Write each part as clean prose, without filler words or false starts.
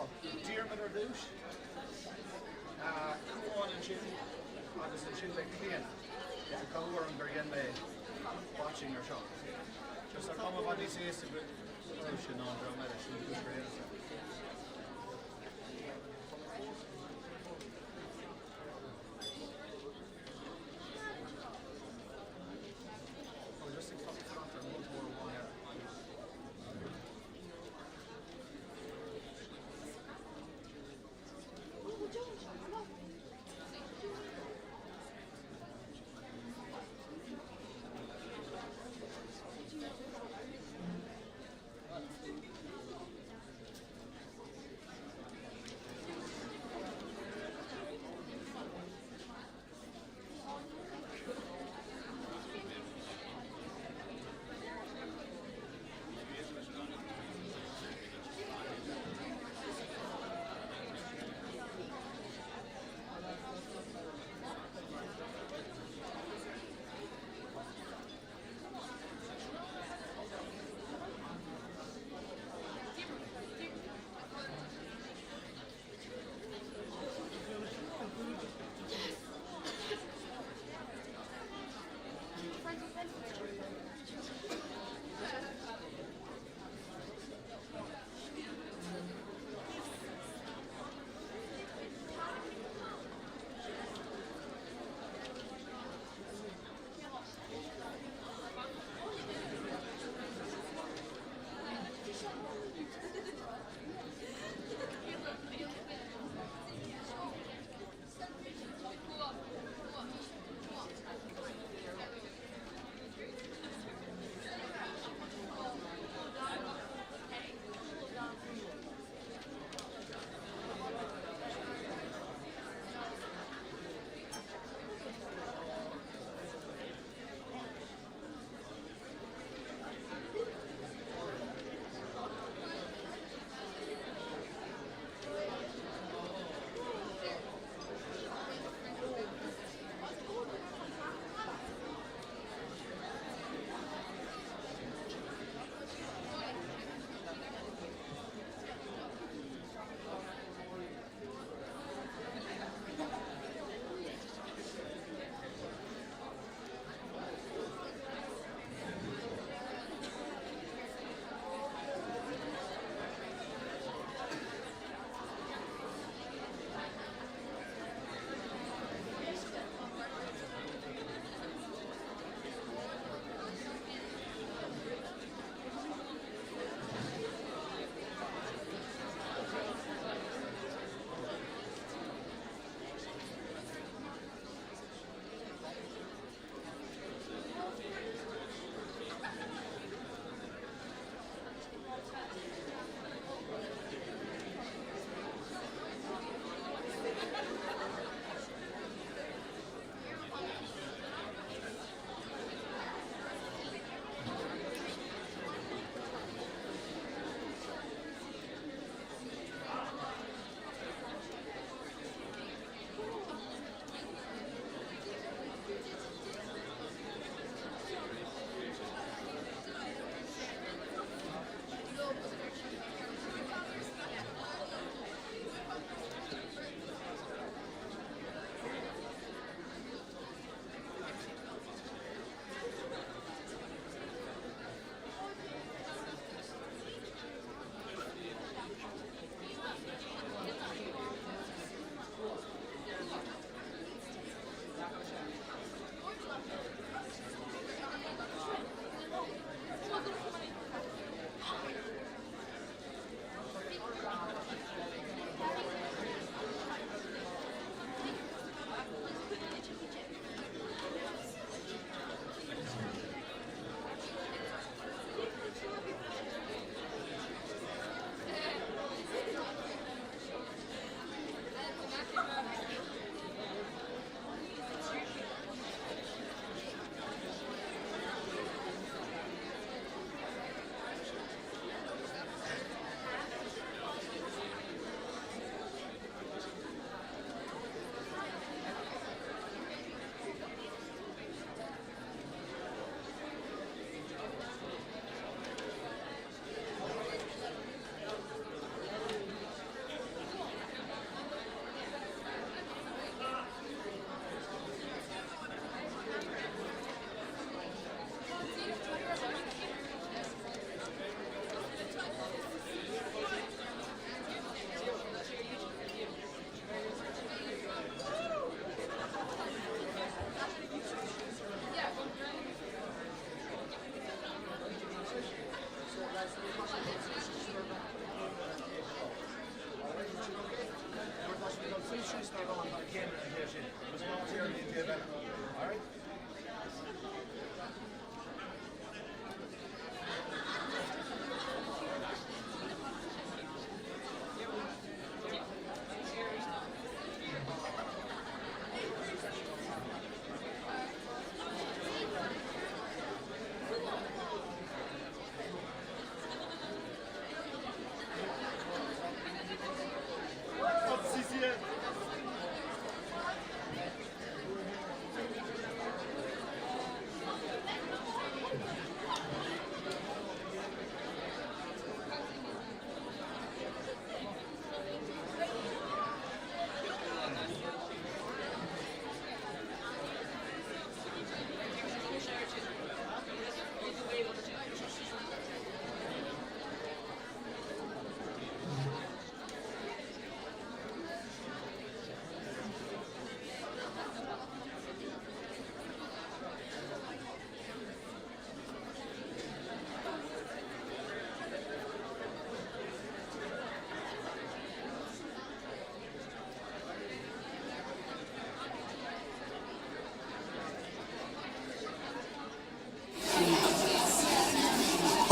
Diarmid ar dúis, Cuain an sin, agus an sin le clian. It's a cover and very watching or shot. Just a come of these days to go to non-dramatic.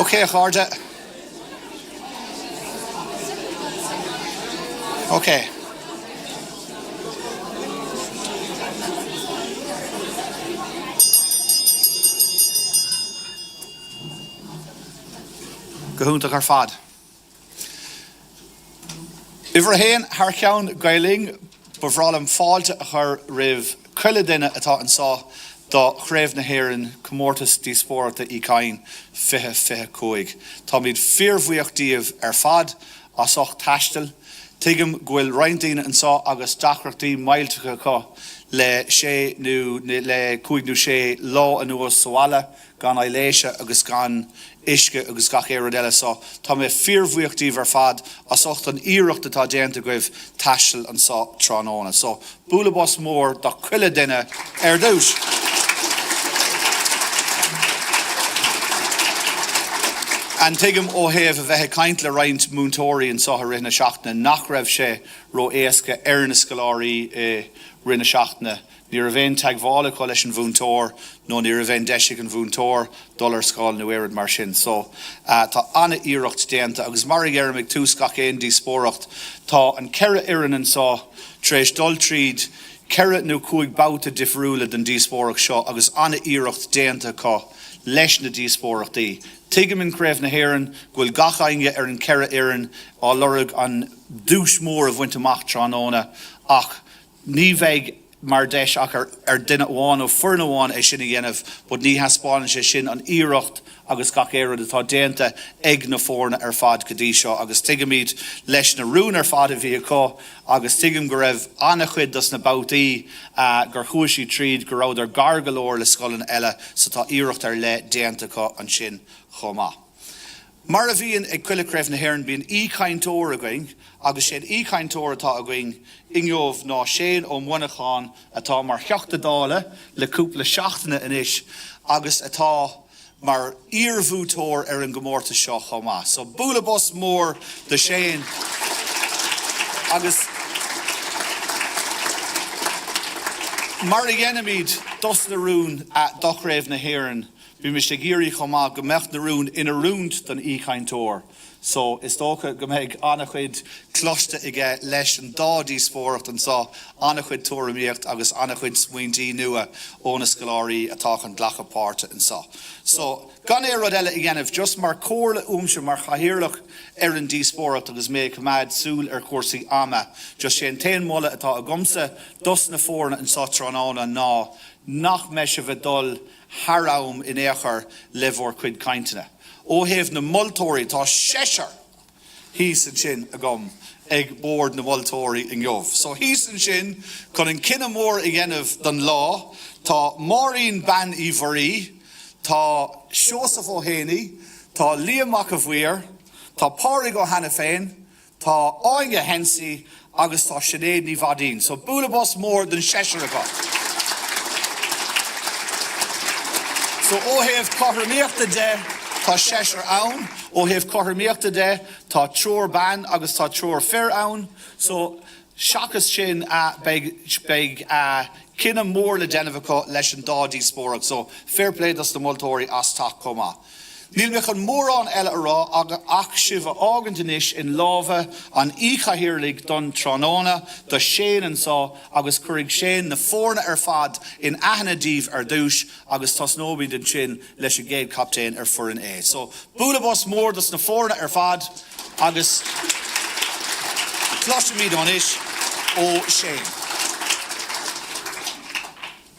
Okay, Cháirde. Okay. Gohúntaach ar fad. Ifar héin haar ceann Gaillimhe bhrálam fáilte a chur ribh chuile duine atá an sá do CRAOBH na hÉireann Comórtas Díospóireachta i Chadhain 2025. Táimid fíormhuíochtaíomh ar fad as och taistil. Tuigim ghuiil roindaoine an sá agus dacreachtaí mailteacha có le sé le cúig nó sé lá anuas sála gan Coláiste agus gan isce agus gach éire eile sá. Tá mé fíormhuíochtaíomh ar fad as och an iireachta tá déanta goibh taistil an sá tránóna. So búla bos mór do chuile duine ar dúis. An tuigim ó thaobh a bheithe caint le roinnt múntóirí an sátha rinne seachtaine nach raibh sé ro éasca ar na scoláirí rinne seachtaine. Ní a bhéin teaghála có leis an bhúntóir nó ní a bhéin deise an bhúntóir dullar scáil nó éad mar sin. So tá anna iireacht déanta agus mar ggéirmigh tús gach éon díospóireacht tá an ceithre Éirinn an sá tréis dul tríd ceithre nó cúig bouta difriúla den díospóireacht seo agus anna iireacht déanta có leis na díospóireachtaí. Tuigim in CRAOBH na hÉireann ghuiil gach ainge ar an ceithre Éirinn á lorg an dúis mór a bhaint amach tránóna ach ní bheidh mar deis ach ar duine amháin ó foireann amháin é sin a dhéanamh, bud ní haspáin sé sin an iireacht agus gach éire atá déanta ag na fórna ar fad go dtí seo agus tuigimid leis na rún ar fad a bhí acu agus tuigim go raibh anna chuid das na bautaí gur chuaisí tríd go raibh ar gargalóir le scolann eile sa tá iireacht ar le déanta có an sin chomá. Mar a bhíonn ag cuile CRAOBH na hÉireann bíonn íchaintóir a going agus sé íchaintóir atá a going inneomh ná séan ó Muineachán atá mar cheachtadála le cúpla seachtaine inis agus atá mar íormhútóir ar an Comórtas seo chomá. So búla bos mór de séan agus mar a dhéanamid dos na rún do CRAOBH na hÉireann Bhí me sé géirí chomá go mecht na rún ina rúnt don íchaintóir. So is tócha go méid anna chuid cloiste ige leis an dá díospóireacht an sá anna chuid tóramíocht agus anna chuid smuointí nua ó na scoláirí atá an ghlacha páirte an sá. So gan é rud eile i gceanamh just mar cóirla úmse mar chahirirlach ar an díospóireacht agus mé cumad súil ar cuasaí ama. Just sé an taon mola atá a gomsa dos na fórna an sá tránóna ná nach me se bheith dul haraum in éachar le bhór cuid caintine. Ó thaobh na moltóirí tá séisiar hís an sin a gom ag bord na moltóirí in gheobh. So hís an sin chun an cinenne mór i ghéanamh don lá, tá Máirín ban í bhorí, tá Seosaf ó Héanaí, tá Líamach a Mhuire, tá Pádraig ó Hanna féin, tá Áinge Hensi agus tá Sinead ní Bhadín. So búla bos mór den séisiar a gom. So ó thaobh cothraíochta de tá séisiar ann, ó thaobh cothraíochta de tá treoir ban agus tá treoir fear ann. So seachas sin beidh cinenne mór le déanamh acu leis an dá díospóireacht. So fair play das na moltóirí as tá comá. Níl me chun mórán eile ará ach sibh ágantanis in lábha an íchahirirlig don tránóna do séan an sá agus cuirig séan na fórna ar fad in aithneadíomh ar dúis agus tasnóbí den sin leis a géad captéin ar Foireann A. So búla bos mór das na fórna ar fad agus cloiste míad an is ó séan.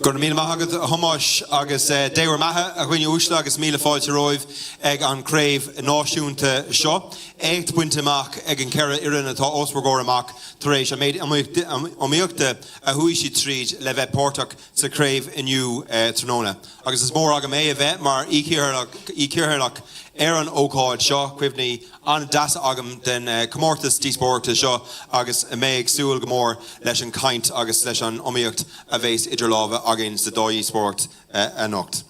Gur míle agad thomáis agus déhar maithe a chuine úsla agus míle fáilte roimh ag an CRAOBH náisiúnta seo. Écht buinte amach ag an ceithre Éirinn atá osbargóir amach tar éis a méid amíochta a thuaisí tríd le bheith páirteach sa CRAOBH inniu tróna. Agus is mór agam a bheith mar ícéirlach ar an ócáid seo cuimhní an das agam den Comórtas díospóireachta seo agus méid súil go mór leis an caint agus leis an omíocht a bhééis idir lábha agin sa dá díospóireacht a nocht.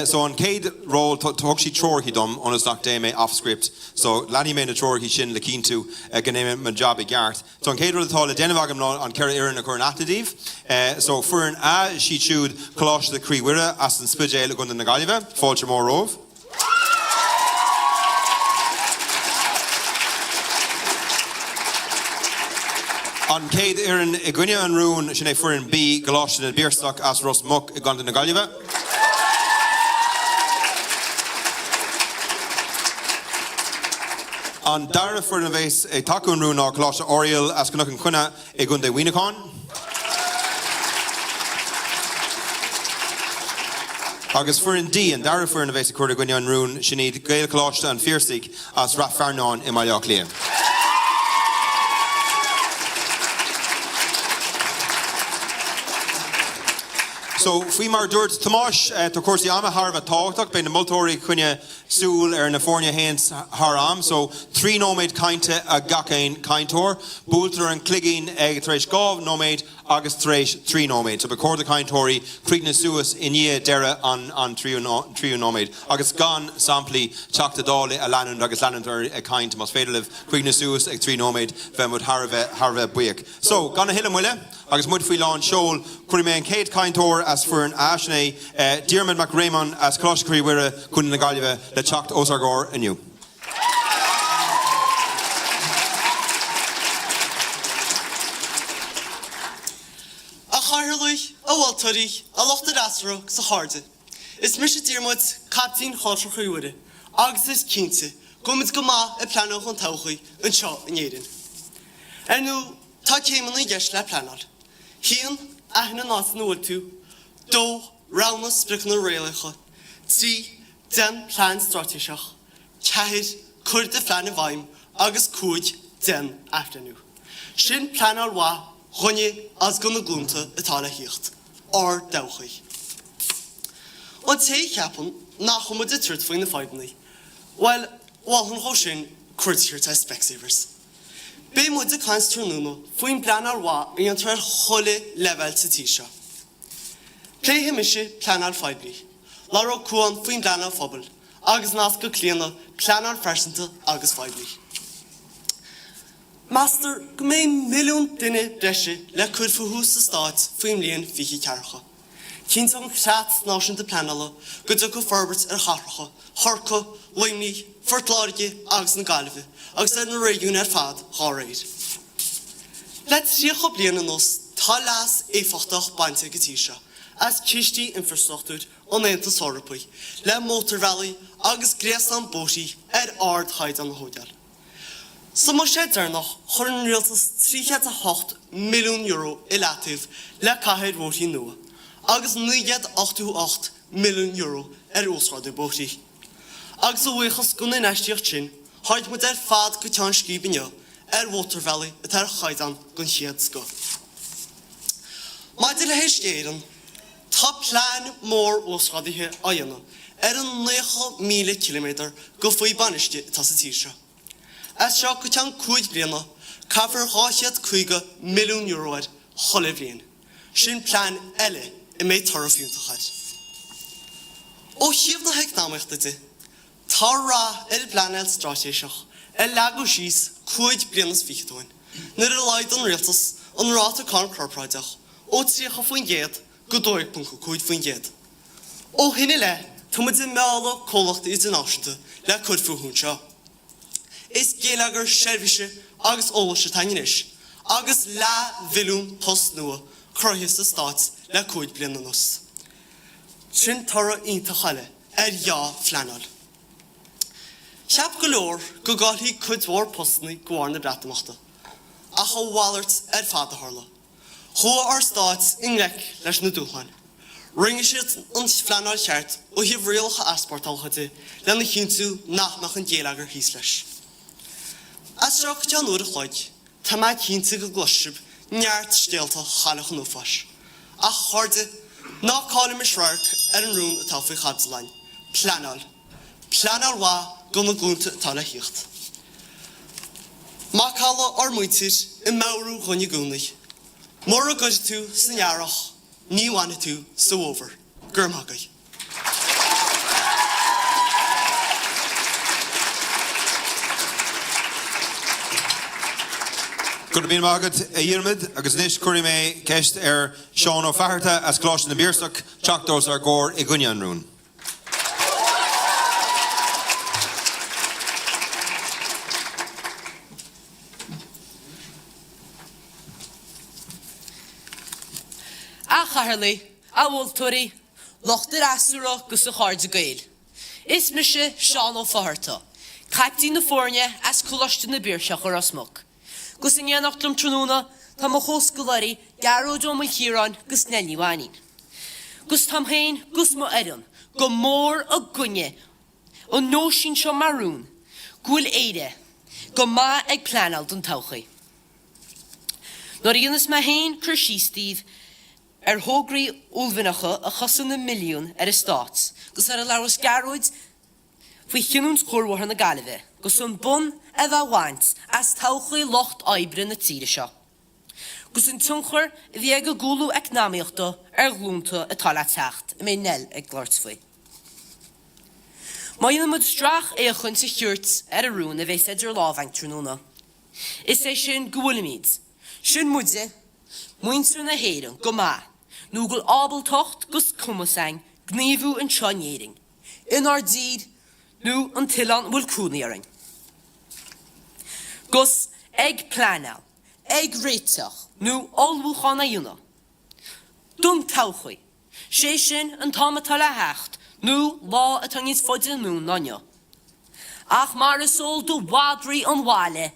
So an céad ról thug sí troirthaí dom onas nach dé mé off-script. So leanaí mé na troirthaí sin le cíntu gnéime man job i gceart. So an céad ról atá le déanamh agam ná an ceithre Éirinn a chur an achtadíomh. So Foireann A sí siúd Coláiste Chroí Mhuire as an Spidéal a gunda na Gaillimhe. Fáilte mór romh. An céad Éirinn I gcoinne an rún sin é Foireann B Coláiste na bPiarsach as Ros Muc I gConnaidh na Gaillimhe. An Dara Foireann bhés é taú an rún á Coláiste Oiriall as Cnoc an Chonnaidh I n.Dé Muineachán. Agus Foireann D an Dara Foireann bhés a chuir gcoinne an rún sin iad Gaelcholáiste an Phiarsaigh as Rá Fearnáin I maileach léam. So, fui mar dúirt Tomáis tá cuasaí ama Harbh táhachtach beidh na multóirí chuine súil na fórne héins Haram. So, 3 nóméid cainte a gacéin caintóir, búltar an cligín ag tréis gábh nóméid agus tréis 3 nóméid. So, becór the caintóirí críoch na suas I.n.Dé Dara an 3 nóméid. Agus gan samplaí teachta dála a leanúnd agus leanúnd a caint mas féidir libh críoch na suas ag 3 nóméid bheith mud Harbh buíoch. So, gan na hile muile, agus mud faoi lán seol chuir mé an céad caintóir as Foireann Ashné Diarmid Mac Raymond as Coláiste Mhuire chun na Gaillimhe le teacht Ósargóir aniu. A chairluich, a bhiltarí, a lochtad asra sa cháde. Is mis Diarmid captain Coláiste Mhuire, agus is cínte, gomid go maith I pleanáil an todhchaí an seo in Éirinn. Nú tá céimeanna gceist le pleanáil. Hían aithne nás na bhfuil tú, dó rana sprich na réalacha, trí den plán stratéiseach, ceithir chuir de phlean bhaim agus cúid den aftanú. Sin pleanáil bhá chunne as go na glúnta atá le híocht, or todhchaí. An té ceapan nach chumad a tuirt faoin na fáideannaí, while bhálhann cho sin cuirtíir tá Specsavers. Bé muid a cains trúnúna faoin pleanáil bhá I an tuair chola level sa tíise. Pléithe mise pleanáil fáidbrí, láró cuan faoin pleanáil phobal, agus nás go cléanna pleanáil fersanta agus fáidbrí. Master go mé milliún duine breise le chuir futhús sa stáit faoin líon fiche cearcha. Cínta an chreat náisiúnta pleanála go do go forbert charracha, chorcha, loimní, fortláirge agus na Gaillimhe, agus na réún fad cháréid. Le tríocha bliana nos tá leas éfachtach bainte go tíise, as cistí infrastruchtúr an éanta Sorpaí, le Motor Valley agus gréasán bótaí ard chaid an na hóideal. Sa mar sé darnach chur an rialtas 3.8 milliún euro I leatamh le caithead bótaí nua, agus 9.88 milliún euro ósráidú bótaí. Agus a bhuachas go na neistíocht sin, háid mu fad go tean scíbinne Water Valley a tar chaidan gon chiad sco. Maidil le héis Éirinn, tá plán mór ósráidithe a dhéanamh an 9,000 kilometr go faoi baniste tá sa tíise. As seo go tean 5 bliana, caithfear 8.5 milliún euroid chola bbliain. Sin plán eile I méid tarra fiúntachaid. Ó thiamh na heicnáimeachtaide, tá rá pleanáil stratéiseach leagú síos 5 blianas fichtóin, nuair a leid an rialtas an ráta cá corpráideach, ó tríocha faoin géad go 2.5 faoin géad. Ó hinine le, tá muid in meála cólachta idirnáisiúnta le chuid futhún seo. Is géalagar seirbhíse agus ólaiste tainis, agus le bhilún post nua Chroí sa stáit le 5 bliana nos. Sin tarra iontachaile ja phleanáil. Ceap go leor go gáiltí cuidmhór postnaí gháir na breatamachta, a cha bhallart fada tharla. Chua ar stáit ingheic leis na dúchain. Ringe siad an phleanáil cheart ó híomh rialcha aspártalchaide le na chinntiú nachmach an géalagar híos leis. As seo go tean uair a chláid, tá maith cinnte go glosib neart stéalta chalach an ófais. A chuirde ná cála me srearc an rún atá faoi chabsaláin. Pleanáil. Pleanáil bhá go na glúnta atá le híocht. Má cála ar muintir I meabhrú chunne gúnaigh. Mór a goid tú san nearach, ní bhaine tú sa bhóbhar. Gurmhagaigh. Good bíon mágad a dhéirmid agus níos cuirí mé ceist Seán ó Feharta as Coláiste na bPiarsach teachtós ar gcóir I gcoinne an rún. Caherlí, a bhfuiltóirí, lochtar asúra gus a cháirde gael. Is mise Seán ó Faharta, Captí na Foireann as Coláiste na bPiarsach ó Ros Muc. Gus in Eanáir trúna, tá mo chóscoláirí garúd ó mo hÉireann gus nelíháin. Gus Táimid gus mo Éirinn, go mór a gunne, ó nóisín seo marún, gúil éire, go má ag pleanáil don todhchaí. Nor íonas ma hain Chroí Steve, hógraí úlbhanacha a chosan na milliún a stát, gus a leras garúid faoi chinúns chórmhór na Gaillimhe, gus an bun a bhaint as todhchaí locht oibre na tíre seo. Gus an tunchar bhí ag a gúlú eacnamaíochta glúnta atá le teacht mé nel ag glártfuoi. Má dhéanam mud strach é a chun sa chiúirt a rún a bheith idir lábhaint trúna. Is é sin gúlamíd, sin muide, muintre na hÉireann go má, núgul ábaltocht gus cumasang, gníomhú an seanéiring. I.n.Dé nú an tilan bhfuil cúnaíaring. Gus ag pleanáil, ag réiteach, nú olbhúchan a dhéanamh. Dún todhchaí, sé sin an támatá le hecht, nú lá atá níos foiide nú nanne. Ach mar is ól do bhádraí an bháile.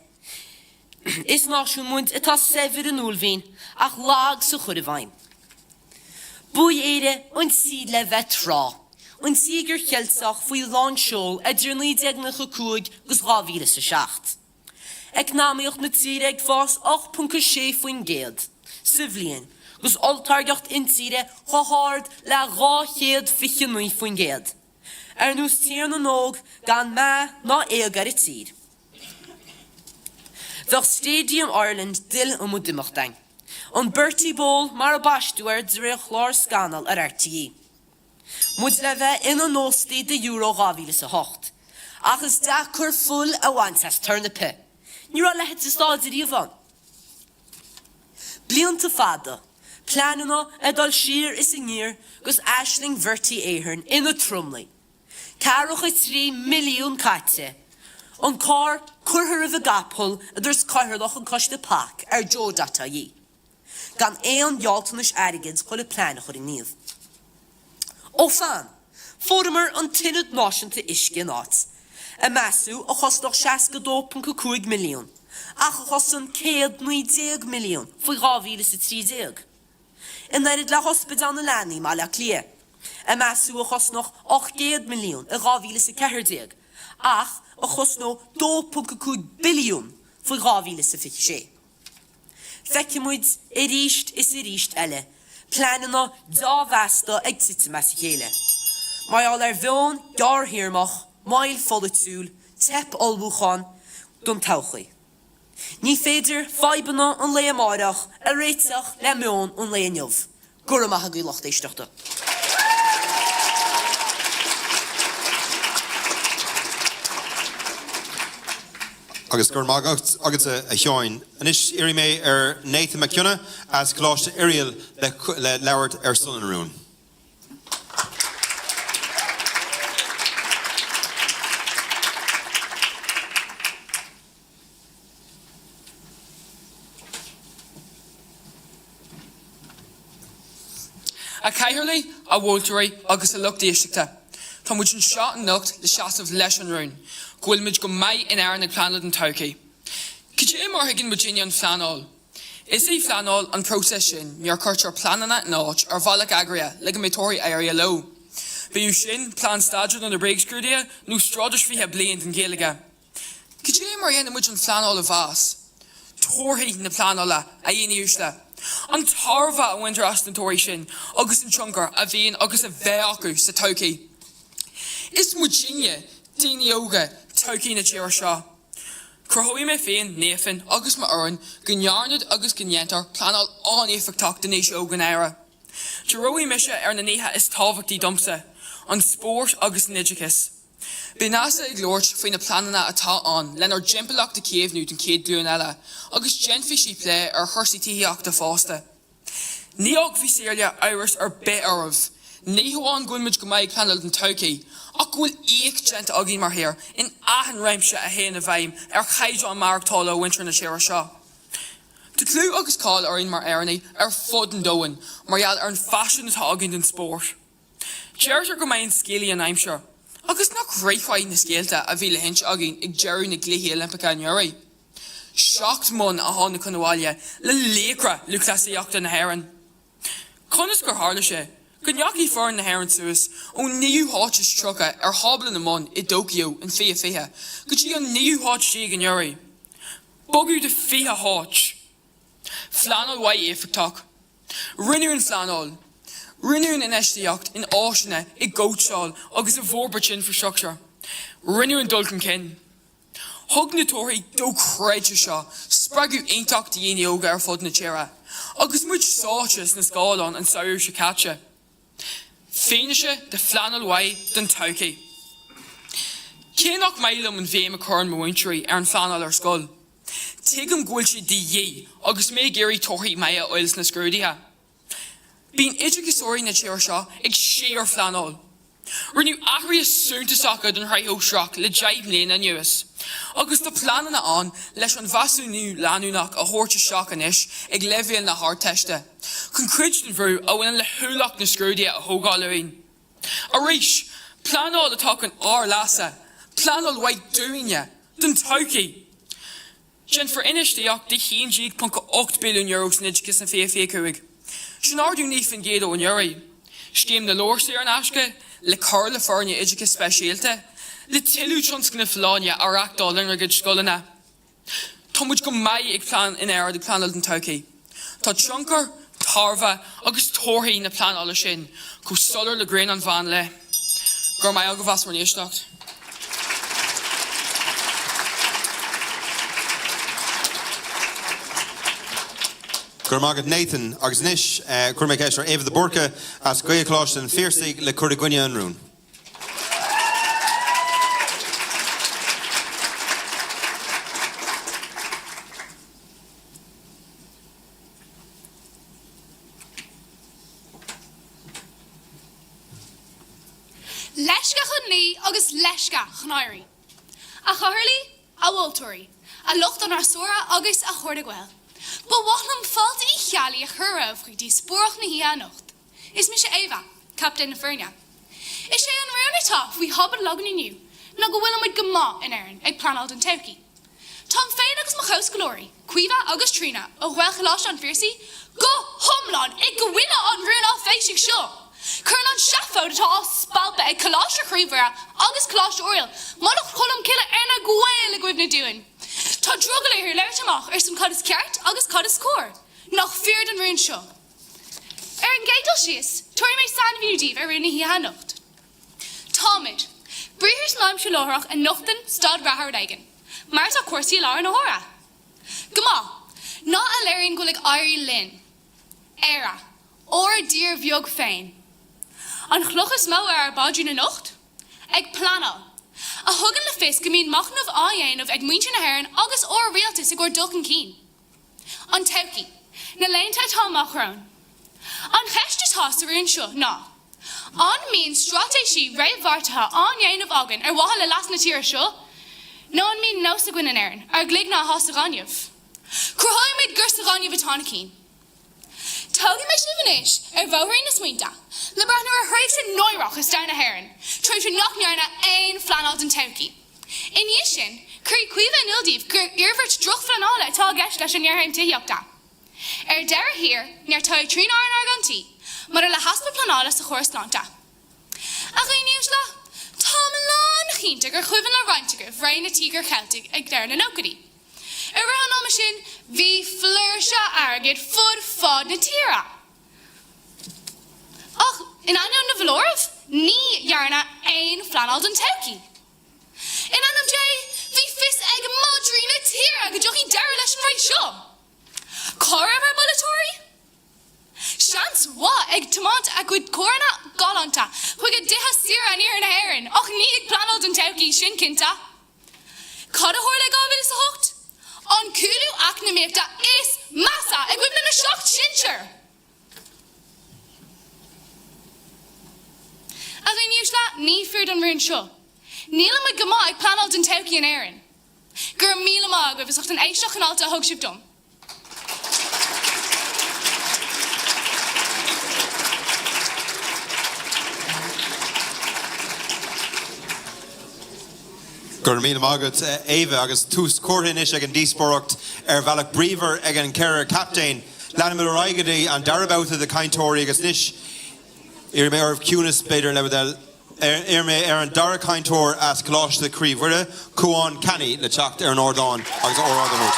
Is náisiún muint atá sefyr an úlbhín ach lag sa chur bhaim. Bui éire an síd le bheith trá, an sígur cheilsach faoi lán seol a dúrnaí deagnacha cúig gus 2007. Eacnamaíocht na tíre ag fás 8.6 faoin géad, sa bhliain, gus oltargacht in tíre chohard le 259 faoin géad. Nús tír na nóg gan má ná éagar i tír. Bheadh Stadium Ireland dil am dimachtaing. An Bertie Bowl mar a baistúir dre chlár scanal ar RTE. Mud le bheith in an nóstaí de Euro 2008. Ach is dachar full a bhaint turn na pe. Ní rá lehead sa stáidir bhan. Blianta fada, pleanana a dul siar is in níor gus aisling bhirtí éireann ina trumlaí. Carach 3 milliún caite. An car curthar a gaphol a durs cairlach an coiste pac Joe dataí. Gan éon yaltanis arigids chul a plánach in níomh. Ó fan, fóramar an tinad náisiúnta isce nát. A measú a chosnach 62.5 milliún. Ach a chosan 190 milliún faoi 2030. Éireann le Spidéal na leanaí má le clia. A measú a chosnach 800 milliún a 2040. Ach a chosnó 2.2 biliún faoi 2050. Feicimid i ríist is i ríist eile. Pleanana dábhasta ag tite meas chéile. Mai all bheon gar hiarmach, mail folitúil, tep olbúchan, don todhchaí. Ní féidir faibanna an léamáireach a réiteach le meón an léaniuh. Guramach a gúlacht éisteachta. Agus gur mágat agus a hÉireann. Anis iri mé Nathan McCunna as Coláiste Oiriall le leabhart son an rún. A caithirlí a bhóiltóirí agus a lucht éisteachta. Tá muid an seo an lucht le seasamh leis an rún. Gúil muid go maith in Éirinn ag pleanáil an todhchaí. Cid é mar higgin Virginia an pleanáil? Is í pleanáil an próses sin mear chuirtear pleanana náit ar bhailach agria le go métóirí éirí lo. Bhíú sin plán staidir an na breagscrúdia nó stráidir fithe bliain den Gaeilge. Cid é mar dhéanam muid an pleanáil a bhas? Tóirthaí na pleanála a dhéanaíoste. An tarva a winter ostentóirí sin agus an tiongar a bhíon agus a bheith acu sa todhchaí. Is Virginia daoine óga todhchaí na tíre seo. Chroí mé féin néfin agus ma Éirinn go nearnad agus go ndeantar pleanáil anéifeachtacht den éis ógan éire. Jeróí mise ar na níthe is tábhachtaí domsa, an spórt agus nidicus. B'nasa ag glóirt faoin na pleanana atá an lenar jimpelach de céimhnú den céad bliain eile, agus genfisí plé ar thuirsaítíochta fásta. Ní og bhí Syria áras ar bit ormh. Ní hamháin gúilmid go maith pleanáil den todhchaí, ach gúil íoc gent agé mar héir in ahan réimse a héana a bhaim ar chaidre an marachtála winter na tíre seo. De clú agus cáil Éirinn mar Éireann fud an dóin, marall an fashion atá agin den sport. Deirtear go mbeidh an scéalaí an aimsir, agus nach réithhaid na scéalta a bhí le hint agin ag deireadh na gcluichí Olympacha an Euraí. Seacht mun a tháinig Chonnaidh le léacra le clasaíochta na hÉireann. Conas gur hála sé, go neachí fearn na hÉireann suas ó níú háitis trocha habla na mun I Tokyo an fiche, go dtí an níú háit sí an Euraí. Bogú de fiche háit. Pleanáil waith éifeachtach. Rinneú an pleanáil. Rinneú an eisteacht in áisina I Gaelcholáiste agus a bhórbairt infrastructure. Rinneú an dulcan cin. Thug na tóirí dóchréide seo, spragu aontacht dhéanaí óga fud na tíre, agus muid sáitis na scáilán an saoir se caite. Féinise de pleanáil waith den todhchaí. Céannach mailm an bhéim a chun Mhuire an pleanáil ar scoil. Tuigim gúil si dhé agus mé géirí tóirí maith oils na scrúdaithe. Bín idirgusóirí na tíir seo ag séar pleanáil. Rinneú achraí súntasach don raithósreach le deimh léana nuas. Agus do pleanan an leis an bhasú nniu leanúnach a thuirte seach anis ag leibhéal na thart-teiste. Chun cuid den bhrú a bhfuin le thuúlach na scrúdaithe a thógáileoin. Arís, pleanáil atá an lasa, pleanáil waith dúine, den todhchaí. Sin for inisteach de 1.8 billiún euros in idicus na fécuig. Sin ardú ní fin géadó an Euraí. Scéim na lóirsaí an asca, le car le farne idicus speisialta, le tiilú tionsc na fláine arachtáil ar gid scoilena. Tá muid go maith ag plán in air de pleanáil den todhchaí. Tá tionchar, tarfa agus tóirthaí na pleanáil sin, go solar le grain an bhain le. Gur maith agah as mar níosteacht. Gur magad Nathan agus nish chuir mé ceist ar éibh de Borca as Gaelcholáiste an Phiarsaigh le Cnoc an rún. Leisca Chonnaidh agus leisca Chnoirí. A Chorlaí a bhiltóirí, a lucht an arsóra agus a chuirde ghail. Ba bhlam fáilte I chealaí a CRAOBH chuig Díospóireachta na hÉireann. Is mi sé Éva, Captain na Foireann. Is sé an raibh atá faoi hobbit logan inniu, na go bhfuil muid go maith in Éirinn ag pleanáil den todhchaí. Tom féin agus mo choscolóirí, cuiomha agus trína ó Gaelcholáiste an Phiarsaigh, go thomláin ag go bhuiile an rún á féisigh seo. Curlan seafóid atá á spalpa ag Coláiste Chroí agus Coláiste Oiriall, mudach chulam cile na ghail a gcuibh na dúin. Tá drogal ar leirt amach ar san cadas ceart agus cadas cór, nach fear den rún seo. An gaital síos, tuair mé san bhíúdíh ar rún na híhannacht. Táimid, bríthir sláim se láthach a nochtan stad rathar aigen, mar tá cuasaí lá na hóra. Gama, ná a léironn go ag airí linn, éire, or dír bheog féin. An chlochas mó ar bádú na nocht, ag pleanáil. A thugan le fis go mín machnamh á dhéanamh ag muinte na hÉireann agus ó rialtas I ggur dulcan cín. An todhchaí, na léonta atá amach rón. An cheist atá sa rún seo ná. An mín stratéisí réamhharrtaithe an dhéanamh agan ar bhatha le las na tíre seo, nó an mín nó sa gcuin an Éirinn ar gligh ná há sa ghainneamh. Cruthóimid gur sa ghainneamh atá na cín. Tógadh mé sin bhanis ar bhóthraí na smaointe, le breithniú ar thraigh sin nóireach is dar na hÉireann, tríimh sin nachnearna aon pleanáil den todhchaí. In dhíos sin, chuir cuiomh an ildíomh gur iarmhairt droch pleanála atá gceist leis an nearthain tithíochta. Ar deire hir, near tá trín áir ar gantí, mar le haspa pleanála sa chóir sláinte. A chuoinníos le, tá lán chínta gur chuimhin le rointeaga bhrain na tígur cheiltig ag deir na nócadaí. Ar ran am sin, bhí flúirse agad fud fád na tíra. Ach, in anam na bhlóramh, ní dhearna aon pleanáil den todhchaí. In anam dé, bhí fis ag modrí na tíra go dtí deir leis an rhaid seo. Cóir ar bolatóirí? Seans wa ag tomát a gcuid córna galanta chuig a dithe sira an Éirinn na hÉireann, ach ní ag pleanáil den todhchaí sin cinnta. Cad a thóir le gábhid is a hocht? An cúlú ach na méachta is massa ag bhuiimna na seacht sinsear. A ghainníos le, ní fear an rún seo. Níl muid go maith ag pleanáil den todhchaí an Éirinn. Gur míle mág go bhfuisocht an éisteach an alta a thug sibh dom. Gur míle mágat Éva agus tús cóirthaois ag an díospóireacht bhealach bríomhar ag an ceithre captain leanam raigadaí an darabáta de caintóirí agus níos ar mé ormh ciúnas beidir lebadal ar mé ar an Dara caintóir as Coláiste Chroí Mhuire Cúán Canny le teacht ar an Órdán agus órádanú.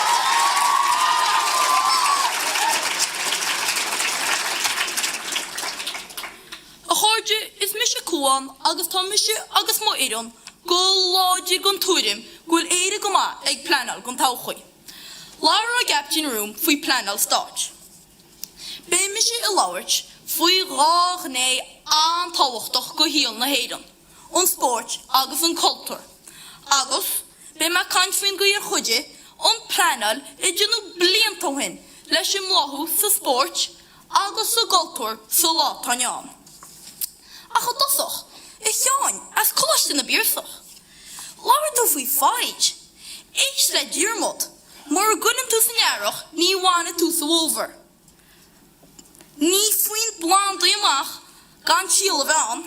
A cháirde is mise Cúán agus tá mise agus má Éirinn go láide gon túirim gúil éire go má ag pleanáil gon todhchaí. Láir a gaptin room faoi pleanáil stáit. Bé mise I láirt faoi rách né an táhachtach go híal na hÉireann, an sport agus an cultúr. Agus, bé má cainfrin go ar chuide an pleanáil I dionú bliantóhin leis im láthú sa sport agus sa cultúr sa lá tainneán. A chu dosach, hÉireann as Coláiste na bPiarsach. Láir tú faoi fáid. Éis le diarmod, mar gunnim tú san éireach ní bhána tú sa bhóver. Ní faoin blanda amach gan síl a bhean.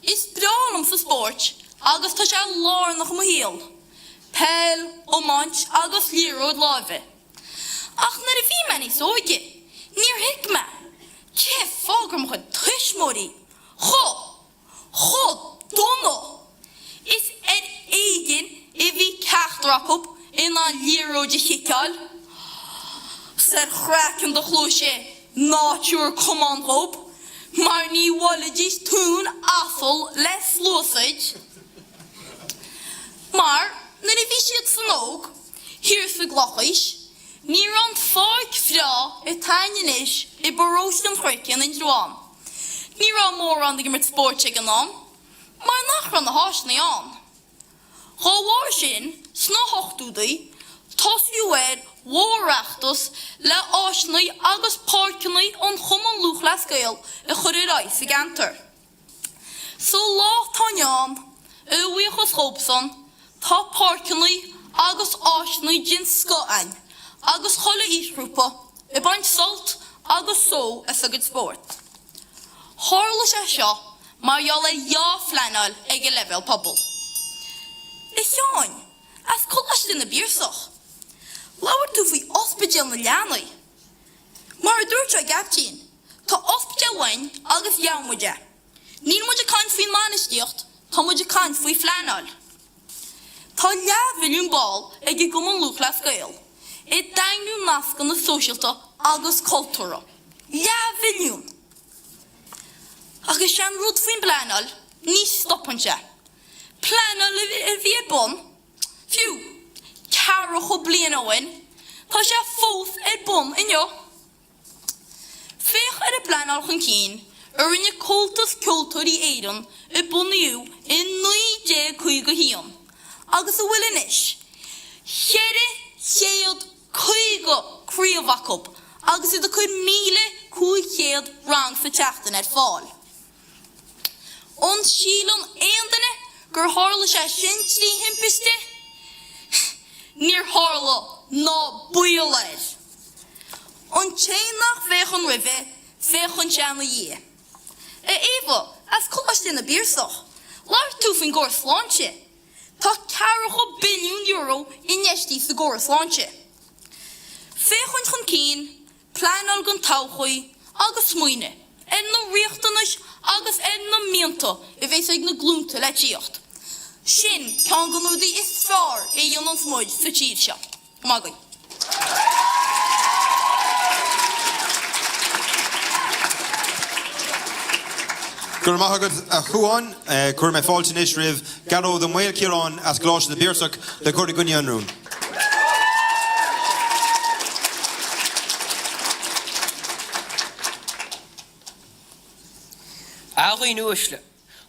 Is brálum sa sport agus tá sé lárnach mo héal. Pel, ó mant agus líród láve. Ach nar a bhí me ní sóide, níor hic me. Ché fágur mo chud tuismórí. Cho, dono. Is éigen I bhí ceachtarach in an líród a chiceáil. Ser chracan do chlúise náitiúr Comórtas, mar ní bhfuilidís tún afol les lúsaid. Mar, na bhí siad san óg, hir sa glachais, ní an fáig frá I tainis I baróis an chroician in Droán. Ní an mór an ag mar sport ag an am, mar nach ran na háisna an. Cháhhair sin, sna hochtúdaí, tosú Wóreachtas le áisnaí agus páirceannaí an chuman lúch le scéal I chuir ráis ag antar. So lá tainneán, bhuíochas chóbsan, tá páirceannaí agus áisnaí gin Scáin, agus chola ísgrúpa, I baint solt agus só as agad sport. Tharla sé seo, mar eall pleanáil ag a level pobl. hÉireann, as Coláiste na bPiarsach. Láir tú faoi Spidéal na leanaí. Mar dúirt a gaptín, tá Spidéal wain agus leanmuide. Níl muide cain faoi mánaistíocht, tá muide cain faoi pleanáil. Tá leabhilún ball ag I gcuman lúch le scéal. I dainú nasca na sóisialta agus cultúra. Leabhilún. Agus sean rud faoin pleanáil, ní stoppan sé. Pleanáil a bhí bon. Fiú. Carach o blianaoin, tá sé fós bon inio. Féch a pleanáil chun cín, rinne cultas cultúrí Éirinn I bunniú I 9 go híon. Agus a bhfuil inis. Cheire chéad 5 críomhhacob, agus I do 1,500 rang sa teachtain fáil. On sílan éandaine gur tharla sé sin trí himpiste, níor tharla ná buair. An téanach bheith an ribhe, bheith an teanna dhé. Éva, as Coláiste na bPiarsach, láir tú faoin gcóir sláinte. Tá 4 billiún euro I neistí sa gcóir sláinte. Féchhain chun cín, pleanáil gon todhchaí agus Muine, na riachtanis agus na mianta I bheith ag na glúnta le tíocht. Sin ceann go nudaí is fearr I dhéanamh an smuid sa tír seo. Magaí. Gur maithagad a chuáin, chuir mé fáilte is rih Gaillimhe do Mhuire hÉireann as Coláiste na bPiarsach le chuir gunne an rún. Ágaí nuaisle.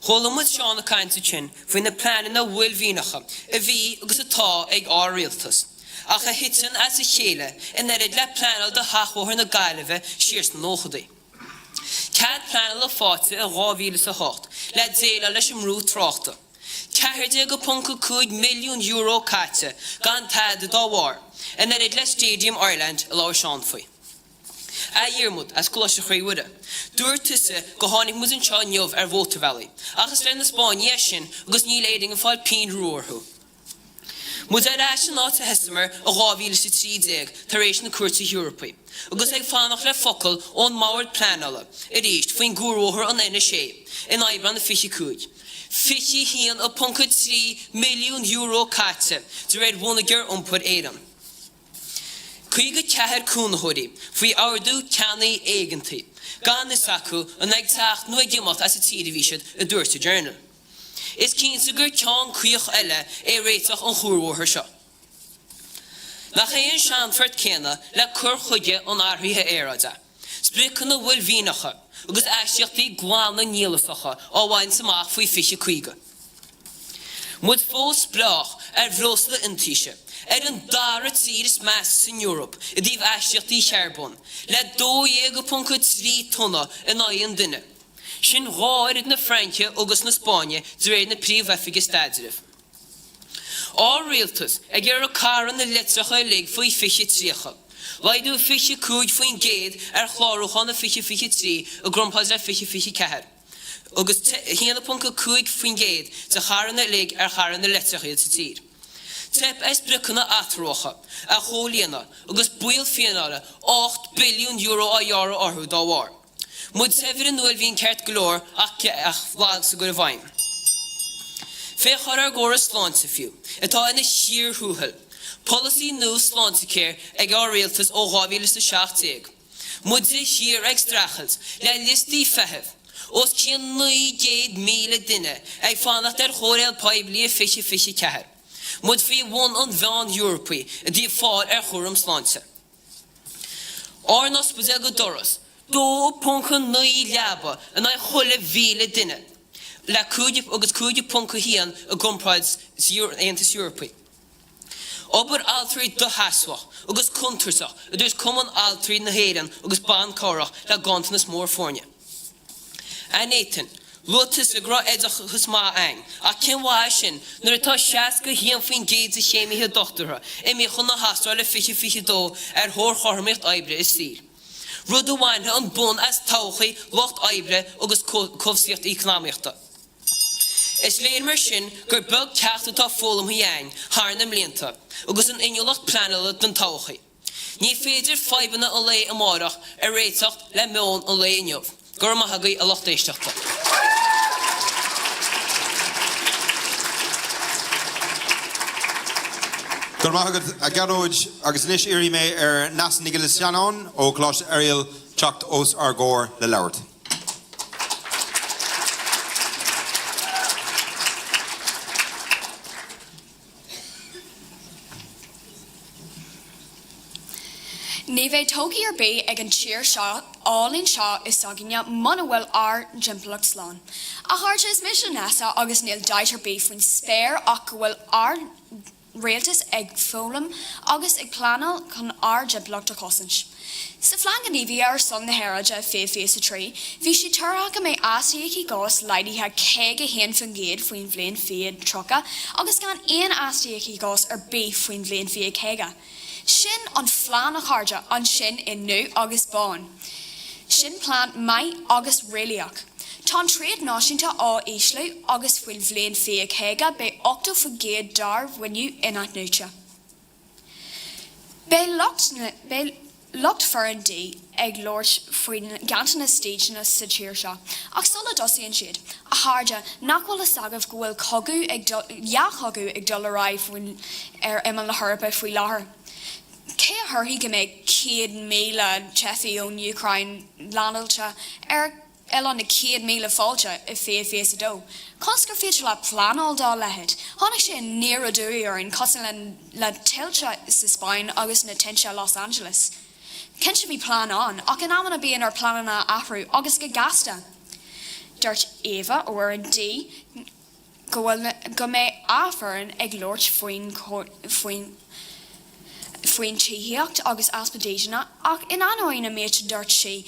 Chola muid seán na cainte sin faoin na pleanáin na bhfuil bhínacha a bhí agus atá ag áiríaltas. Ach a hitan as a chéile in éirid le pleanáil de hathmhór na Gaillimhe siars na nóchadaí. Cad pleanáil le fáte a 2008 le déile leis an rú tráchta. 4.5 milliún euro caite gan tad dá bhar in éirid le Stadium Ireland a láir seán faoi. a dhearmod as Coláiste Chroí Mhuire. Dúir tusa go tháinig mu an seo neamh Water Valley. Achas le na Spáin sin agus ní léiding an fáil pín ruórthú. Mud as an áta hesamar a gáhíle sa 30 tar éis na cuairta Eorpaí. Agus ag fánach le focail ón máir pleanála a ríist faoin gúróthar an ina sé in aibran na fiche cúig. Fiche hían a €3 milliún caite de réid bhunagar iompar Éireann. Cuige cethir cúnathirí faoi ardú ceannaí éigeantaí. Gan is acu an ag teach nua gimalt as a tíri siad a dúirta journal. Is cínsa gur ceann cuioch eile réiteach an chúrmhóthar seo. Nach éon seanfort céanna le cur chuige an áthraithe éireada. Sprican na bhfuil bhínacha agus aisteachtaí gháilna nílasacha á bhain samach faoi fiche cuige. Mud fós blach bhlósla intíise an Dara tíris meas in Europe a díomh aisteachtaí searbon le 2.3 tonna in i.n.Dé. Sin ráid na Fraince agus na Spáine de réad na príomhheifige staidirh. Á rialtas ag a caran na litreacha lig faoi fiche tríocha. Laidú fiche cúig faoin géad chláróchan na fiche trí a grompáis le fiche ceathir. Agus híanana punca cúig faoin géad sa charan na lig charan na litreacha sa tír. Tep bricanna athrócha a chólíana agus buil fianara €8 billiún a dhearú orthú dá bhar. Mud sefir an nuil hín ceart golóir ach bhlág sa gur bhaim. Féchar ar góra sláinte fiú, atá ina siar thuúthal. Policy nó sláinte céir ag áréaltas ó gábhíle sa 60. Mud sé siar ag strachelt le listí fetheh. Os cían 900,000 duine ag fannacht chóréal paibli a fiche ceathir. Mud fi bhún an bhean Eorpaí a dí fáil chóram sláinte. Ar nos buzel go doras, 2.9 leaba an ai cholle vile dinne. Le cúide agus cúide punca hían a gompráid Aontas Eorpaí. Obair altrií do haswach agus contursach a dús cuman altrií na hÉireann agus ban cárach le gantanas mór fórne. An éitin, Lutas a gra edach chus má ang, a cin bhá sin nuair atá 60 go hían faoin géad a chéimithe dochtartha i mé chun na hasráil le fiche dó thór chormaíocht oibre is sír. Rud amhainthe an bun as todhchaí locht oibre agus cobhsaíocht íocnámaíochta. Is léir mar sin gur beg ceachta tá fólam hiang thar na mblianta agus an inneolacht pleanála don todhchaí. Ní féidir feibanna an lé amárach réiteacht le meón an lé inneomh. Gur maithagaí a lochtéisteachta. Gur maithagad a garóid agus níos irí mé nas Nigelis Chéadaoin ó Coláiste Oiriall teacht os ar góir le labhart. Ní bheith tógaí B ag an tír seo álíonn seo is saginne mana bhfuil ar jimpleacht slán. A háirte is mis nasa agus níl d'áitir B faoin spéir ach go bhfuil ar réaltas ag fólam agus ag pleanáil chun ar jimpleacht a chosaint. Sa phlean gníomhí ar son na hÉireann fé sa trí, bhí si tuaithe go méid astaíochaí gás leidíthe cé go héan faoin géad faoin bhléon fiad trocha agus gan aon astaíochaí gás ar B faoin bhléon fiad chéige. Sin an phlean a cháirde an sin in nu agus bán. Sin plán maith agus réalaach. Tá tríad náisiúnta á éislú agus bhfuil bhléon fiad chéige be 8 fa géad dar bhainniu inát núte. Be locht Foireann B ag Lord faoin gantainna stéideanna sa tír seo, ach sola dosaíonn siad. A háirde nach bhfuil a sagah go bhfuil cogu ag dul ará faoin ar imime na Horpa faoi láthair. Cé a thuirthaí go méid 100,000 chefií ón Ucrain leanailte ar eile na 100,000 fáilte i fé sa dó. Cos gur féidir le pleanáil dá lehead, tháinig sé níor a dúí ar an cosan le tiltte sa Spáin agus na tinse Los Angeles. Cin se bhí pleanán ach an amna bíon ar pleanana athrú agus go gasta. Dúirt Eva ó D go méid áfhairn ag Lord faoin tííocht agus aspidéisina ach in anóin a méid dúirt sé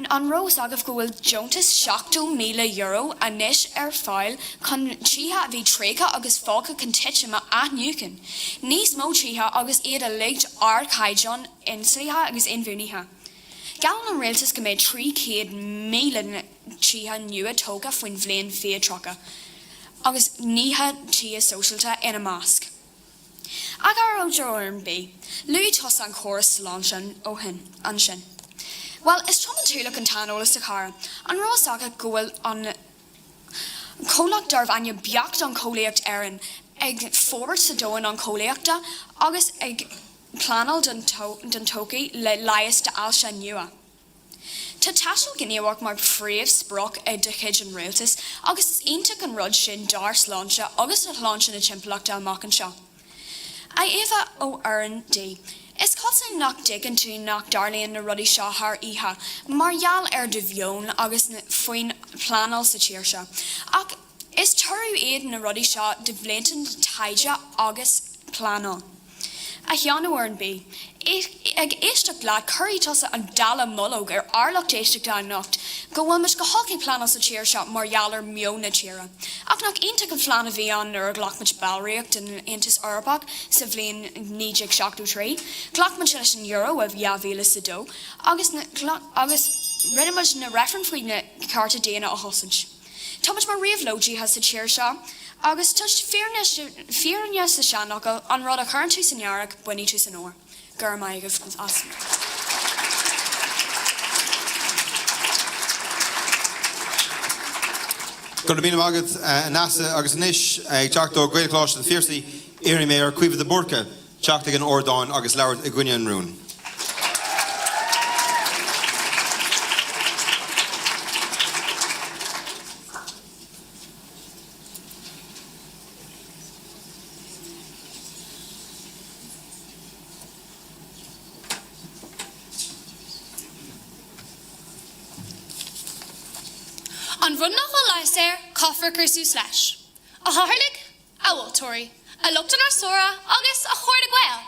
an Ros agah go bhfuil Jonas €7,000 a níis ar fáil chun títhe a bhí trécha agus fáca chun tiitime aithniuchan. Níos mó títhe agus iad a ligt ar caiideán insaithe agus inmhúnithe. Galan an réaltas go méid 300,000 títhe nua tóga faoin bhléin fé trocha, agus níthe tí socialta ina másc. Agar ó HÉireann B, Louis tos an chóras salán ó hin an sin. Well, is trom an túla an tánolas de cara, an Ros aga gohfuil an Cólacht darb anya beacht an Coláiste Éirinn ag fóbert sa dóin an Coláiste agus ag pleanáil den todhchaí le laias de alsa nua. Tá taisiil gníomhach mar phríomh sprach ag de chuid an réaltas agus is ionach an rud sin dar sláinte agus na sláinte na timpachta amach an seo. Eva ó i.n.Dé. Is cosine nach digan tú nach darlaíonn na rudí seo thar ihe, margheall de bheon agus faoin pleanáil sa tíir seo. Ach is turú iad na rudí seo de bhléantain taide agus pleanáil. hÉireann ó B. Ag éisteach le Chroí tosa an dala mulóg arlacht éisteach le nocht, go bhfuil muis go hocaí pleanáil sa tíir seo margheallar miona tíre. Ach nach ionach an phlean a bhí an nuair ghlachmuid bailreacht in Aontas Eorpach sa bhliain 1973, ghlachmuid leis an euro a bheadhíle sa dó, agus rinnemuid na referen faoin na carta déana a hosaint. Támuid mar riamhlóidí has sa tíir seo, agus tuist fearne sa seanachil an rud a chuann tú san nearach buine tú san óir. Gur mai go as. Gur bína agad nasa agus níis ag teachtó Gaelcholáiste de Phiarsaigh Éirinn mé ar cuimhid de burca teacht ag an Óstán agus leabhar i gcuine an rún. An rud nach Coláiste caithfear cursú leis. A tharlaigh, a bhfuiltóirí, a lucht an sóra agus a chóir de ghail.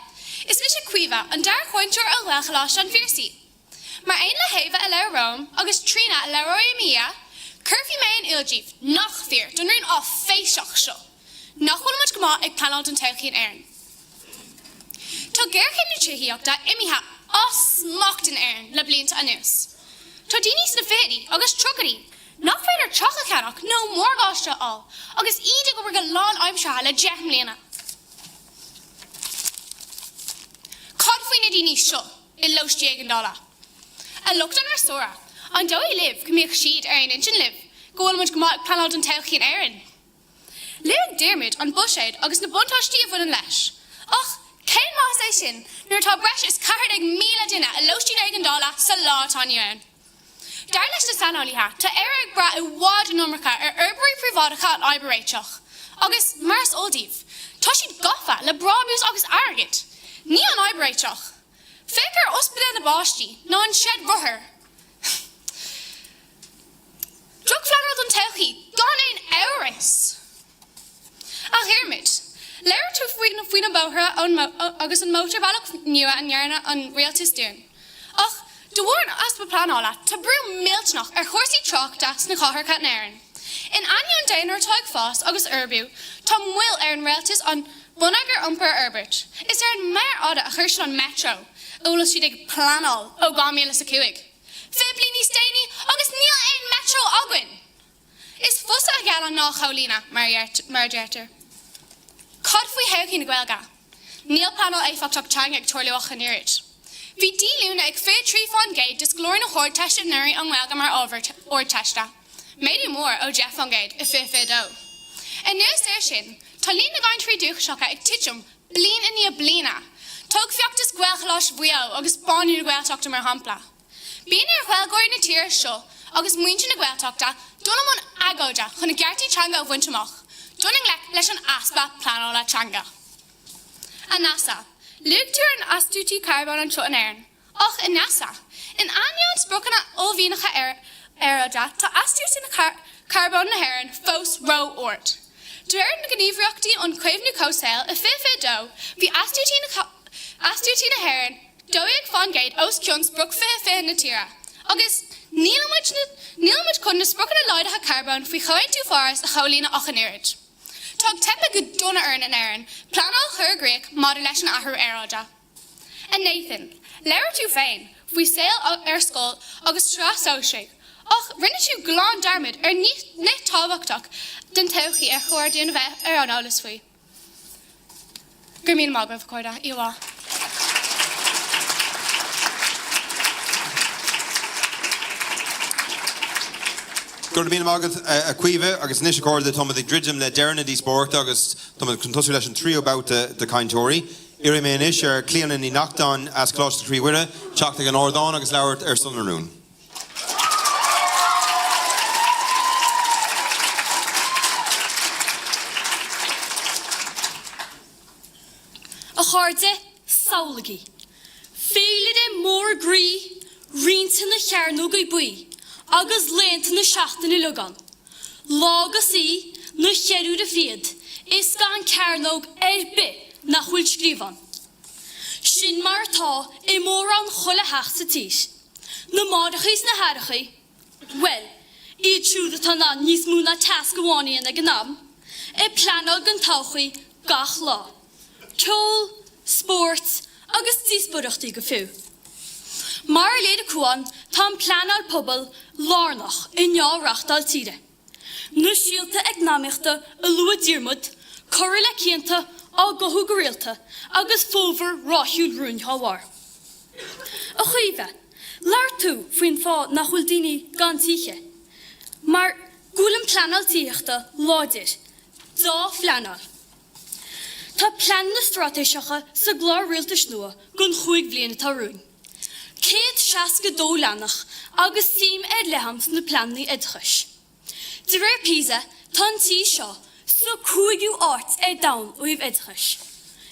Is mis a cuimhe an dar chointeoir a Gaelcholáiste an Phiarsaigh. Mar aon le héimhe a le Rome agus trína a le Roimhia, curfí mé an ilgíh nach fear don rún á féiseach seo. Nach bhfuil muid go maith ag pleanáil den todhchaí an Éirinn. Tá géirchéim na trítheachta imithe osmacht an Éirinn le blianta anuas. Tá daoine sa féirí agus trogarí. Nach féidir trocha cheannach nó mórgáiste á, agus iad go bhfuil go lán aimsithe le 10 mbliana. Cad faoin na daoine seo i loiste ag an dála. A lucht an sóra, an dóí libh go mbeadh siad ar an intin libh, go bhfuil muid go maith pleanáil den todhchaí an Éirinn. Léirigh Diarmid an buséid agus na buntáistí a bhuiin leis. Ach, cén más é sin, nuair tá breis is 40,000 duine a loiste ag an dála sa lá táin. Dar leis na sanáilíthe, tá éire bra I bhád nómarcha ar urbaí prívádacha an oibiréiteach. Agus mars ódíh, tá siad gafa le brábús agus airgid. Ní an oibiréiteach. Fécar Spidéal na báistí, ná an siad bhuthair. Drug fleanáil don todhchaí, gan éon éiris. A Dhiarmid, léir tú faoin bóthra agus an mótar bailach nua an nearna an réaltas dún. Ach, de bhór as ba pleanála, tá brú miltnach ar chóirsaí tráchta sna chathaircha an Éirinn. In i.n.Dé nuair táid fás agus urbú, tá mhuil ar an réaltas an bunagur iompar Herbert. Is ar an mair ada a chuir sin an metro, úlas siad ag pleanáil ó 2050. Fé blianí stéine agus níl éon metro agan. Is fusa a gceall an ná cholína mar deirtar. Cad faoi heilcí na Gaelga. Níl pleanáil éifeachtach teang ag tuairliúach an irid. Bhí dílúna ag fé trífáin géid dus glóir na chóir teiste nuirí an Gaelga mar óir teiste. Méidir mór ó Jeff an géid I fé dó. In nuas éir sin, tá líon na gáin trí dúchaseacha ag tiitim blin in ní blina. Tóg feachtas Gaelcholáiste bhuiá agus banú na Gaelteachta mar hampla. Bíon ar Gaelgóir na tíir seo agus muinte na Gaelteachta dúna mún agóide chun na geartaí teanga a bhainteach. Dúning leis an aspa pleanála teanga. A NASA. Luke tú an astútí carbon an an Éirinn. Och in NASA. In anion sprochanna óbhínacha airada tá astútí na carbon na Éirinn fós ró ort. Dúir na gníomhreachtaí an cuimhnú cósail I fé dó, bhí astútí na Éirinn dóigh fan géid os cion spruc fé na tíra. Agus níl chun na sprochanna leidecha carbon faoi choinn tú fáras a cholína ach an irid. Tug tepa go donna an Éirinn, pleanáil chur Greek madidir leis an athru airada. And Nathan, léir tú féin, fwy saol scoil agus trasol sé. Och, rinne tú glán darmid net táhachtach den todhchaí chuir déana bheith an álas faoi. Gur míle maith go bhfuil iá. Gur míle mágad a cuimhe agus níos cóirde tá ag ddridim le dearna díospóireachta agus tá chuntasú leis an trío about de cainteoirí. Éireann is ar Claonadh ní Mhuire as Coláiste trí Mhuire, teach an Óstán agus leabhart ar Sunarún. A cháirde saolagaí. Féile de mór grí, rínta na chearnú go buí, agus lénta na seachtain i lugan. Lágas í na chearú de fiad, is gan cearnóg be na chuil scríban. Sin mar tá I mór an chola heach sa tíis. Na mádachais na harachaí, well, I trúda tá na níos mú na tas goháinaí na gnam, pleanáil gan todhchaí gach lá. Ceol, sport, agus díospóireachtaí go fiú. Mar léad cuan, tá pleanáil pobl lárnach I neáreachtáil tíre. Nu síalta ag náimeachta a lua díormud, choir le cianta á gothú go réalta, agus fómhar ráithúil rún háhar. A chuomheh, leir tú faoin fá nach bhfuil daoine gan tíche. Mar gúlam pleanáil tíochta láidir, dá pleanáil. Tá plean na stratéiseacha sa glár réalta snua gon 5 bliana tarún. Céad 62 leanach agus tím lehams na pleannaí idchas. De réir Pisa, tá tí seo sa 5 áit dain uibh idchas.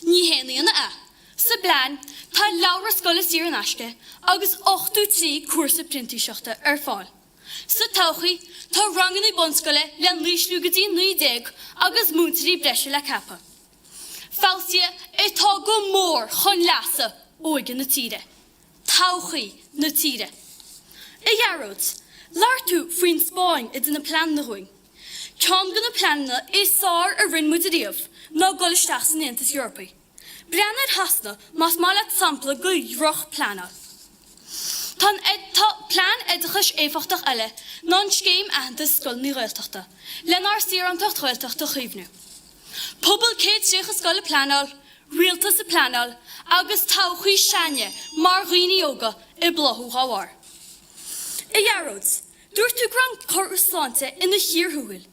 Ní héanaí na sa blean, tá leabhar scoil Éirinn aisce agus 8 cuasa printíiseachta ar fáil. Sa todhchaí, tá rangan I bonscoile le lísliú go dtí 19 agus múntarí breise le cappa. Fáilsia tá go mór chun leasa óige na tíre. Todhchaí na tíre. I dhearóid, leir tú faoin Spáin I dna plean na chuin. Ceann go na pleanna sár a rinn muid a riamh ná Gaelcholáiste san Aontas Eorpaí. Breanad hasna mas má le sampla go roch pleanna. Tá plean idchas éfachtach eile ná scéim Aontas scoil ní Gaeltachta, lenar siar an todhchailteachta chuimhnú. Pobl céad tríocha scoil pleanáil, rialta sa pleanáil, agus todhchaí seanne mar dhaoine óga I bláthú háhar. I dhearóid, dúirt tú gran chorúsánta ina thíorthúil,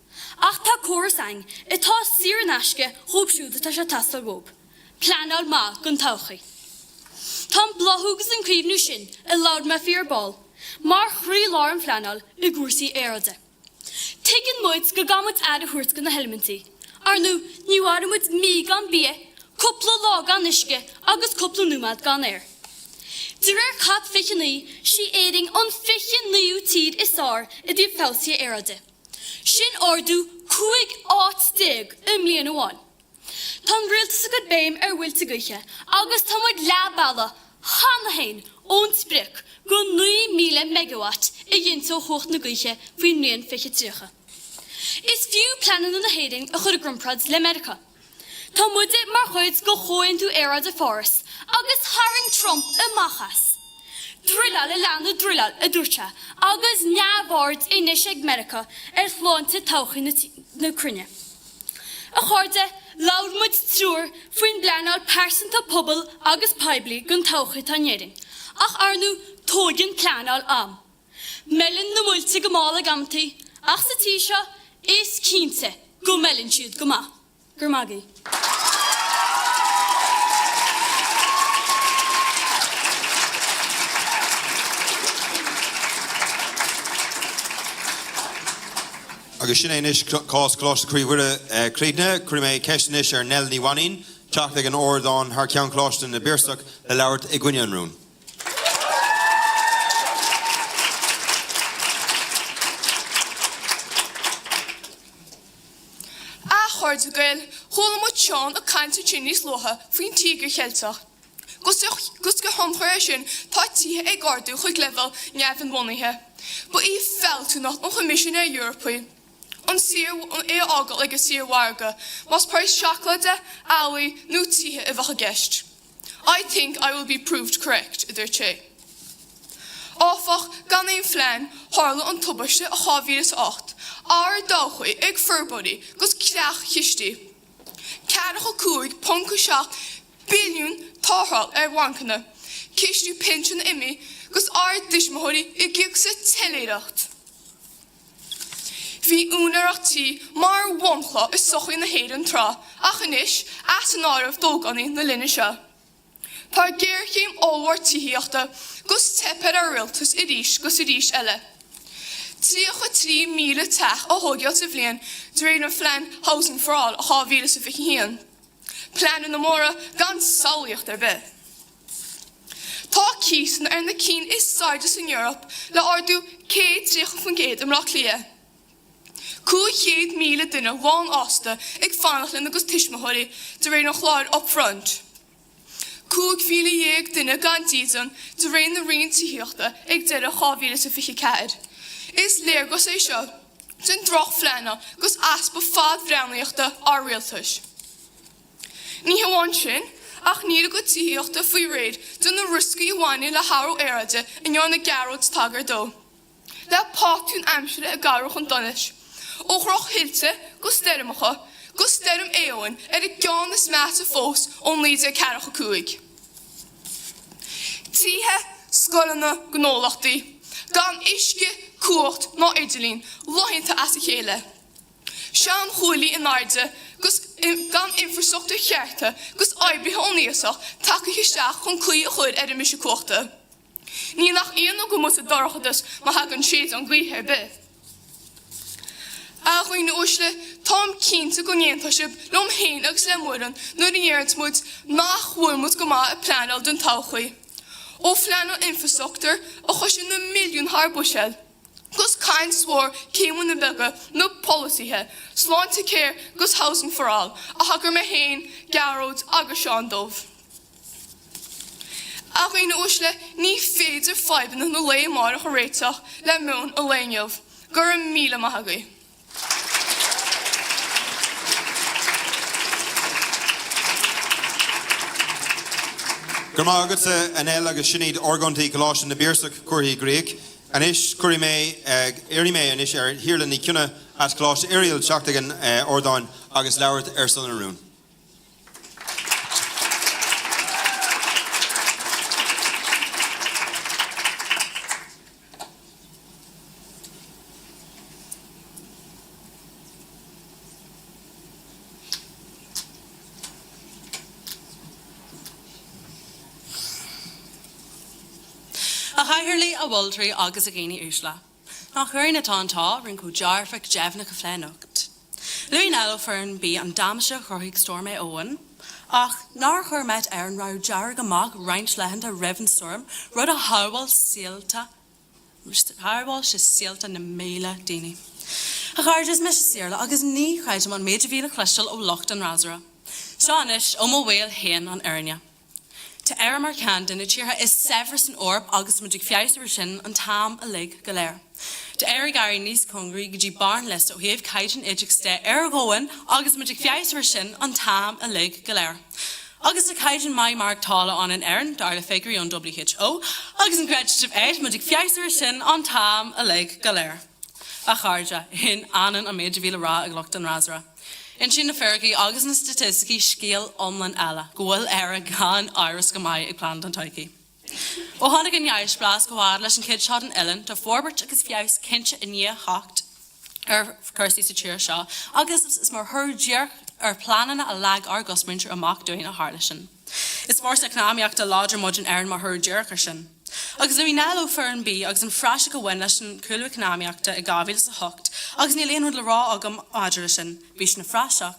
ach tá córas tá siar an aisce thóbsúda tá sé tastal bhób. Pleanáil má gon todhchaí. Tá bláthúgus an críomhnú sin I laud me Phiarsaigh, mar chrí lár an pleanáil I gúrsaí éirde. Tuigeann muid go gamut a thuairt go na helmintí. Arnú, níú áramid mí gan bia, cúpla lá gan isce agus cúpla númad gan air. De réir cap fichenaí, sí éing an fichenaíú tíd sár I dtí Phiarsaigh éirde. Sin ordú 5 stig I mbliana amháin. Tá rialtas go béim bhfuilte goiche, agus tá muid leabhalla Chonnaidh ón spric go 9,000 megawatt I dhéantó chócht na goiche faoin mbliana fiche tríocha. Is fiú pleanan na héireann a chud a grumprads le America. Tá muide mar chuid go chóin tú éire de forras, agus haring Trump I machas. Drillal I leanna drillal a dúirte, agus neabhard inis ag America chláinte todhchaí na crunne. A cháirde, laud muid trúr faoin bleanáil persanta pobl agus peibli gon todhchaí tá néireann, ach arnú tógin pleanáil am. Melin na muilte go mála gamtaí, ach sa tí seo, is cínte go melin siúd go maith. Gur magaí. Agus sin éis cás Coláiste trí Mhuire críne, chuir ceisnis ar nel ní bhaín, teach an Óstán thar ceann Coláiste na bPiarsach le leabhart I gcuine an rún. Chordu gael, hóla mu Sean a caintú níos lotha faoin tígur cheilteach. Gus go homchir sin tá títhe ag gardú chuig level neamhan bhunaithe. Ba í fel tú nach an Commission ar Eorpaí. An siar ágal agus siar warga, mas price chocolate, awi, nó títhe I bhacha gist. I think I will be proved correct, idir che. Áfach gan éon phlean tharla an tubaiste a 2008 ar dóchaí ag Forbody gus cleach chistí. 45.7 billiún táthal ar bhancana. Cistú pension imi gus ar dismóirí I gig sa teléireacht. Bhí únarachtaí mar bhomchla is sochaí na hÉireann trá ach inis as an áireamh dóganí na linne seo. Tá géirchéim óhhar tííochta gus teped ar rialtas I ríis gus I ríis eile. 3 míle teach a thógeal sa bhliain de réir an phlean Housing for All a 2021. Pleanáil na móra gan saolaíocht ar bith. Tá císan ar na cín is sáideas in Europe le ardú 130 am rach lia. 200 míle duine bháin ásta ag fannachlinn agus tiismothirí de réir an chláir up front. 2,000 duine gan dísan de réir na rion tííochta ag deire 2024. Is léir gus é seo, sin droch phleanna gus aspa fad bhreanaíochta ar rialtas. Ní hamhain sin, ach níl go tííochta faoi réid don na ruscaí bhaine le harú éiride in na garród tagar dó. Le pátún amsire a garach an donis. Óchroch hilte gus dermacha, gus derm éoin ar I gceann is meas a fós ón líide caracha cúig. Títhe scolanna gnólachtaí, gan isce cuacht ná idirlín, lohinnta as a chéile. Sean chúlaí in airde, gus gan infrastructúr chearta, gus aibrithe ó níosach, take isteach chun clí a chuid ar a mis cuachta. Ní nach íon go musa dorchadas má hagan siad an glíthe ar bith. A chuoin na uisle, tám cínta go néantaisib lom héin agus le Mhuireann nuair a dhéarnt muid nach bhfuilmud go maith a pleanáil don todhchaí. Ó phleanáil infrastructúr a chuisin na milliún thar buisel. Gus cain swór céimún na bega nó policíthe, sláinte céir gus Housing for All, a hagur me héin, garród agus seán dómh. A chuoin na uisle, ní féidir faibanna na lé marach a réiteach le mún a léinneamh, gur a míle maithagaí. Gurmá agat an eile agus sinad organtaí Coláiste na bPiarsach Chroí Gréig. Anis Chroí mé Éirí mé anis ar hÉireann ní ciúna at Coláiste Oiriall Chadhain Óstán agus leabhart ar san arún. A hairlí a bhultarí agus a géine úsla. Nach chuir na tántá rinn go dearfach deimhna go phléanocht. Foireann B an damasha Chroí storm é óin, ach nar chuir met Éirinn rá dearg amach roint lehand a riven storm rud a hábháil síalta na méle daoine. A cháird me síarla agus ní chuid an méidir bhíle chluisteil ó locht an razara. Seanis ó mo bhfuil héan an Éirinn. Tá Éire mar Candan na tíortha is severas an orb agus muidig fiaisar sin an tam a lig go léir. Tá Éire gairí níos congraí go dtí barn list ó thaobh caiidean idirach ste ar ggóin agus muidig fiaisar sin an tam a lig go léir. Agus a caiidean mai mark tála an an Éirinn dar le figurí an WHO agus an creditive éid muidig fiaisar sin an tam a lig go léir. A cháirde hin anan a méidir bhíle rá ag locht an razara. In sin na fergaí agus na statisticí scéal omlan eile, gohfuil Éire gan áras go maith ag planned an todhchaí. Ó tháinig an neis blas go bhfad leis an cid Chadhain Éireann tá forbairt agus fios cinse in ní hacht ar chuirsaí sa tíir seo, agus is mar thur dearc ar plananna a lag ar gosmuintir amach doin a hála sin. Is mór economiaachta láidir mud an Éirinn mar thur dearc ar sin. Agus a bhí Foireann B agus an fráise go bhain leis an cúlú economiaachta i gábhíle sa hocht, agus ní léonúd le rá agam áidir sin, bhís na fráiseach,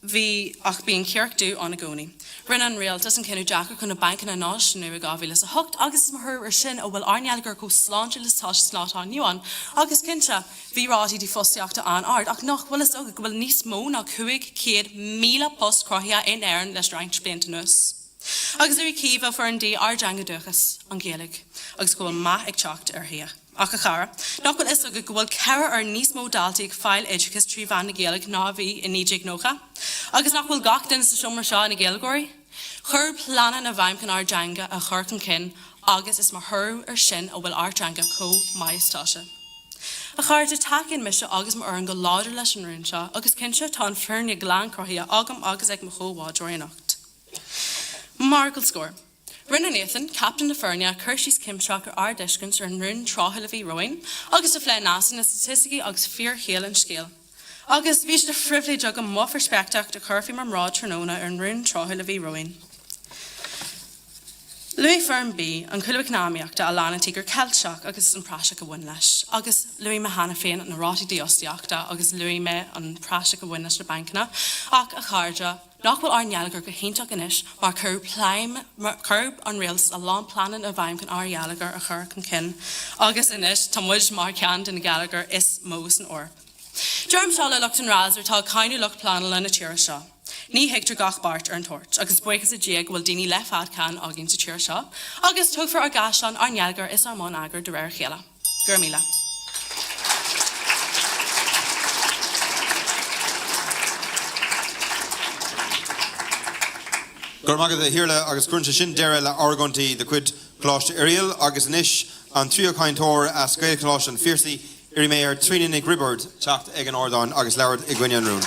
bhí ach bíon cearcú an na gcónaí. Rinne an réaltas an cinú deachar chun na bancan na náisiúnú i gábhíle sa hocht, agus is mar thur ar sin ó bhfuil airnealgar go sláinte le táis slátá nniuan, agus cinse bhí rátí dí fostiachta an ard, ach nach bhfuil is aga go bhfuil níos mó ná 500,000 post crothaithe in Éirinn leis roinnt bliantanús. Agus ar cíomh Foireann D ar deanga duchas an Gaeilge, agus go bhfuil maith ag teacht ar thia. Ach a chara, nach bhfuil is aga go bhfuil ceithre ar níos mó daltaí ag fáil idirchas trí bhean na Gaeilge ná bhí in níideag nócha, agus nach bhfuil gach den sa siomar seo na Gaeilgóirí, chur planan na bhaimcan ar deanga a chur an cin agus is mar thurú sin a bhfuil artranga có maithstáise. A cháirde takeíonn mise agus mar an go láidir leis an rún seo, agus cinse tá fearne glán crothaí agam agus ag mo chomháidúireacht. Margail scór. Rinne Nathan, Captain de Fernia, Kirschie's Kimshock ar Dishkins ar an rún Tráthilahí roin, agus a flé nasan na statistici agus fear héal an scéal. Agus bhí de frivlí jog an mófar spectaach de Curfí mar mrád Tróna ar an rún Tráthilahí roin. Foireann B an Cuilmhicnáíochta a lána tígur Ceilteach agus an práiseach a bhain leis, agus me hana féin an rátaí Díospóireachta agus me an práiseach a bhain leis na bancna, ach a cháirde nach bhfuil arnealagar go hénteach inis mar curb an réals a lán planan a bhaim can arnealagar a chur can cin, agus inis tá muid mar cean den Gallagher is mós an or. Derm seo le lucht an rásar tá cainú lucht planal in na tíir seo. Ní heictar gach bart ar an tort, agus buchas a déag bhfuil daoine le fad can agin sa tíir seo, agus tugfar ar gasán arnealagar is armán agur de réir chéile. Gur míle. Gur magad a hiirle agus crunta sin deire le organtaí de cuid Coláiste Oiriall agus inis an trío caintóir as Gaelcholáiste an Phiarsaigh Éireann trína nig ribbard teacht ag an Óstán agus leabhar i gcoinne an rún.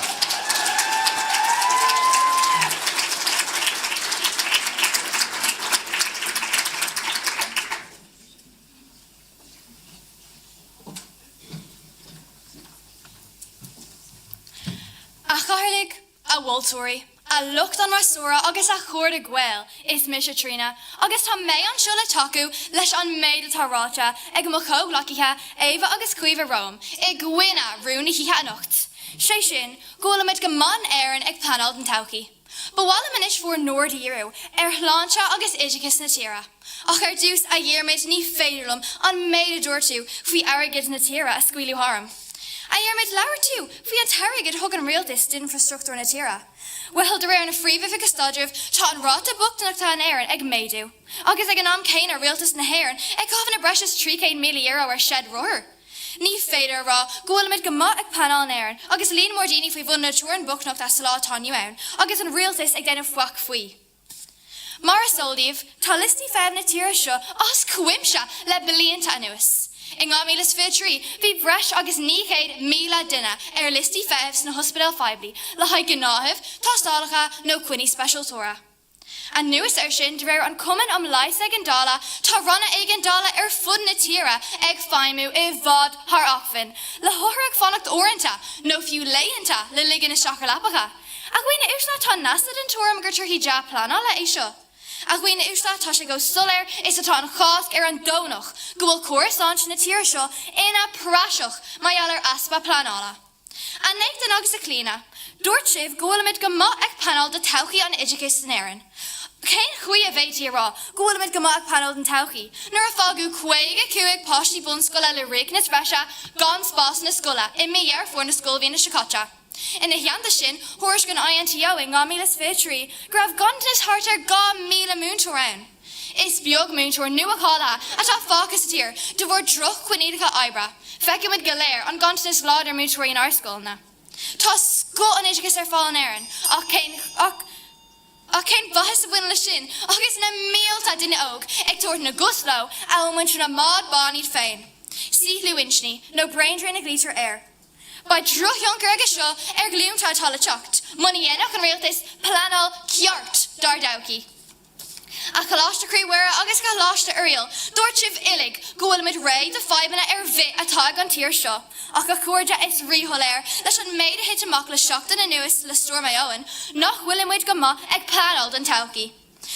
Waltóirí, a lucht an rasúra agus a chuir a gweil is mis a trína, agus tá mé an siúla tacu leis an méid atá ráte ag mo chomhlachithe éva agus cuimh Rome i gcuine rúna hithe anocht. Sé sin, golamid go man Éirinn ag pleanáil den todhchaí. Bhfuil manis fuór nóirdíú ar chláinte agus idirchas na tíra. Ach ar dús a dhéirmid ní féidirlumm an méid a dúirtú faoi airgid na tíra a scuilú harm. A dhéirmid leabhar tú faoi an teirigid thug an rialtas din infrastruchtúr na tíra. Well de réir na phríomh agus stadrih tá an ráta buachtanachta an Éirinn ag méadú. Agus ag an am céin a rialtas na hÉireann ag cofann na breis €300 million ar shed roir. Ní féidir rá golamid go maith ag pleanáil an Éirinn, agus líon mór daoine faoi bhun na túir buachnacht a salá tániu ann, agus an rialtas ag déanamh fuach faoi. Mar a soldíomh, tá listí febh na tíra seo as cuimse le bilíonta anuas. In 2023, bhí breis agus 900,000 duine ar listí febhs na Spidéal Fibli le haid gnáthimh, tástálacha nó cuine speisialtóra. An nuas ar sin de réir an cumann am leis ag an dála tá runna ag an dála ar fud na tíra ag feimú i bhd thar achfin, le thuthar ag fannacht orintanta nó fiú léionnta le ligean na seachalapacha. A ghuioine úsla tá nasad an túram gur turthaí de pleanála é seo. A ghuioine úsla tá sé go soléir is atá an chásc ar an dónach go bhfuil cuairsáint na tíir seo ina práiseach maiall ar aspa pleanála. A nécht den agus a clína, dúirt sibh golamid go maith ag pleanáil de todhchaí an idirchas san Éirinn. Cén chuí a bhéití rá golamid go maith ag pleanáil den todhchaí, nuair a fágu chuige cuaig páistí bun scoile le ric na spreise gan spás na scoile I méar fuór na scoilbhí na Secáte. Ina heanta sin, thuairis gan INTO in 2023, grabh gantas hart ar 2,000 múntóir ann. Is beag múntóir nua cála atá fácas tír de bhór droch chuineadacha oibre, feicimid go léir an gantas láidir múntóirí in arscoilna. Tá sco an idirchas ar fáil an Éirinn, ach cén bahas a bhain le sin, agus na mílta duine óg ag tuairt na gusló a bhain na mád báníd féin. Síhlú insní, nó braindrain na glítar air. Ba droch jonker agus seo ar glúmtá tala teacht, muí dhéanach an rialtas pleanáil ceart dar todhchaí. A Coláiste Chroí agus Coláiste Oiriall, dúirt sibh illig golamid ré de feibhena ar bhith atá an tíir seo, ach a chuirde is ríholéir leis an méid a hit amach le seachtain na nuas le Storm Éoin, nach bhfuilmuid go maith ag pleanáil den todhchaí.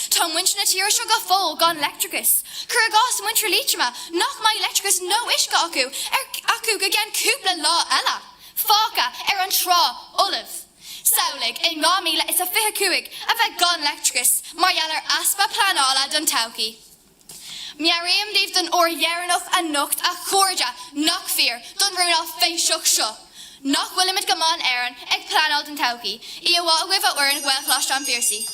Tá muint na tíir seo go fóil gan electricus. Cur gás muintre líteama, nach mai electricus nó isca acu go gan cúpla lá eile. Fáca ar an trá olaibh. Saolig in 2025 a bheith gan electricus marall ar aspa pleanála don todhchaí. Mearíam díobh don dhéireannach a nocht a chuirde nach fear don rúná féiseach seo. Nach bhfuilimiid go man Éirinn ag pleanáil den todhchaí I bhá a bhuibh a uair an Gaelcholáiste an Phiarsaigh.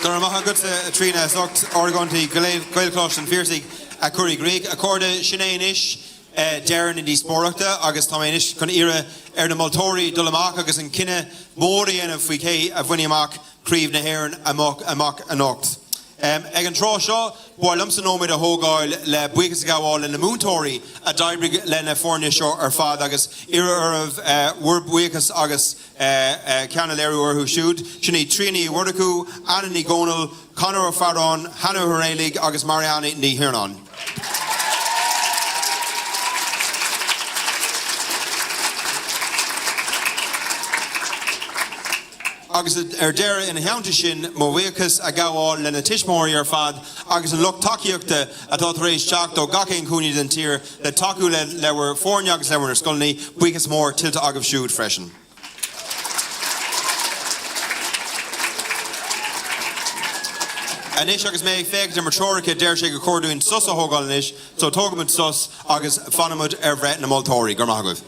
Dara maith agat a trína socht organtaí Gaelcholáiste an Phiarsaigh a Chroí Greig a códa sinnéan ish Dara na Díospóireachta agus Táimid chun ire na Moltóirí dul amach agus an cinenne mórí ana faoi cé a bhaine amach críomh na hÉireann amach an ocht. Ag an trá seo, bhfuil lumsa nóid a thógáil le buchas gáháil na múntóirí a daibrig le na fórne seo ar fad agus iarmh buchas agus ceanna léirú orthú siúd, sinna tríní Wordacú, Anna ní Gcónail, Conor Farrán, Hannah Húrélig agus Marianna ní hÉireann. Agus Dara in heanta sin móhíchas a gáháil le na tiismóirí ar fad agus an lucht takeíochta atá rééis teach do gacéon cúnaí den tír le takeú le lehar fórne agus lehar na scoilnaí buchas mór tiltte agah siúd freisin. Anis agus mé féic mar teoiricha deir sé go cordúin sus a thógáil inis, so tógamid sus agus fanamid ar bhreith na Moltóirí gur maithagah.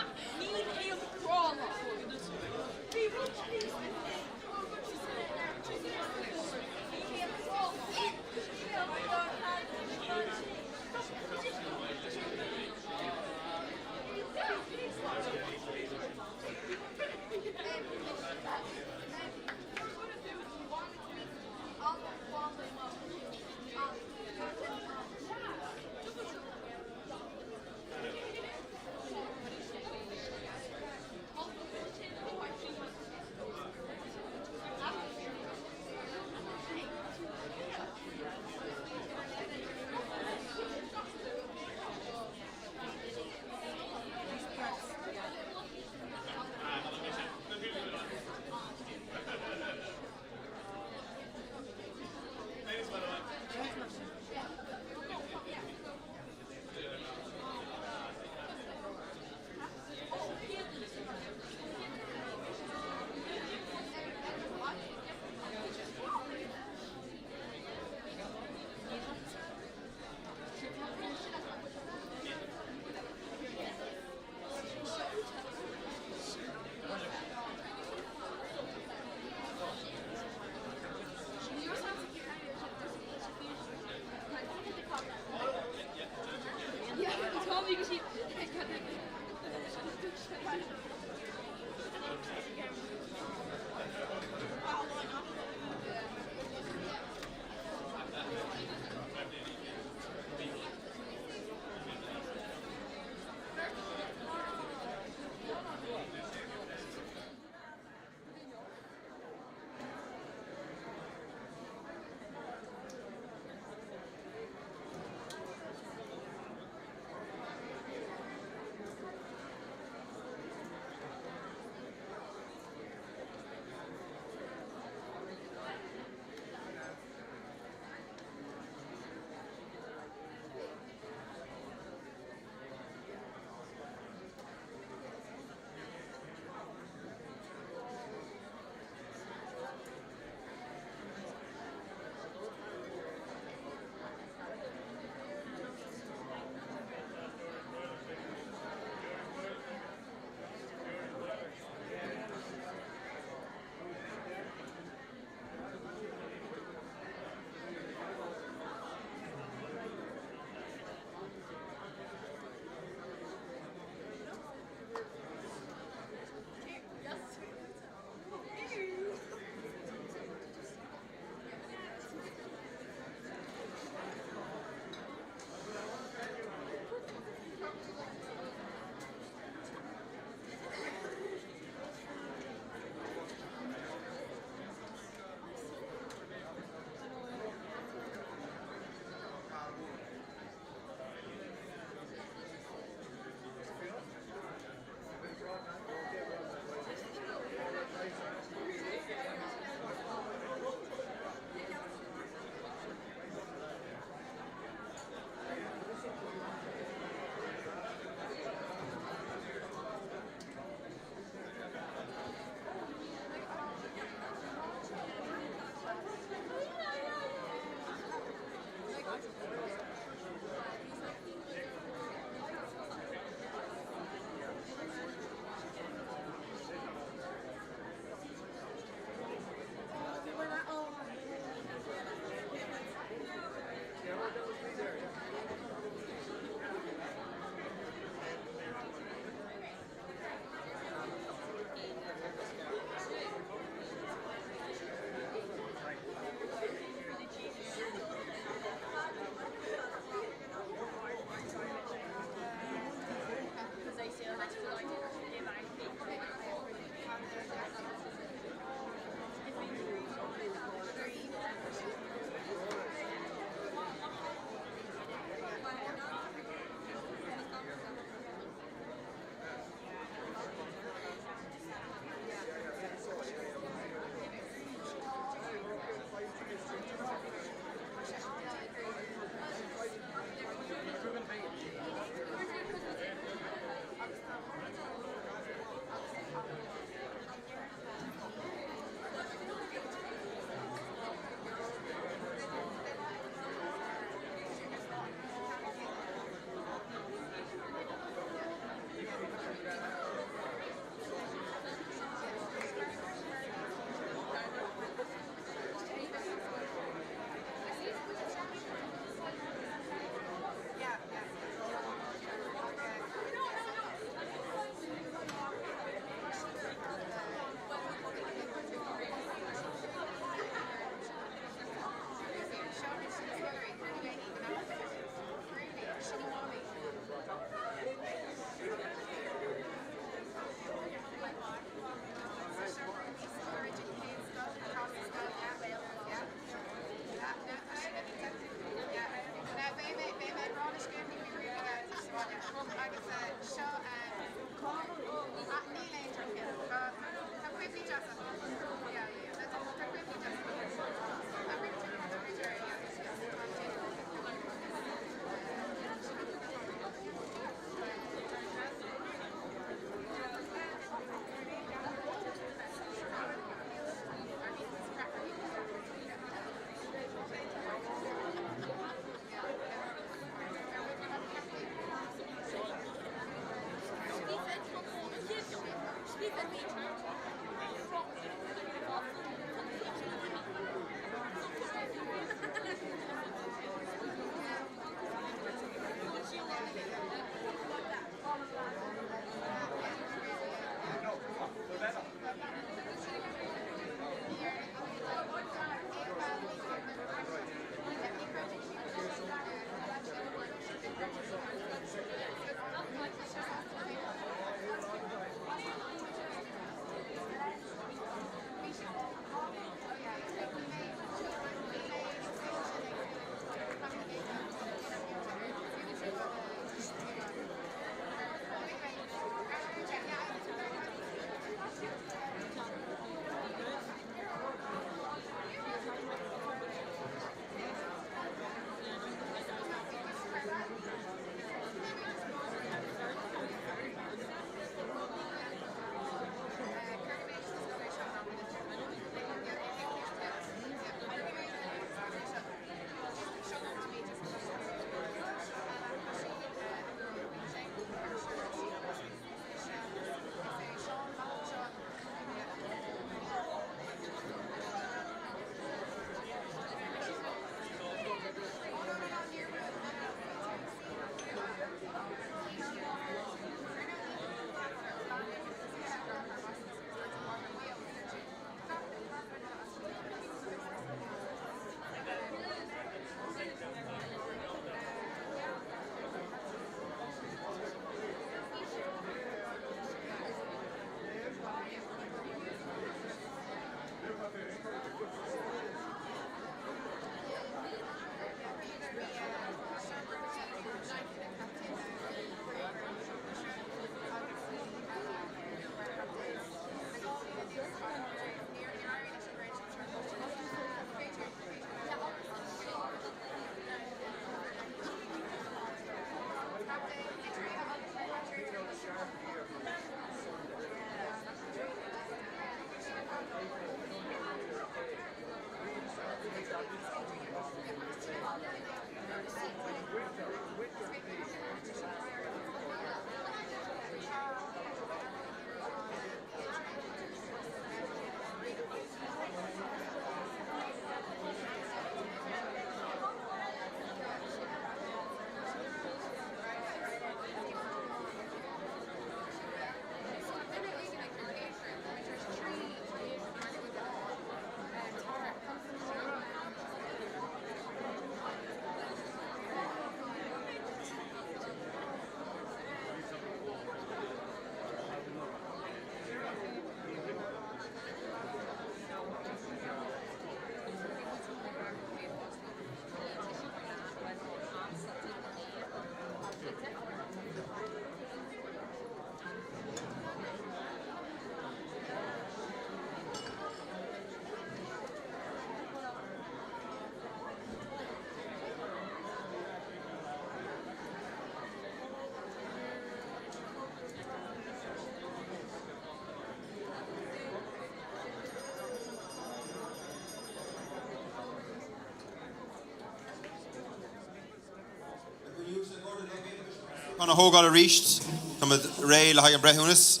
on a hógáil a ríist, come with ré le hagan brethúnas.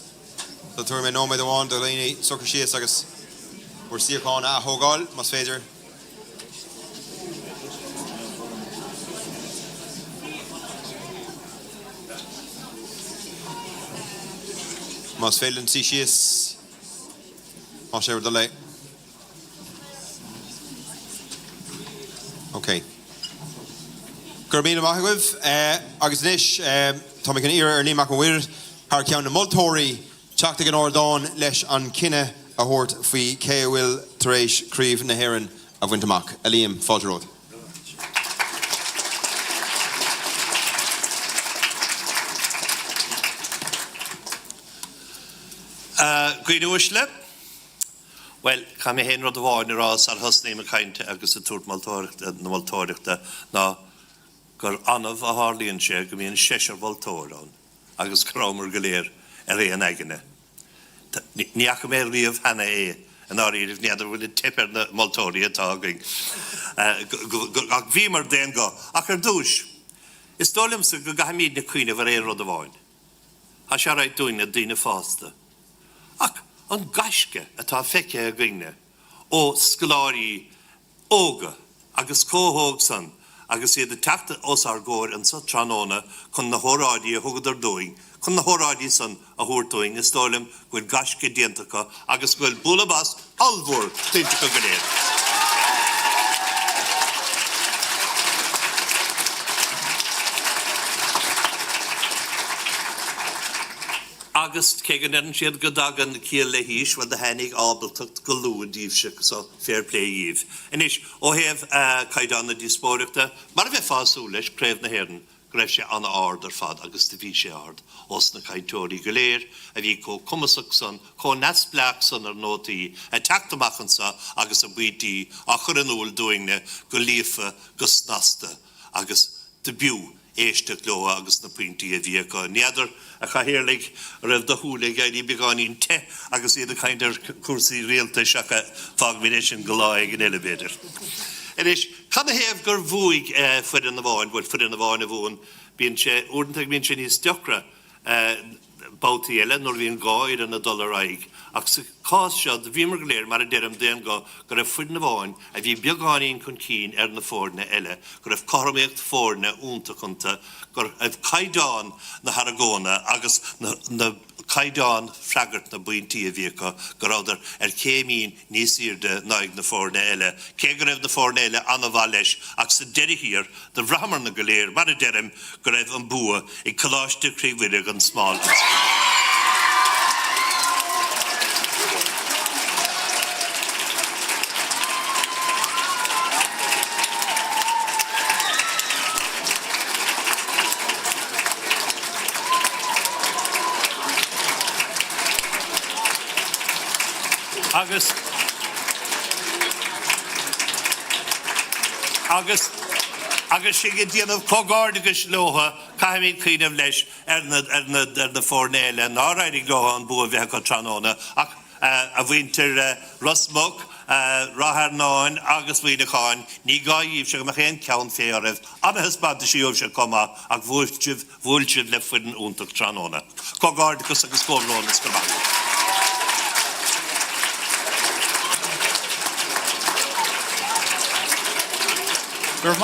So tuair mé nóid amháin do líní sucr síos agus we're Síocháin a hógáil, mas féidir. Mas féidir sí síos. Mas sé do le. Okay. Gurbína maithagwh, agus nish, tá mé can ní mac an Mhuire, thar ceann na multóirí teachta an Óstán leis an cinenne a thuirt faoi céabhfuil tar éis CRAOBH na hÉireann a bhaint amach. A Liam fáilte Gcuineadh uaisle. Well, cha mé héan rud a bháin rás ar thosnaí a cainte agus a túirt na multóireachta ná gur anmh a hálíonn sé go mbíonn 6 multóir agus crámar go léir ar éon aigene. Ní acha mé riamh hena an áiríomh neadidir bhfuil tipper na multóirí atá going. Ach bhí mar déan go. Ach ar dúis, is dólamsa go gahamíd na cuineamh ar éon rud a bháin. Tá sé raibh dúine daoine fásta. Ach an gaisce atá feice a gine ó scoláirí óga agus cóthóg san agus iad a teachta os ar góir an sa tránóna chun na hóráidí a thugad ar dúing, chun na hóráidí san a thuairtúing is dólam bhfuil gaisce diantacha agus bhfuil búlabas almhór diantacha go léir. Agus cé gan eran siad go dagan cíal le híis bhil de henig ábaltacht go lúa díobhse so fair play íomh. Inis ó héamh Chadhain na Díospóireachta, mar a bheith fáasú leis CRAOBH na hÉireann go raibh sé anna ard ar fad agus de bhí sé ard os na caiinteoirí go léir a bhí có cumasach san, có nesbleach san ar nótaí a teachtamachchan sa agus a buidí a chur an úil dúingne go líofa go snasta agus de biú éiste glóa agus na puintí a bhí go neadidir a chahéirlig raibh do thuúlaigh a beáín te agus iad a chaidir cuasaí réalta seacha fágmhinéis an goláig an elevator. Inis, chana héamh gur bhuaig fuidir na bháin, bhfuil fuidir na bháin a bhún, bíonn sé, úrdantaigh bíonn sé níos deocra bátaí eile, nóir bhíonn gáir an na dularaig. Ach sa cás seo, bhí mar go léir mar a deireadh déan go raibh fuidir na bháin a bhí beagáín chun cín ar na fórna eile, go raibh carméocht fórna únta chunta, gur raibh Chadhain na Haragóna agus na Chadhain freagart na buintí a bhí go ráidir ar céimín níos irde náid na fórna eile. Cé go raibh na fórna eile anna bhá leis ach sa deirithír de bhramar na go léir mar a deireadh go raibh an bua ag Coláiste Chroí an smáil. Agus sé go díanamh cógáirdagus leotha caiimid cuineamh leis ar na fórna eile ná raidh leotha an bua bheith go tránóna ach a bhaintear Ros Muc, Ratharnáin agus Muineachán ní gáíomh se go chéan ceann féaribh anachas bad siomh se comá ach bhúiltibh le fuidir úntaach tránóna. Cógáirdagus agus cómrónas go bhain. Gur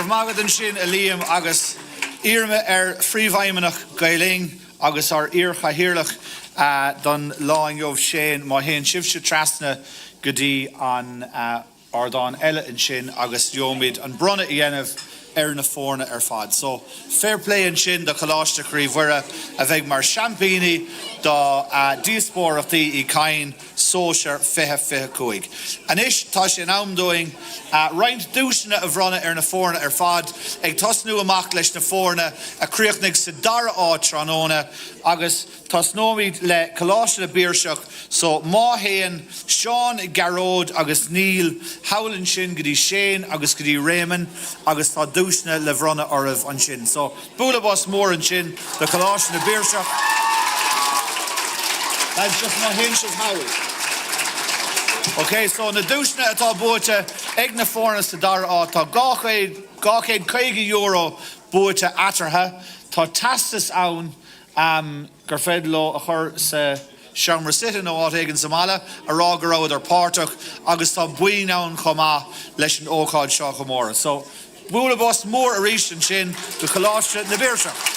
mágad an sin a Liam agus íorma ar phríomhhaimimeach Gaillimhe agus ar íorchaithíirlach don láin jobh sin má héon sibse trasna go dtí an ardán eile in sin agus dheomid an bronna i dhéanamh ar na fórna ar fad. So fair play an sin do Coláiste Chroí Mhuire a bheith mar champíní do díospóireachtaí I cain sóisiar fithe cuaig. Anis tá sé an amdóing roint dúisina a bhronna ar na fórna ar fad ag tosnú amach leis na fórna a críochnaigh sa Dara tránóna agus tosnóid le Coláiste na bPiarsach so má héan Seán Garód agus Níl howlann sin go dtí Shane agus go dtí Raymond agus tá dúisina le bhronna ormh an sin. So búlabás mór an sin le Coláiste na bPiarsach. That's just my hinch of Howie. Okay, so na dúisina atá buaite ag na fórna sa Dara tá €250 buaite atartha Tá tastas ann gur féad lo a chur sa seamra sitan ó áit éigean Somála a rá go raibh ar páirteach agus tá buin ann chomá leis an ócáid seo Comórtas. So bhuaile bos mór a rís an sin go Coláiste na bPiarsach.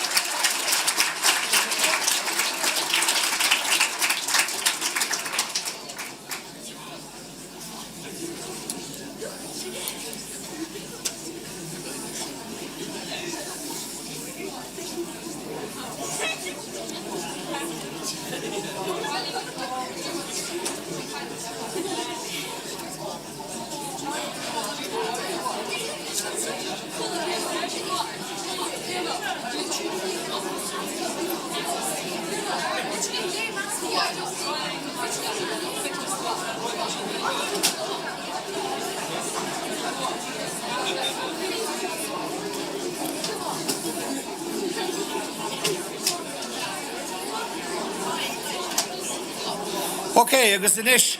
Okay, agus inis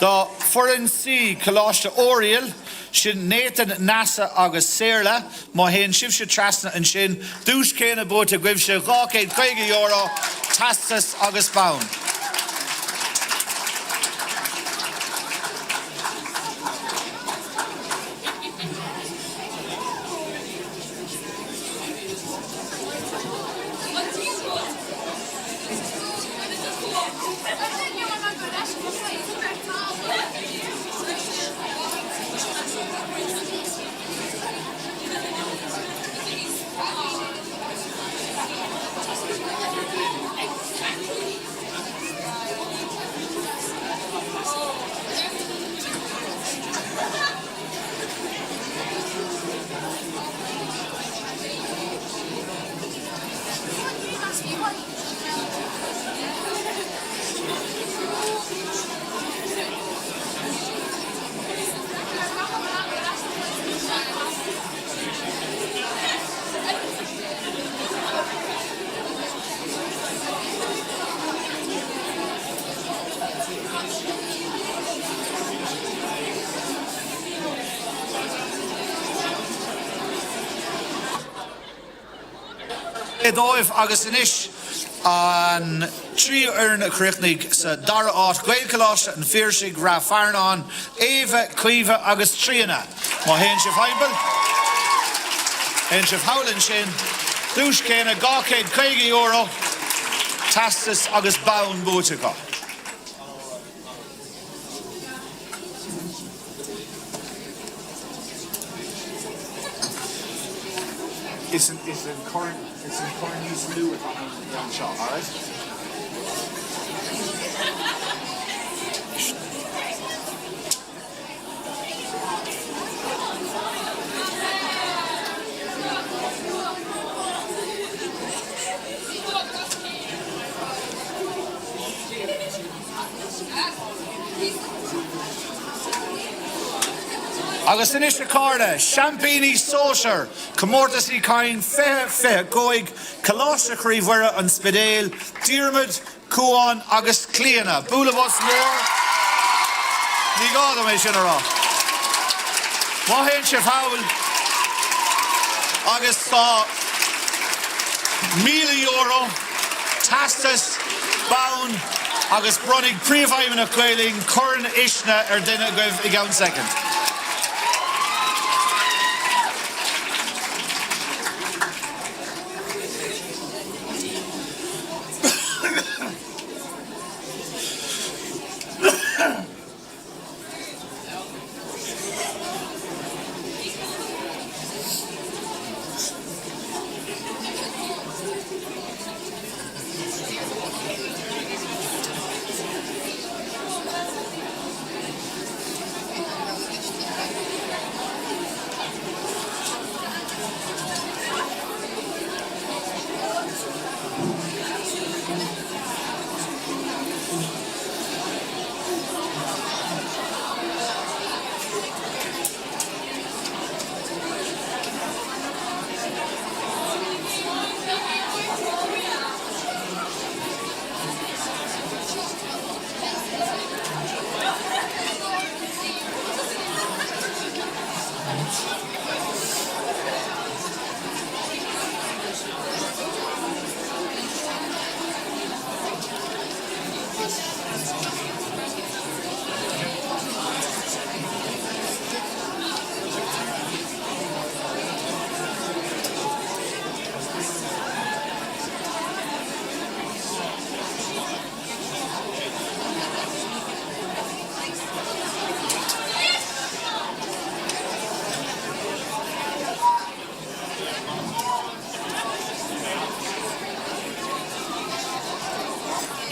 the Foireann C Coláiste Oiriall sin Nathan Nasa agus Séarla má héan sibse trasna an sin dús céna bút a gcuimhse €250 tastas agus pound. Dóibh agus inis an trí Éirinn a Chríochnaigh sa Dara áit Gaelcholáiste an Phiarsaigh ra Foireann Éva, Cuomha agus Tríana. Má héan sibh heimbal, héan sibh howlann sin, dús céna €250 tastas agus bound búteacha. It's in current use new on shot, all right? Agus inis recorda, Champagny Sóisiar, Comórtas í cain fe goig, Coláiste Chroí Mhuire an Spidéal, Táimid, Cuan agus Claonadh. Búla bos mór, ní gáda mé sin ará. Má héan sibh hawl, agus tá €1,000 tastas, bound, agus bronig príomhhaimhin a chléiling, corn isna duine goibh I gabhain second.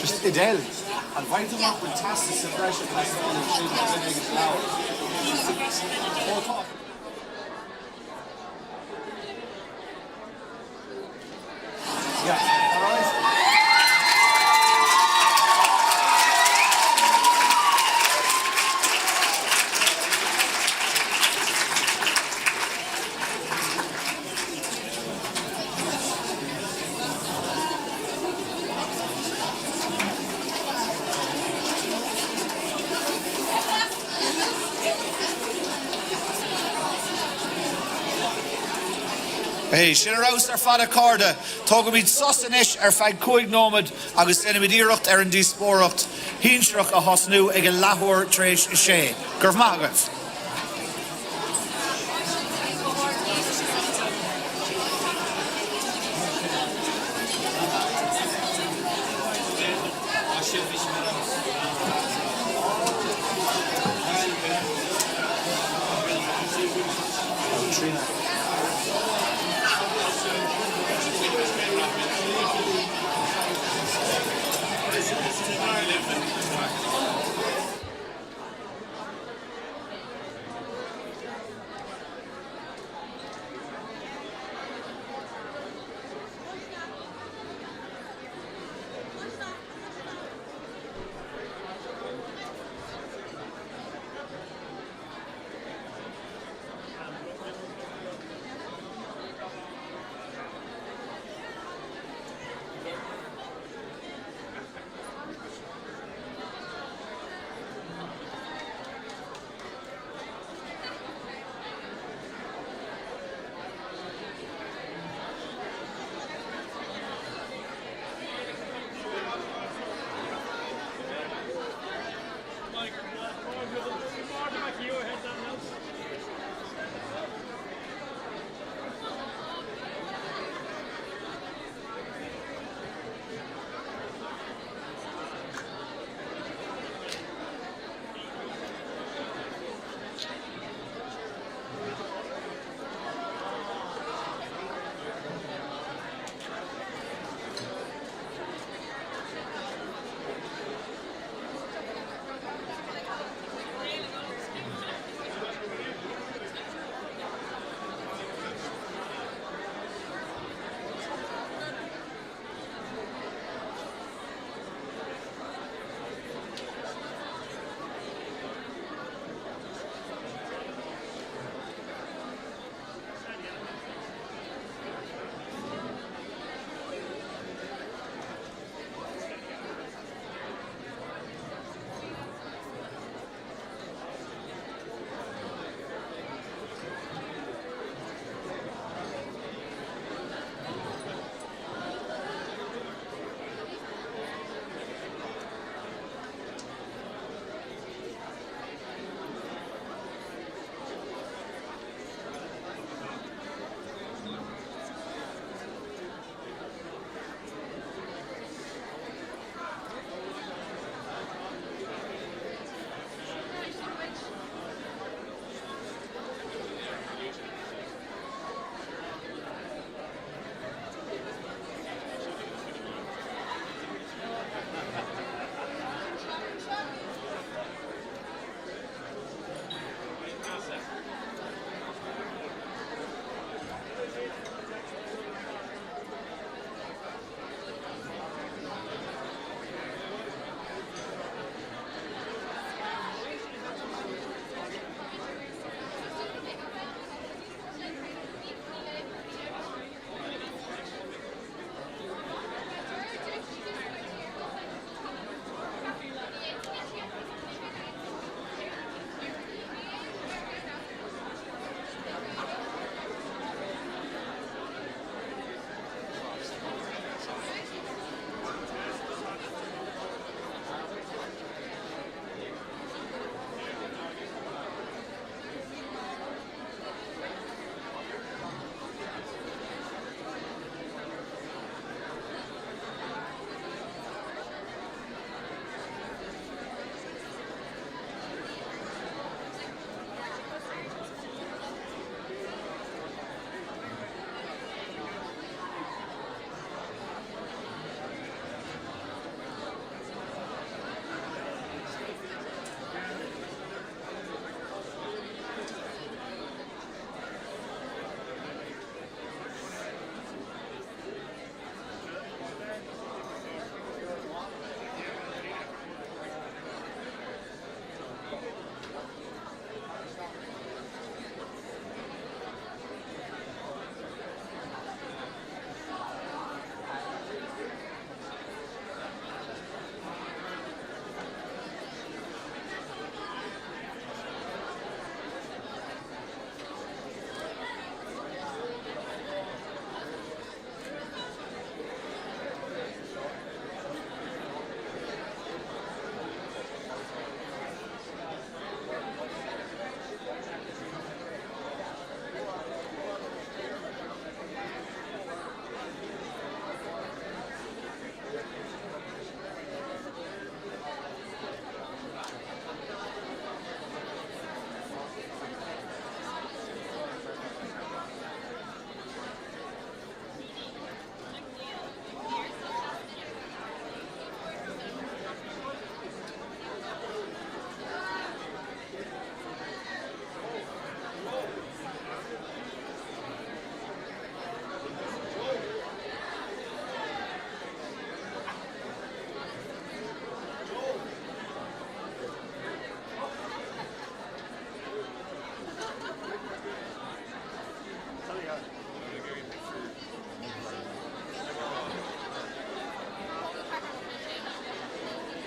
Spidéal. An bhaint amach bhfuil tastas sa bhreise Spidéal an sin a bheith ag leabhar. Yeah, all right. Hey, sin raus fada carda, tógamid sosanis feid cúig nómad agus bPiarsach Díospóireachta, hínsreach a hosnú ag an leathúir tréis sé. Gurf maith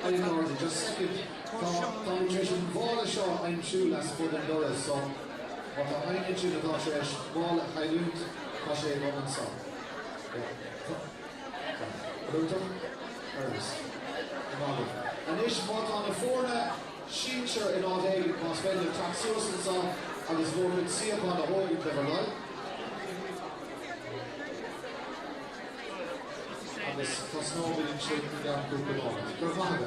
I know, just second. Concentration, ball shot, I'm sure that's for the Dara, so what I'm into the Dutch, ball, I loot, Coshe, Roman, so. And ish what on the Foireann Sheensher in i.n.Dé was spending taxos and so I was going to see upon the whole clever line. And this was no being shaken down to the moment. Good luck.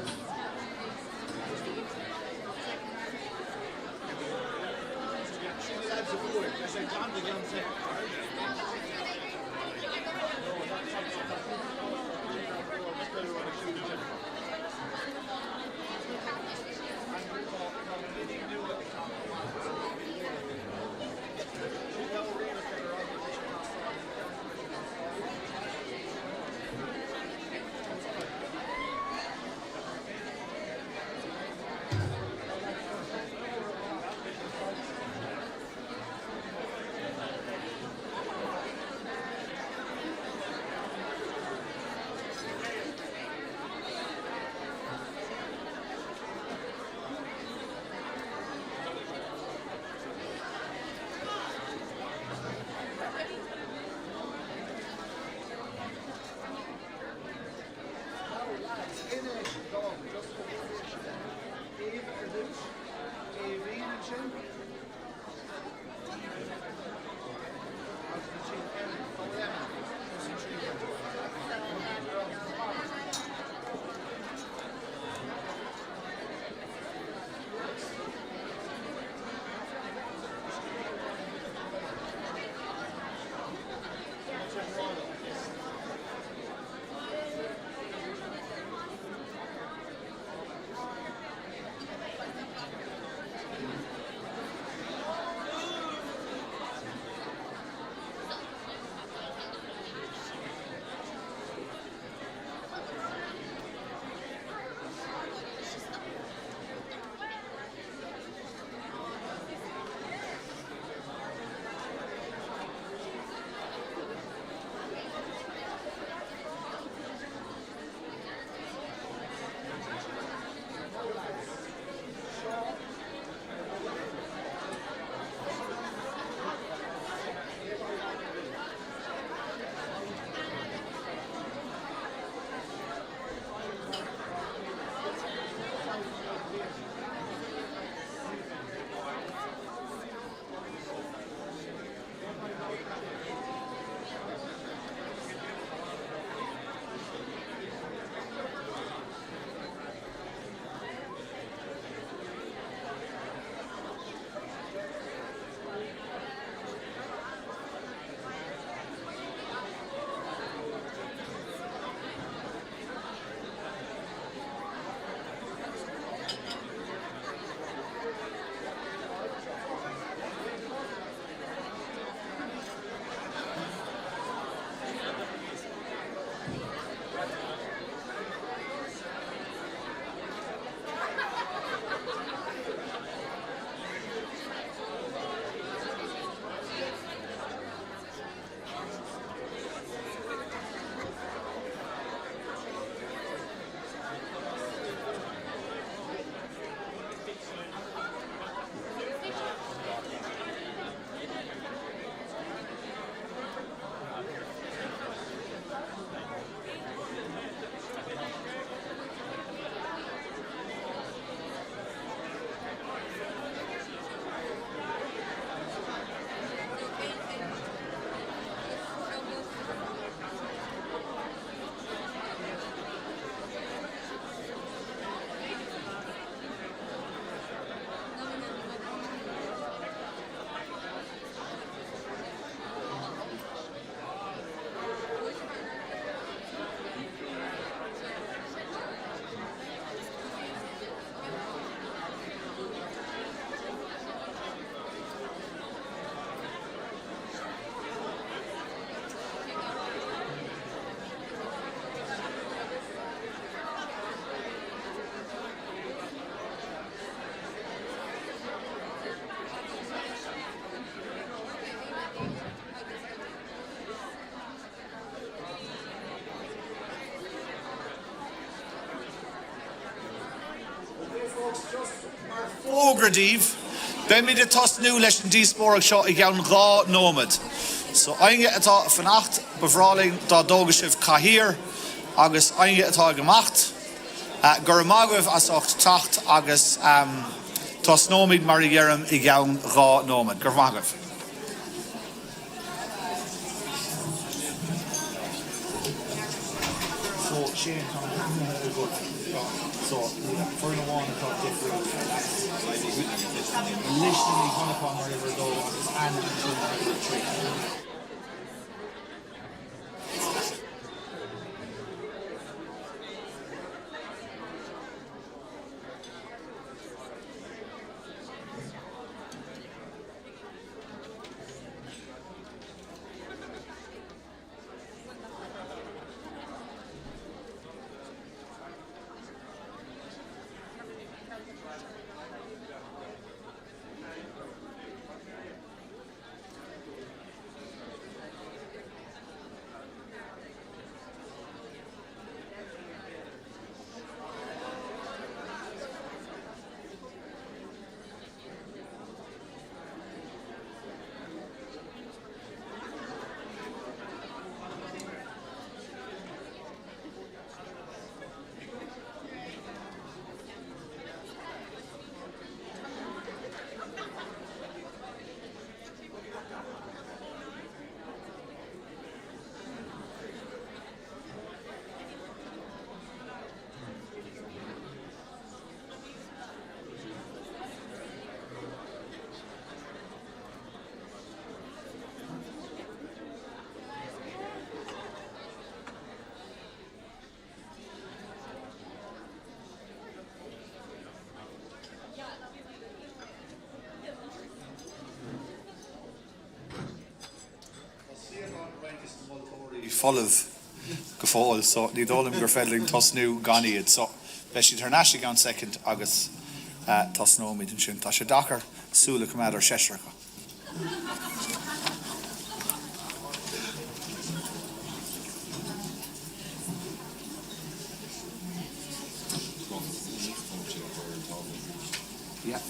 Ógradíh, ben mi de tos nu leis an díospóireach seo I gceann dhá nómad. So ainge atá fannacht bevráling dá dóga sibh caithír agus ainge atá gemacht. Gur mágah as ocht tacht agus tos nómid mar I ghearm I gceann dhá nómad. Gur mágah. So Shane, so for the one cut different. Listening on upon wherever go and Follow go fáil, so ní dólam gur felling tosnú ganiad, so leis tar náisi gan second agus tosnómid an sin. Tá sé dachar súla cumad ar seisracha. Yeah.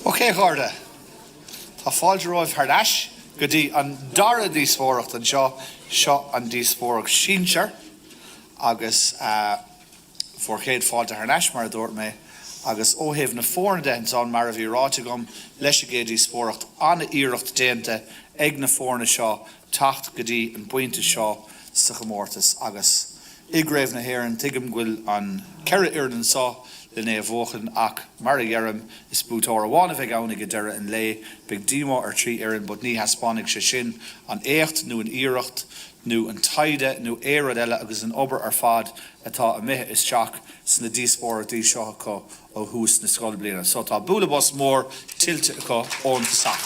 Okay, Garda. Tá fáilte roimh thar go dtí an Dara díospóireachta an seo an díospóireach sínsir agus forchéad fáilte thar mar dúirt mé agus óhéamh na fórna an mar a bhí ráite gom leis a géad díospóireacht anna iireacht déanta ag na fórna seo tacht go dtí an buinte seo sa Comórtas agus i gréibh na hÉireann tuigim gúil an ceithre Éirinn sá le né bhóchan ach mar a dhearm is bútóir bhána bheith anna go deireadh an lé beag díomá ar trí éireann bud ní haspánig sé sin an écht nó an iireacht nó an taide nó éad eile agus an obair ar fad atá a mithe isteach sna díospóireachtaí seo acu ó hús na scoil bliana. So tá búlabás mór tilte acu ón tasach.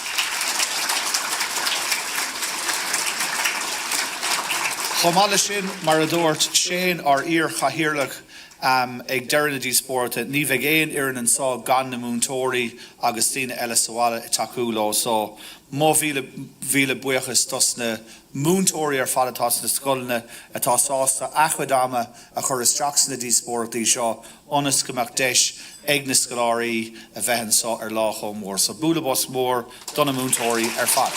Chomála sin mar a dúirt Shane ar ír chathaoirleach ag deireadh na díospóireachta ní bheith éon Éireann an sá gan na múntóirí agus tíine eile sáile i takeú lá. So má bhíle buchas tos na múntóirí ar fad atá na scoilne atá sásta achuidáma a chur isteach na díospóireachtaí seo ionas gomach deis ag na scoláirí a bheithan sá ar lá chomh mór. So búlabás mór donna múntóirí ar fad.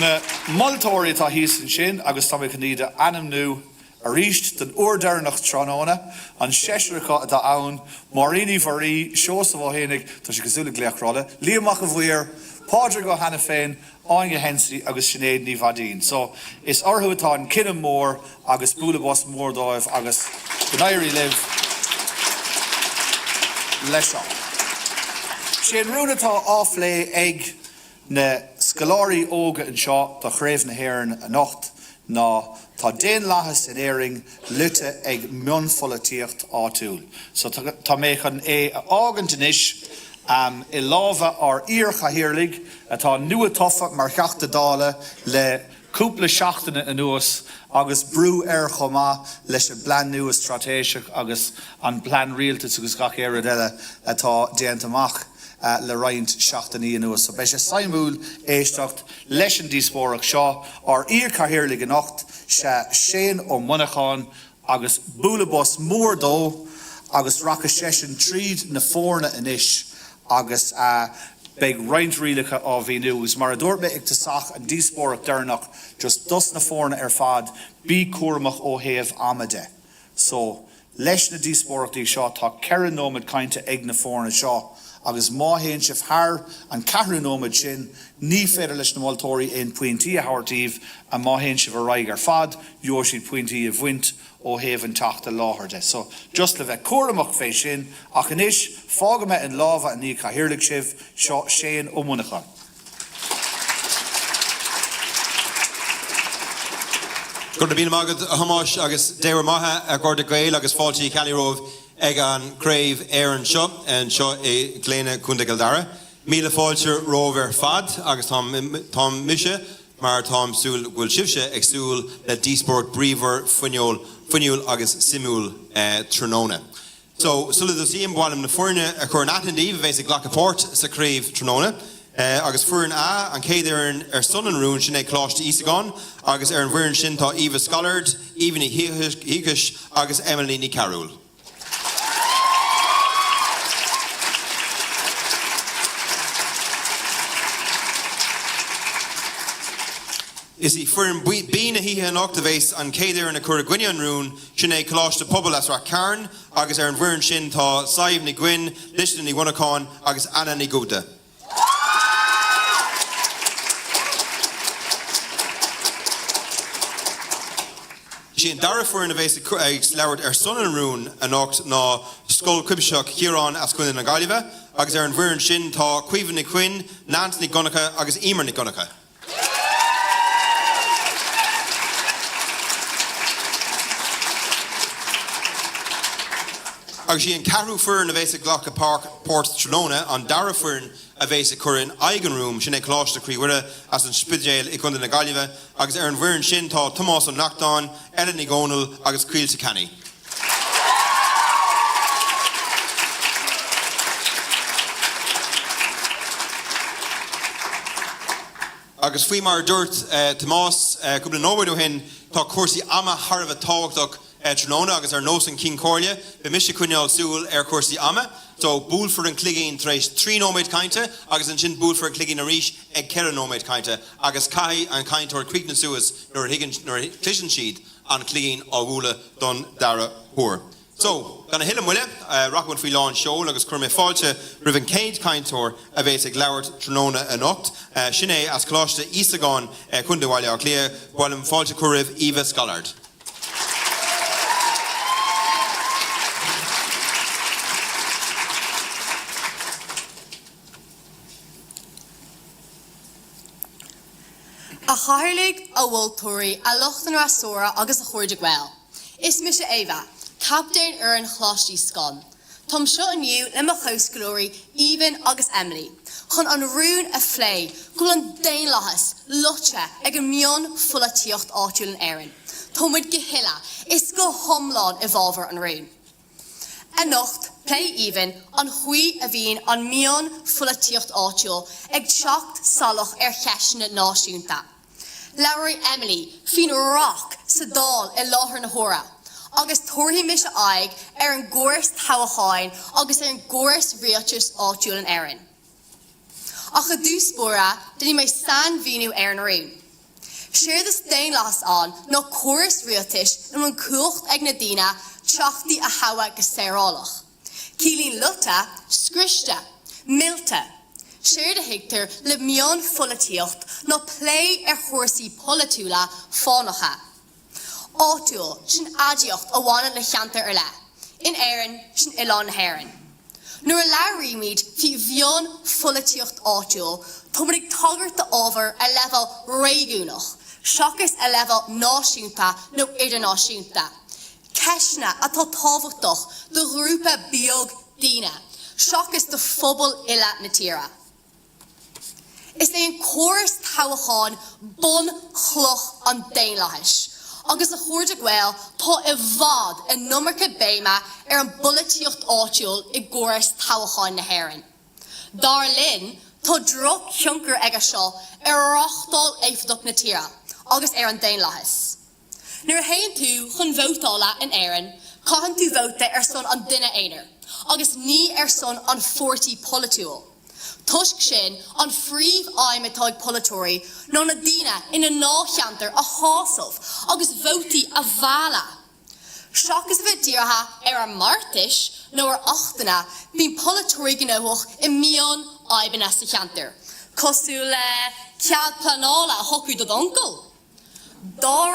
Na moltóirí tá híos an sin agus tá cníide anamnú a ríist den uordearnach tránána an seisireacha atá ann maríní bharí seos a bhhénig tá sé cosúla gléachrála líamach a bhuiir pádra go hena féin áinge hensaí agus sinnéad ní bhadín. So is orthú atá an cinnim mór agus búlabás mór dóibh agus gnéirí libh leis seo. Sé an rúnatá áflé ag na scoláirí óga an seo do chraobh na hÉireann a nocht ná tá déan láthas in Éirinn lute ag mionfolatíocht áitiúil. So tá méchan é ágan denis I lábha ar ír chathaoirligh atá nua tofa mar cheachta dála le cúpla seachtaine anuas agus brú ar chomá leis an plan nua stratéiseach agus an plan rialtas agus gach éad eile atá déantamach le roiint seachtaí anuas. So beis sé saimúil éisteacht leis an díospóireach seo ar ír chathaoirligh an nocht se Shane ó Muineachán agus búlabás mór dó agus racha sesin tríd na fórna inis agus beag roiint rialacha á bhí nuas mar a dúirt ag tasach an díospóireach dearnach just dus na fórna ar fad bí cuaramach ó thaobh amide. So leis na díospóireachtaí seo tá ceithre nómad cainte ag na fórna seo agus má héann sibh thar an ceithre nómad sin ní féidir leis na moltóirí in puintí a thabhartaíomh a má héann sibh a raig ar fad dúir siad puintí a bhaint ó thaobh an teachta láthair de. So just le bheith cuaramach fé sin ach inis fágame an lábha a ní chathaoirligh sibh seo Shane ó Muineachán. Gur na bína mágad a hamáis agus déir maithe a ggur de Gael agus fáiltí CRAOBH ag an craobh Éirinn seo an seo é gléine Cnoc Dara. Míle fáilte róver fad agus tá mise mar tám súil bhfuil sibse ag súil le díospóireacht bríomhar fuinneúil agus simúil tróna. So sulla do síam bhálam na fuirne a chur an i.n.Dé bheits ag ghlachapórt sa craobh tróna agus fuireann A an céad Éirinn ar son an rún sin é Coláiste Ísagáin agus ar an bhuireann sin tá Eva Scallard, Íomhnaí Híchais agus Emily ní Carúil. Is í fuireann bína híthe an octavéis an céad Éirinn a chur a gcuine an rún sin é Coláiste pobal as ra cairn agus ar an bhuireann sin tá Saibh ní Gwyn, Listan ní Muineachán agus Anna ní Gúda. Sí an Dara fuireann a bhéis ag leabhart ar son an rún a nocht ná Scoil Cuimseach hÉireann as Cuine na Gaillimhe agus ar an bhuireann sin tá Cuimhin ní Cuin, Nant ní Gonacha agus Éimear ní Gonacha. Agus sí an carú fuireann a bhéis ag ghlachapórt Trelóna an Dara fuireann a bhéis ag chur in aigeanrúm sin é Coláiste Mhuire as an Spidéal i chun na Gaillimhe agus ar an bhuireann sin tá Tomás an Nachtáin, Ellen ní Gónal agus Críl sa Canny. Agus faoi mar dúirt Tomás cúpla nóhaidú hin tá cuasaí ama Tharbh táhachtach Trelóna agus ar nós an King Corlia, be mis cuineáil súil ar cuasaí ama, so búl for an cligéin treéis 3 nóméid cainte agus an sin búl for an cligéin a ríis ag 4 nóméid cainte agus cai an cainteoir cuic na suas nuair clisan siad an cligéin á bhúla don Dara huair. So, gan na hiile muile, rachhain faoi lán seol agus chur mé fáilte rih an céad cainteoir a bhéis ag leabhart Trelóna a nocht, sin é as Coláiste Ísagáin chun de bhaile ach lia bhfuil an fáilte chur rih Eva Scallard. A chairlig a bhfuiltóirí a lochtan ra sóra agus a chuirde gweil. Is mis Eva, Captain Éirinn chlásí scan. Tom seo aniu le mo chosglóri even agus Emily. Chun an rún a phlé, gúil an dain lahas, lutse ag an mion fulla tíocht áitiúil an Éirinn. Táimid gihilla, is go homláin i bhábhar an rún. A nocht, play even, an hui a bhín an mion fulla tíocht áitiúil ag teacht salach cheisne náisiúnta. Laurie Emily, fin rock sa dál I láthar na hóra. Agus tuairtí mis aig an gcóras todhchaí agus an gcóras rialtas áitiúil an Éirinn. Ach a dúspóra, dyn ni mai san víniu an rún. Siar the stein las an, no chorus rialtas yn mwyn cwlcht ag na dina trachti a hawa gyserolach. Cilín luta, scrista, milta. Siar the hictor le mion fullatíocht no play chorsi polatúla fánacha. Áitiúil sin adiocht a bhána le cheantar le. In Éirinn sin Oileán na hÉireann. Nuair a leabhríomid fi bhionn fullatíocht áitiúil, táimid ag tagart de ábhar a level réigiúnach, seachas a level náisiúnta nó idirnáisiúnta. Ceisna atá tábhachtach do grúpa beag daoine, seachas do phobal uile na tíre. Is é an córas todhchaí bun chloch an dain leis. Agus a chuirde gweil tá I bhfad an numarcha béima an bullatíocht áitiúil I gcóras todhchaí na hÉireann. Dar linn tá droch tionchar ag a seo rachtáil éifeadach na tíre, agus an dain leis. Nuair haon tú chun bhótála in Éirinn, caitheann tú bhóta son an duine éinear, agus ní son an 40 polatúil. Tusk sin an phríomh aimimetáid polatóirí nó na daoine ina nácheantar a hásamh agus bhótaí a bhela. Seachas bheith díortha an martis nó achtainna bíonn polatóirí gnóthach I mion aibanna sa cheantar. Cosú le cead pleanáil a hocu do doncail. Dá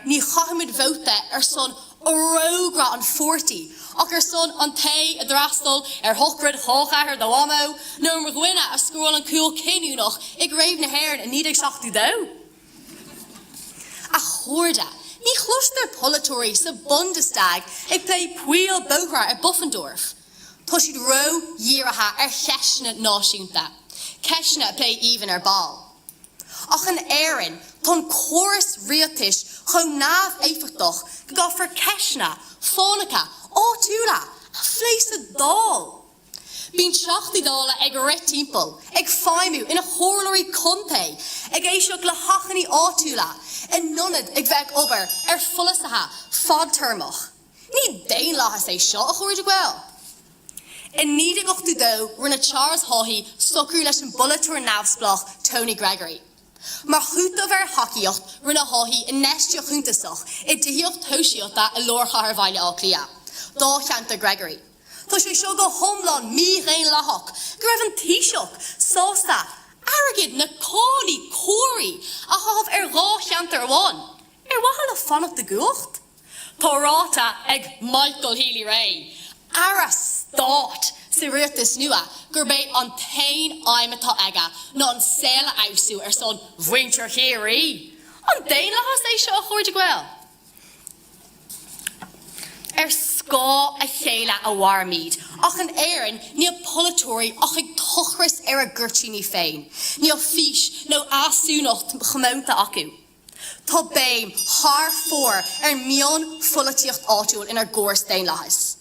ní chaithimid bhóta son órógra an 40, ach son an té a drastal hocrid háchair do wamo, nó mar ghuine a scroll an cool cinúnach ag raibh na hÉireann a níd ag seachtú do. A chóirda, ní chluistar polatóirí sa Bundestag ag play puil bógra a Buffendorf. Tá siad ró díoratha cheisne náisiúnta, ceisne a play even ball. Ach an Éirinn, ton chóras rialtas chun námh éifeachtoch go gafar ceisna, fánacha, áitiúla, a phléas a dál. Bíonn seachtaí dála ag réit timpeall, ag feimú ina chóirlóirí contae, ag éiseach le hachanaí áitiúla, in nonad ag bheith obair fullasatha fad termach. Ní daon láthas é seo a chuirde gweil. In níd ag ochtú dó rinne Charles Haughey socrú leis an bullatóir námsplach Tony Gregory. Mar chuúta bhar haciíocht rinne Haughey in neisteo chuntasach I dtíocht toisiota I lorchar bhaile á clia. Dá cheanta Gregory. Tá sé seo go homláin mí réin lethach, go raibh an tíiseach, sásta, airgid na cánaí cóirí a thabh rá cheantar bháin. Watha le fannach de guacht? Tá ráta ag Michael Healy Ray. Ara stát sa rialtas nua gur bé an tain aimitá aga nó an céile ausú son bhaintear chéirí. An daon lethas é seo a chuirde gweil. Scá a chéile a bharmíd, ach an Éirinn ní polatóirí ach ag tochras a ggurtíní féin, ní fís nó asúnacht chomónta acu. Tá béim thar fór mion fullatíocht áitiúil inar gcóras daon lethas.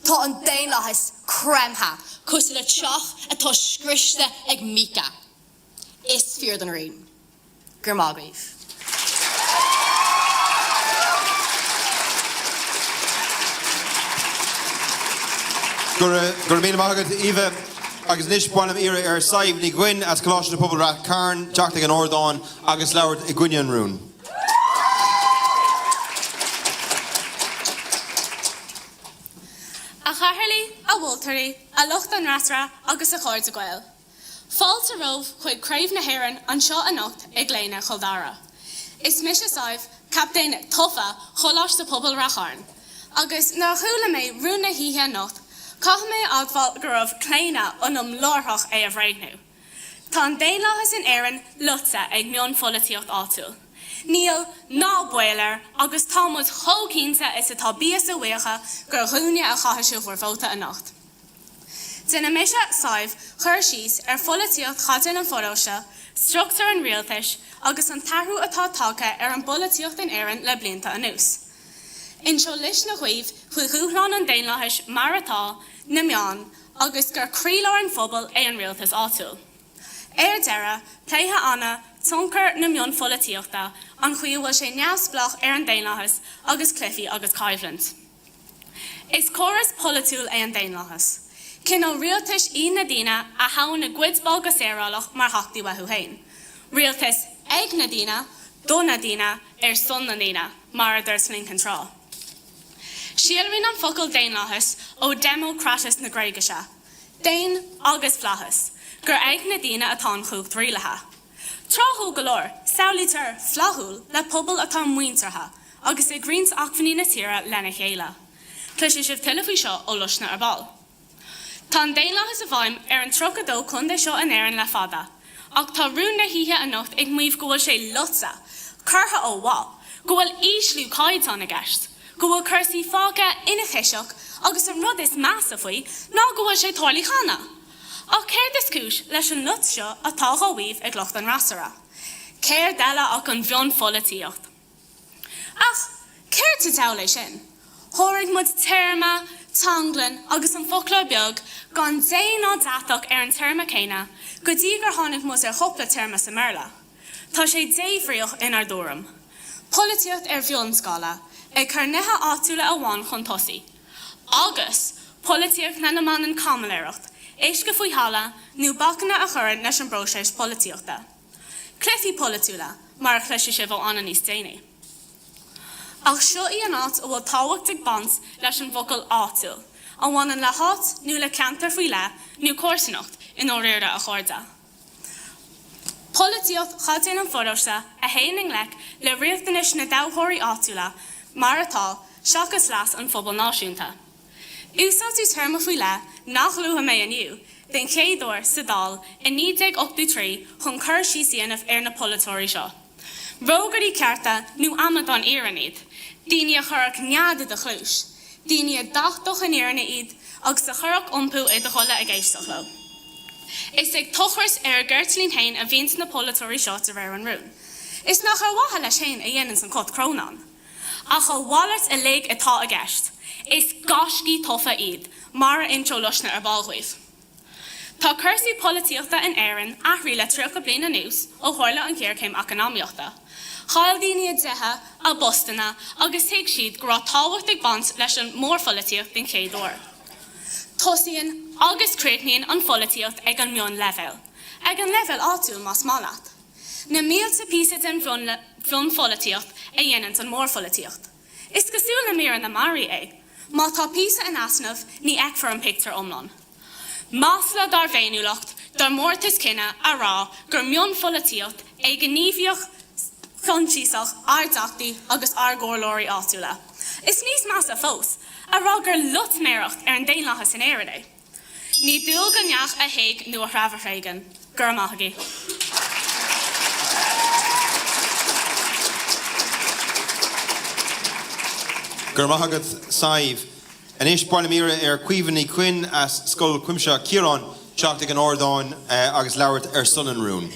Tá an daon lethas cremtha, cos le teach atá scriste ag mica. Is fear den rún. Gur mágaibh. Gur míle mágad Eva agus níos buanam ire saibh ní gcuin as Coláiste na pobal ra cairn teach ag an Órdán agus leabhart I gcuine an rún. A chairlí, a bhfuiltóirí, a lucht an rasra agus a chuirde gweil. Fáilte romh chuig Craobh na hÉireann an seo a nocht ag léine chul Dara. Is mis a saibh Captain Tofa Coláiste pobal ra charn. Agus ná chuúla mé rún na híthe nocht, caith mé agfáil go raibh Claonadh an lorthach a bhréithnú. Tá déanlachas in Éirinn lutsa ag mion folaíocht áitiúil. Níl ná builir agus támod thócínta is atá bías a bhuacha gur dhúine a chaithisiú for bhóta a nacht. Dina mise saibh chuir síos folaíocht chadain an foróise, struchtúr an rialtais agus an tarthú atá tácha an bolaíocht in Éirinn le blianta anuas. In seo lis na chuomh chu dhúthláin an déanlachas mar atá na meán agus gur crílear an phobal an rialtas áitiúil. Dara, pléithe anna tionchar na mion folaíochta an chuomh bhfuil sé neamhsplach an déanlachas agus cluifi agus caibhlant. Is choras politiúil an déanlachas. Cin ó rialtas i.n.Dé a hain na gcuidbal go séarálach mar thachtaí wethú hain. Rialtas ag na Dé, dó na Dé son na Dé, mar a dúirslín control. Síalrín an focail déanlachas ó Democratas na Gréagaise. Déan agus flachas, gur ag na Dé atá chuig trílathe. Tráthú golóir, saolítar flachúil le pobl atá muintartha, agus i grins achfaní na tíre lena chéile. Clis sibh tilafí seo ó lusna ar ball. Tá déanlachas a bhaim an trocadó chun de seo an Éirinn le fada, ach tá rún na hithe a nocht ag muomh go bhfuil sé lutsa, curtha ó bhá, go bhfuil íslú caid an a gceist, go bhfuil cursaí fága ina chiiseach agus an rud is measa faoi ná go bhfuil sé tálaí chana. Ach céir discúis leis an lut seo atá gáhuíomh ag lucht an rasara. Céir deile ach an bheon folaíocht. Ach, céir tú tá lei sin? Thóraigh mud téirme, tanglan agus an focla beag gan déana datach an terma céine, go dtí gur tháinig mud chopla terma sa merla. Tá sé déhríoch inar dúram. Políocht bheon scála, ag chur nethe áitiúla a bháin chun tosaí. Agus, políocht na man an camaléireacht, éis go faoi hala, nó bacna a chuir leis an broséis políochta. Cluifi políúla, mar chluisi sibh anna níos déine. Ach seo í an áit ó bhfuil táhacht ag bans leis an bhocail áitiúil, an bhhain le hát nó le ceantar faoi le nó cuairseanacht in óréire a chuirda. Políocht chadain an foróise a héanaing le riachtanis na dáthóirí áitiúla, mar atá seachas leas an phobal náisiúnta. Úsáidú terma faoi le nach luha mé aniu, den chéadúir sa dal in 1983 chun chuir síos ar na polatóirí seo. Rógarí cearta nó amad an Éirinn iad, daoine a churach neada de chlúis, daoine a dachtach an Éirinn iad agus a churach iompú i do chola a gcéisteach le. Is ag tochras ar ggurtlín hain a bhíns na polatóirí seo a bhar an rún. Is nach ar watha leis hain a dhéanaan san cot Crónán. Ach a bhhailart a léig atá a gceist, is gascí tofa iad, mar a intro lusna ar ballghuiomh. Tá cursaí políochta in Éirinn aithrí le tríocha bliana nús ó tharla an céir céim economiaachta. Chail daoine a deithe a Bostana agus thuig siad go raibh táhacht ag bans leis an mór políocht den chéadúir. Tosaíonn agus créitníonn an políocht ag an mion level áitiúil más málaat. Na mílte písa den bhron políocht a dhéanaan an mór políocht. Is cosúil na mí na marí é, má tá písa in asnamh ní ag for an pictar omlan. Másla dar féinúlacht dar mórtas cinenne a rá gur mion políocht ag gníomhíoch chuntíosach ardachtaí agus argórlóirí áitiúla. Is níos más a fós, a rá gur lut méireacht ar an déanlachas in Éirinn. Ní dúil go neach a héig nó a raibhréigen, gur maithagaí. Gur maithagad saibh. An éis Mhuire ar cuiomhanní cuin as scoil cuimse hÉireann teacht ag an Óstán agus labhairt ar son an rún.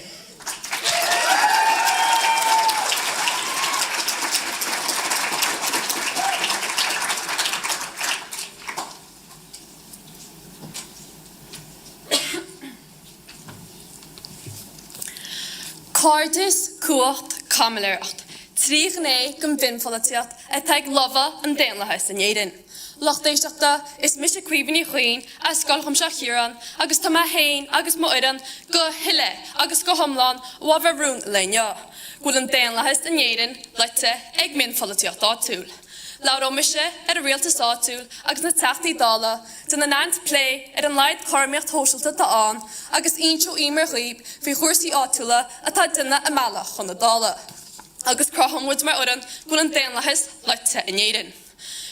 Comórtas cuacht camaléireacht. Tríghné gom binfolatiacht a teag lova an déanlachas in Éirinn. Lochtéisteachta is mis a cuiomhanní chuin a scoilchumse hÉireann agus tá hain agus Mhuire go hiile agus go thomláin wabhar rún lenne. Gúil an déanlachas in Éirinn leite ag minfolatiacht áitiúil. Lauro mise ar a rialtas áitiúil agus na teachtaí dála den na náint plé ar an leid cormíocht hóisiilta tá agus inseo imar ghuiib fao chuirsaí áitiúla atá duine a meallach chun na dála. Agus crothamúid mar uran gúil an déanlachas leite in Éirinn.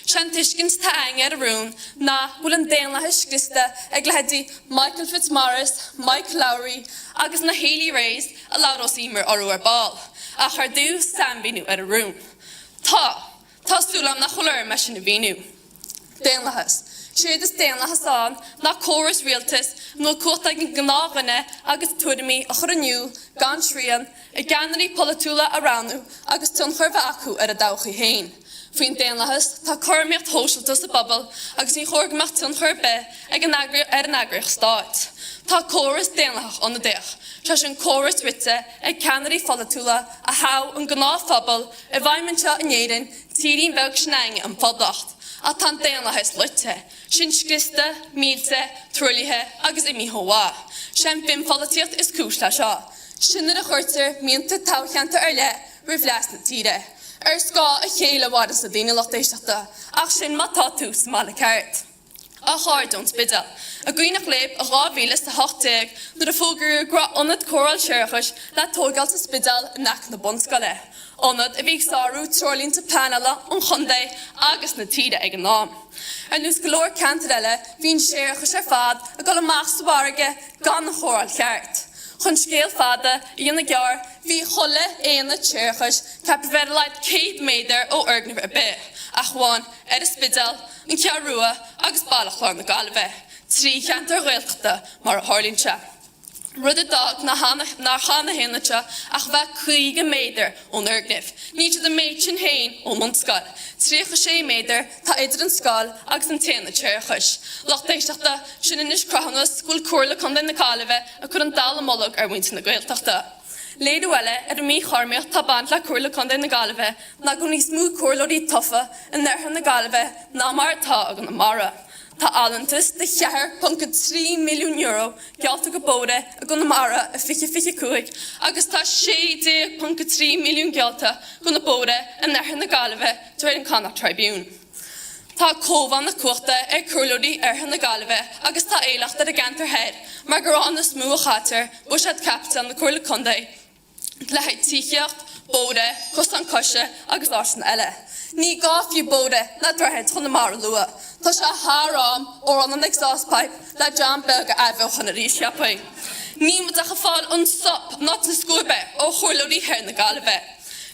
Sean Tishkins Tang at a room, na Willen Dana Hishkrista, Egladi, Michael Fitzmaurice, Mike Lowry, Agus na Haley Rays, a Laudos Emer or ball. A Hardu Sambinu at a room. Ta Sulam na Holler Mission Vinu. Danlahas. Siad is Danlahas on, na chorus realtis, no quota Gnavane, Agus Tudimi, a Choranu, Gan Shrian, a Ganary Polatula Aranu, Agus Tunhervaku at a Dauchi Hain. Fyn Danlahas, ta Cormicht Hosheltus a bubble, Agus in Horgmacht Tunherbe, ag an agrich start. Ta chorus Danlach on the dech. Trashin chorus witte, a Canary Polatula, a how and Gnaw Fubble, a Vimencha and Éirinn, Tirin Velkshnang and Poddacht. A tan Danlahas Lutte. Sin skriste, mílte, trúlithe, agus imi hoa. Sin bim folatiacht is cúsla seo. Sin a chuirtir mínta táchanta le, riflas na tíre. Ská a chéile wadas a dine lochtéisteachta, ach sin má tatús má le ceart. A cháardún Spidéal. A gwynach leib a rávílas a hochtig, nuair a fógur gra onad choral seirchas le tógáil sa Spidéal nach na bonscale. Onad a bhíh sáú trolín sa pleanála an Chonnaidh agus na tíre ag an nám. Ar nús golóir cantarile, bhín seirchas ar fad a go amach sa bharige gan na choral cheart. Chun scéal fada íon na gear, bhí cholle éana seirchas cap bheitleid 100 méadar ó orgnamh ar be. Ach bháin ar a Spidéal, an cearrua agus bailachláir na Gaillimhe. Trí cheantar Gaelchta mar a Harlínse. Rud a dag na chana hénacha ach bheith 50 méadar ón orgnamh. Níte de méidsin hain ó Monscal. 36 méadar tá idir an scal agus an téanna teirchas. Lochtéisteachta sin inis Craonadh gúil cuairla chun na Gaillimhe a chur an dal amolog ar bhainte na Gaeltachta. Léadú eile ar mí charmíocht tá bant le cuairla chun na Gaillimhe na go níos mú cuairlóirí tofa in neirthe na Gaillimhe ná mar tá agan na mara. Tá alantas de €3 milliún gealta go bóide a go na mara a fiche cuaig, agus tá 6.3 milliún gealta go na bóide a neirthe na Gaillimhe dúir an Connacht Tribune. Tá cóbhan na cuachta ar cuairlóirí airthe na Gaillimhe agus tá éileacht ar a gantar head, mar go rán na smú a chatar buisiad captain na cuairla Chonnaidh le haid tícheacht, bóide, costan cosise agus ásan eile. Ní gáfiú bóide na drehead chun na mara lua. Tá sé hárám ó an exhaust pipe le jam belga ahbh chun a rí siapaí. Ní mu a fáil an stop not na scúbe ó chuirlóirí hair na Gaillimhe.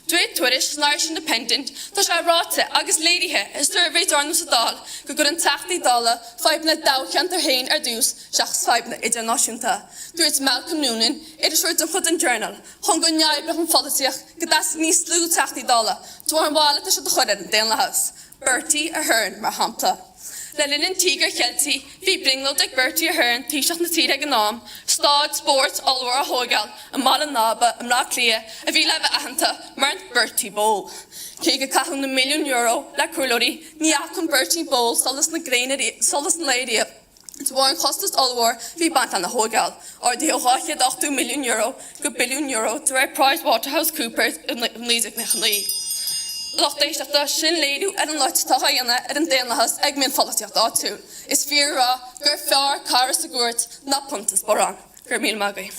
Dweud tuairis an Irish Independent tá sé ráte agus léirithe is survey darnú sa dal go gur an teachtaí dala feibna dácheantar hain ar dús seachas feibna idirnáisiúnta. Dúirt Malcolm Noonan idir suirt an chud an journal chun go neamh an folitiach go das níos slú teachtaí dala dúir an bhála tá sé do chuir an Danlahas. Bertie a hÉireann mar hampla. Le linn tígar cheiltí, bhí bringlód ag Bertie a hÉireann tíiseach na tíre ag an nám, stád, sport, allhar a hógáil, a mal an nába, a mrá clia, a bhí leh ahananta mar an Bertie Bowl. Cé go €1 milliún le cuairlóirí, ní ach an Bertie Bowl solas na léirí. Tá an costas allhar bhí bant an na hógáil, or dí óáchiad €8 milliún go billiún tar ar PricewaterhouseCoopers in líosigh na Chnoí. Lochtéisteachta sin léadú ar an leit táchaíanna ar an Danlahas ag mion folitiacht áitiúil. Is fiorrá gur fear cara sa gúirt na puntas borán. Gur míl magaí.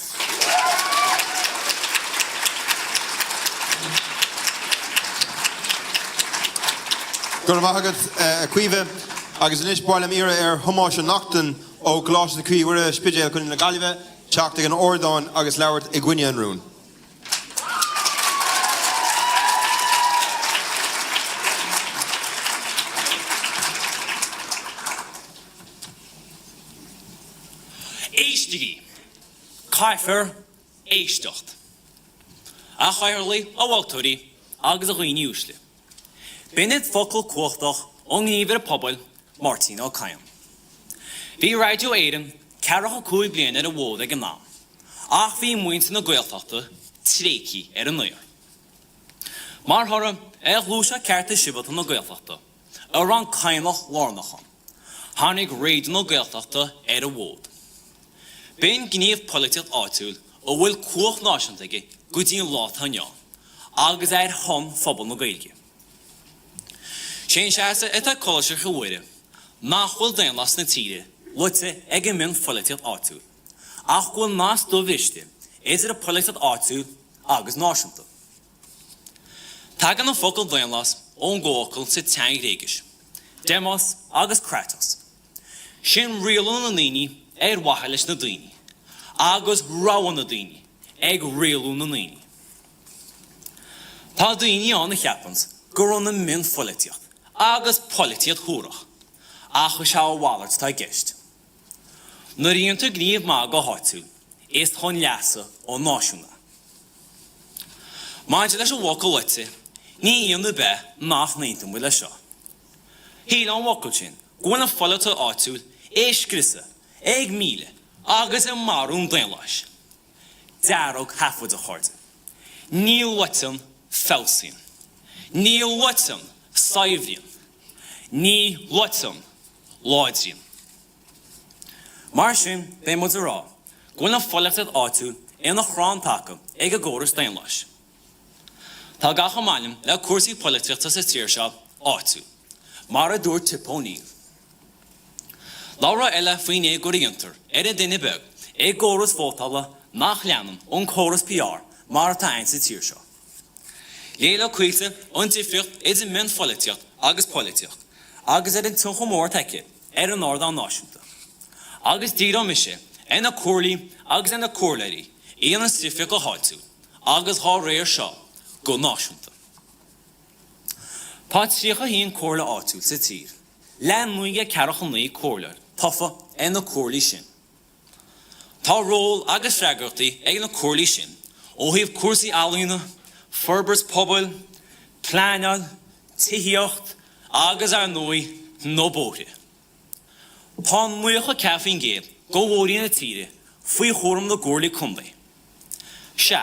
Gur bhaigad cuimhe agus inis bála míre ar thomáis an nachtain ó Coláiste na Chroí Mhuire Spidéal chun na Gaillimhe teacht ag an Óstán agus leabhart i gcuine an rún. Éistigi, Caifir, éisteacht. A chairlaí a bhhailtóirí agus a dhaoine úsle. Bennett focail cuachtach ón gníomhar a pobl Martin ó Caim. Bhí radio Éirinn 45 bliain ar a bhód ag an nám, ach bhí muinte na Gaeltachta tréci ar an nuair. Mar thora glúise cearta sibbalta na Gaeltachta ar an Caimach Lárnachan, tháinig réidir na Gaeltachta ar a bhód. Ben gníomh politiacht áitiúil ó bhfuil cuach náisiúntaige go dtíon láit haneán, agus ar thom phobal na Gaeilge. Sé seasa atá Coláiste go Mhuire, nachhfuil Danlas na tíre, lute ag an minn politiacht áitiúil, ach bhfuil más do bhiste idir a politiacht áitiúil agus náisiúnta. Tagan an focail Danlas ón ggócail sa teang réigis, Demos agus Kratos. Sin rialú na líní wachailis na daoine, agus ráhan na daoine rialú na líní. Tá daoine an na cheapans gur na min folitiocht, agus politiad húrach, chu se bhhailart tá gist. Na rionta gníomh má go háitiúil, is chun leasa ó náisiúna. Máid leis bhacail lite, ní i.n.Dé nach naintam bhfuil seo. Híl an bhacail sin, gona folita áitiúil, scrisa, míle, agus marún daonlais. Darog hafud a chuirde. Níl watam felsin. Níl watam saivrian. Ní watam láidrian. Mar sin, bé mud rá, gona folitad áitiúil na chrántacha a góras daonlais. Tá gacha manim le cuasaí politiachta sa tíir seo áitiúil, mar a dúir tipóníomh. Laura eile faoin go riantar a duine beg góras fótala nach leanam ón chóras PR mar atá ein sa tíir seo. Léile cuite an difriocht idir min folitiocht agus politiocht, agus an tuncha mór teice an áda an náisiúnta. Agus díra mise na cuirlaí agus na cuirlairí an sifio go háitiúil, agus há réir seo go náisiúnta. Tá tríocha híon cuirla áitiúil sa tír, lean muige cearachan naí cuirlair, tofa na cuirlaí sin. Tá ról agus freagartaí na cuirlaí sin, ó híomh cuasaí alaína, forbers pobl, pleanáil, tithíocht, agus ar nui nó bóthe. Tá muocha ceafin géad go bhórí na tíre faoi chóram na cuirlaí cumbaí. Se,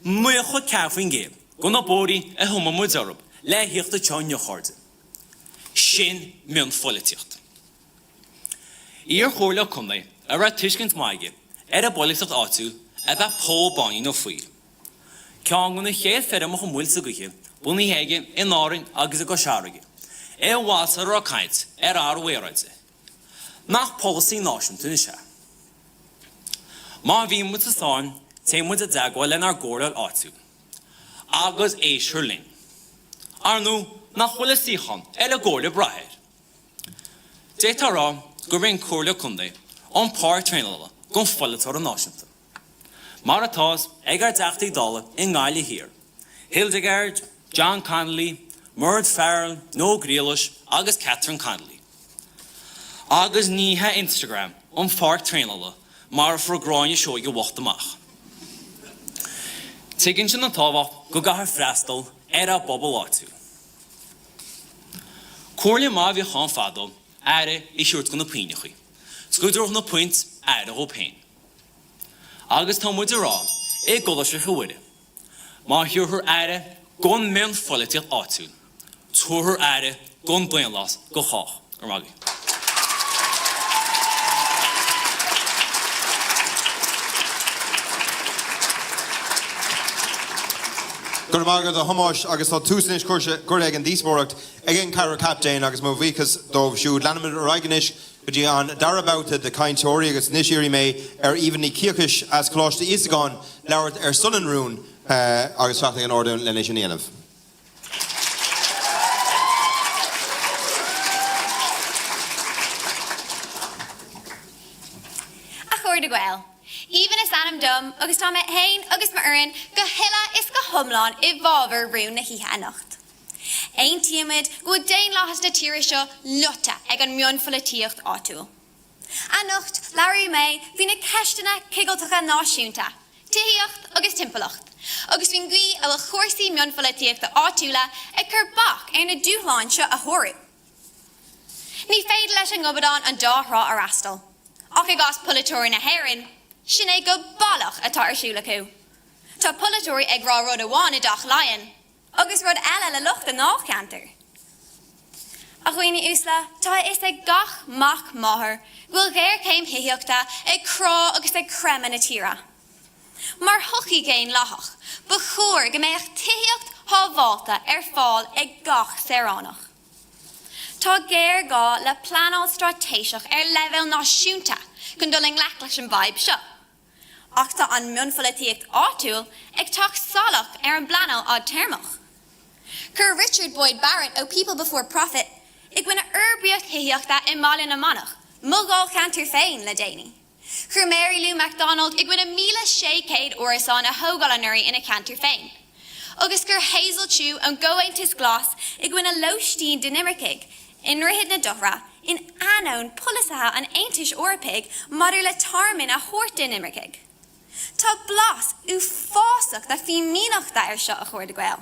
muocha ceafin géad go na bórí a thuma muid arab le híochta teáin chuirde. Sin mion folitiocht. Íor chóirla cumbaí a ra tuiscint maige a bolíocht áitiúil a bheith póbáin nó faoi. Ceann gona chéad ferramach an múil sa guthe, buna héige in áirin agus a go searaige. Bhása rá caint áhhéráide. Nach policy náisiúnta na se. Má bhí mu sáin té mu a deagháil lenar gcórail áitiúil. Agus éisiir linn. Arnú nach chuile síchan le gcóirla brathir. Détar rá go bhíonn cóirla chundaí an páir tréineala gon follitóir an náisiúnta. Mar atás ag ar deachtaí dála in Gáile hir. Hildegard, John Connolly, Murd Farrell, nó Gríolis agus Catherine Connolly. Agus níthe Instagram an páir tréineala mar froghráine seo go bhacht amach. Tuigeann sin an tábhacht go gahar freastal a bobbal áitiúil. Cuirla má bhí chun fadal i siúrt go na pínechaí. Scuidirch na puint ó péin. Agus tá muid rá Coláiste chuide. Má thiúthar gon mion folitiacht áitiúil. Tuathar gon daonlas go chách ar magaí. Gur mágad a thomáis agus tá túsanis cuirla an díospóireacht ag cara Chadhain agus mó bhíchas dómh siúd leanamid aigenis go dtí an Dara bouta de cainteoirí agus níisiúí mé even í cíochas as Coláiste Íosagán leabhart Sunanrún agus feachtaigh an ordaún lena sin éanamh. A chuir de ghail. Even is anam dum, agus tá hain agus Éirinn go hilla is go thomláin I bhábhar rún na híthe anocht. Ein Táimid go déin láthas na tíre seo luta ag an mion folitiacht áitiúil. Anocht, leabhraí mé bhí na ceistena cigaltacha náisiúnta, tithíocht agus timpalacht, agus bhín gí a bhfuil chóirsaí mion folitiachta áitiúla ag churbach na dúthláin seo a thóirú. Ní féad leis an gobadán an dáthrá ar astal, ach ag as polatóirí na hÉireann, sin é go ballach atá arsúla acu. Tá polatóirí ag rá rud amháin I dach lion, agus rud eile le lucht an náchcantar. A chuoine úsla, tá is ag gach mach máthair, bhfuil géir céim hithiíochta ag crá agus ag crema na tíra. Mar thuchaí géin láthach, ba chóir go méocht tithíocht hábháilta fáil ag gach saoránach. Tá géir gá le pleanáil stratéiseach leibhéal náisiúnta chun dul an ghlach leis an bhaib seo. Ach tá an mion folitiacht áitiúil ag teach salach an pleanáil ád termach. Cur Richard Boyd Barrett ó People Before Profit, ik gwine urbriach híochta in Malin na Manach, mugáil cantar féin le déine. Chur Mary Lou MacDonald, ik gwine 1,600 orasán a hógalanuri in a cantar féin. Agus gur Hazel Chew an goaintis glas, ik gwine loistín de nimmerkig, in rihid na dohra, in anón pulisaha an aintish orpig, mother le tarmin a hortin nimmerkig. Tá blas u fásach da fi mínachta seo a chuir de gweil.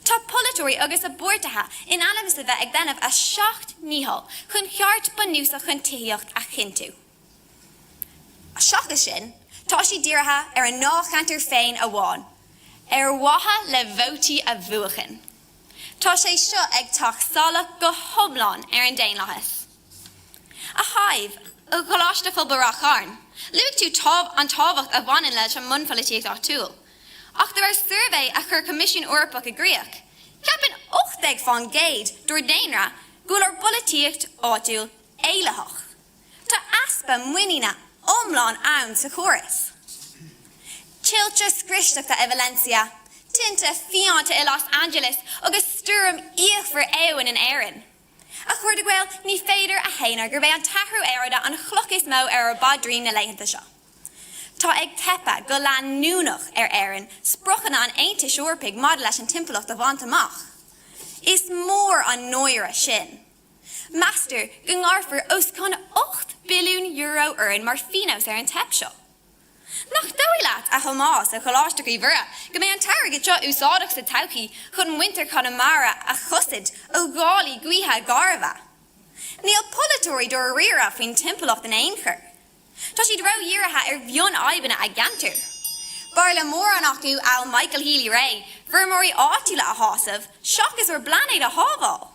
Tá polatóí agus a bortatha in anagus a bheith ag denmh a 7 níhol chun cheart banúsa chun tíocht a chinú. A seachas sin, tá sí díratha an náchantar féin a bháin, watha le bhótaí a bhuachan. Tá sé seo ag tachsalach go thomláin an déanlachas. A haibh, ó Coláiste Mhuire, luigh tú an tábhacht a bhanan le an munfalatíocht ach túl. Ach there survey a chur Comisiún Eorpach a Gríoch. Ceapan 80 fan géid dúir déanra gúil ar bolatíocht áitiúil éilethach. Tá aspa muoína omláin ann sa chóras. Tiltte scristeachta i Valencia, tinta fianta i Los Angeles agus stúram íochfar éhain in Éirinn. A chuir de gweil ní féidir a héanaar gur bheith an tathhrú éirida an chlochas mó ar badrín na leitheanta seo. Tá ag tepa go lean núnach Éirinn sprochan an aintish orpig mad leis an timpplacht a bhaint amach. Is mór an nóire sin. Master go ngáirfar os chun 8 billiún euro earn mar finos ar an tep seo. Nach dóileat a Hamas a Coláiste Mhuire go mé an target seo úsáideach sa todhchaí chun winter Connemara a chusid ó gálaí guithe garva. Níl polatóirí do rira faoin timpplacht an aimchar. Tá si dro díirithe bhion aibanna a gantar. Bar le mór an acu al Michael Healy Ray, vermorí áitiúla a hásamh, seachas ar blanéid a hábháil.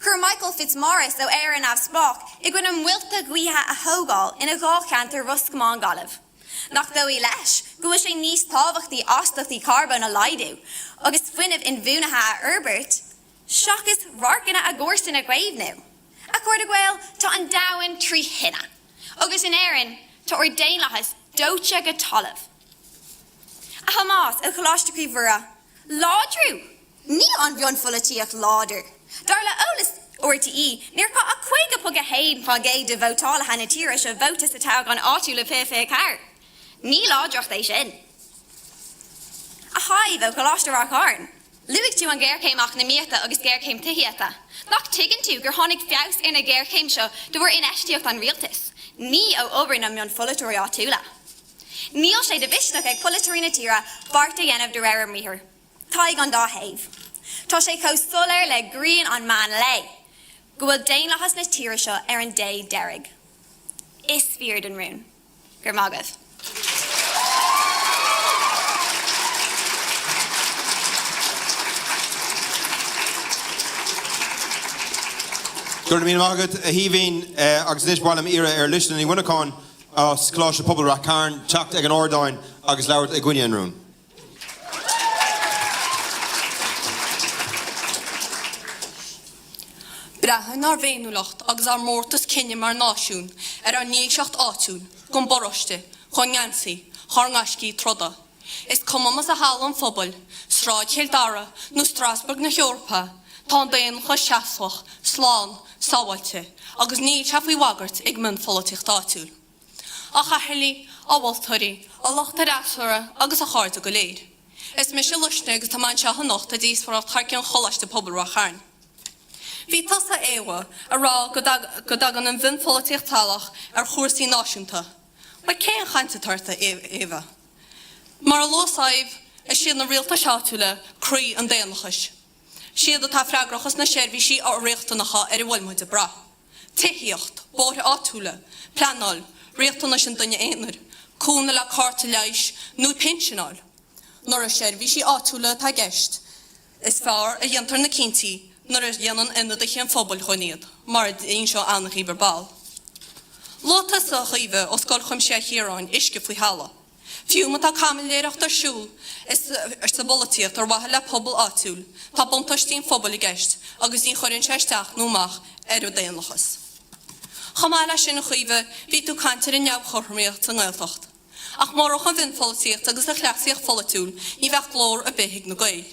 Chur Michael Fitzmaurice ó Éirinn ab Spách I gcuin an bhfuilta guithe a thógáil ina gáchantar Ruscamán galamh. Nach dó I leis, go sé níos tábhachtaí astachtaí carbon a laidú, agus fuineh in bhúnathe a Herbert, seachas rarcanna a gcóirsin a gréibhnú. A chuir de gweil tá an dahain trí hinna. Agus in Éirinn, tá or déanlachas dóite go talamh. A Hamas ó Coláiste Mhuire, ládrú, ní an bheon folatíocht láder. Dar le ólas ortaí, níor cá a chuige pug a héin fá géad de bhótála hana tíra se bhótas a tag an áitiú le fé cair. Ní ládracht é sin. A haibh ó Coláiste Mhuire, luigh tú an ggéircéimach na míata agus ggéircéim tuhiata. Nach tuigeann tú gur tháinig feabhas ina ggéircéim seo do bhfuair inéistíocht an rialtas. Ní ó obair na mion folatóirí áitiúla. Níl sé de bhisteach ag polatóirí na tíra barta dhéanamh do réir mhuir. Tá ag an dá thaobh. Tá sé chomh solar le gríon an man lei. Go bhfuil déanlachas na tíra seo ar an dé deirg. Is feared an rún. Gur magad. Gur mí magad a híhín agus níos bhlam ire listan I Muineachán as Coláiste Mhuire Cairn teacht ag an ordáin agus leabhart a gcuine an rún. Brehan ar féinúlacht agus ar mórtas cinne mar náisiún ar níl seacht áitiún, gon boroiste, chun ngansaí, tharngaiscí troda. Is cumamas a hálan phobal, sráid héil Dara, nó Strasburg na Heorpa, tá daon chu seaasfach, sláán, sáhailte, agus níl teafaí wagart ag mun folatíocht áitiúil. A chathirlí, a bhiltóirí, a lochtar asúra agus a cháirta go léir. Is me se luisne agus tá man seacha nocht a díos forracht charcian Coláiste Mhuire Cairn. Bhí tasa éha a rá go dagan an bhinn folatíocht talach ar chóirsaí náisiúnta. Ba céan chainte tarta éha. Mar a lósáibh is siad na rialta seáitiúla Chroí an déanlachas. Siad a tá freagrachas na seirbhí sí á réaltanacha ar I bhfuilmuid a bra. Tuithíocht, bóthe áitiúla, pleanáil, réaltana sin duine Éináir, cúna le carta leis nó pensionáil. Nor a seirbhí sí áitiúla tá gceist. Is fearr a dhéantar na cinntaí nor a dhéanann ina de chéan phobal chuinead, mar aon seo annach I barbal. Lótas a chuomh os gáil chuim sé hÉireann isce faoi hala. Fiúma tá camiléireacht ar siúl is sa bolatíocht ar wathe le pobal áitiúil, tá buntaistíon phobal I gceist agus íon choiríonn seisteach nóach ar ó déanlachas. Chamáile sin a chuomh bhí tú cantar in neamh chormaíocht sa ngáiltocht. Ach marach an bhinn folatíocht agus a chleachsaíocht folatúil ní bheith glór a bithigh na gail.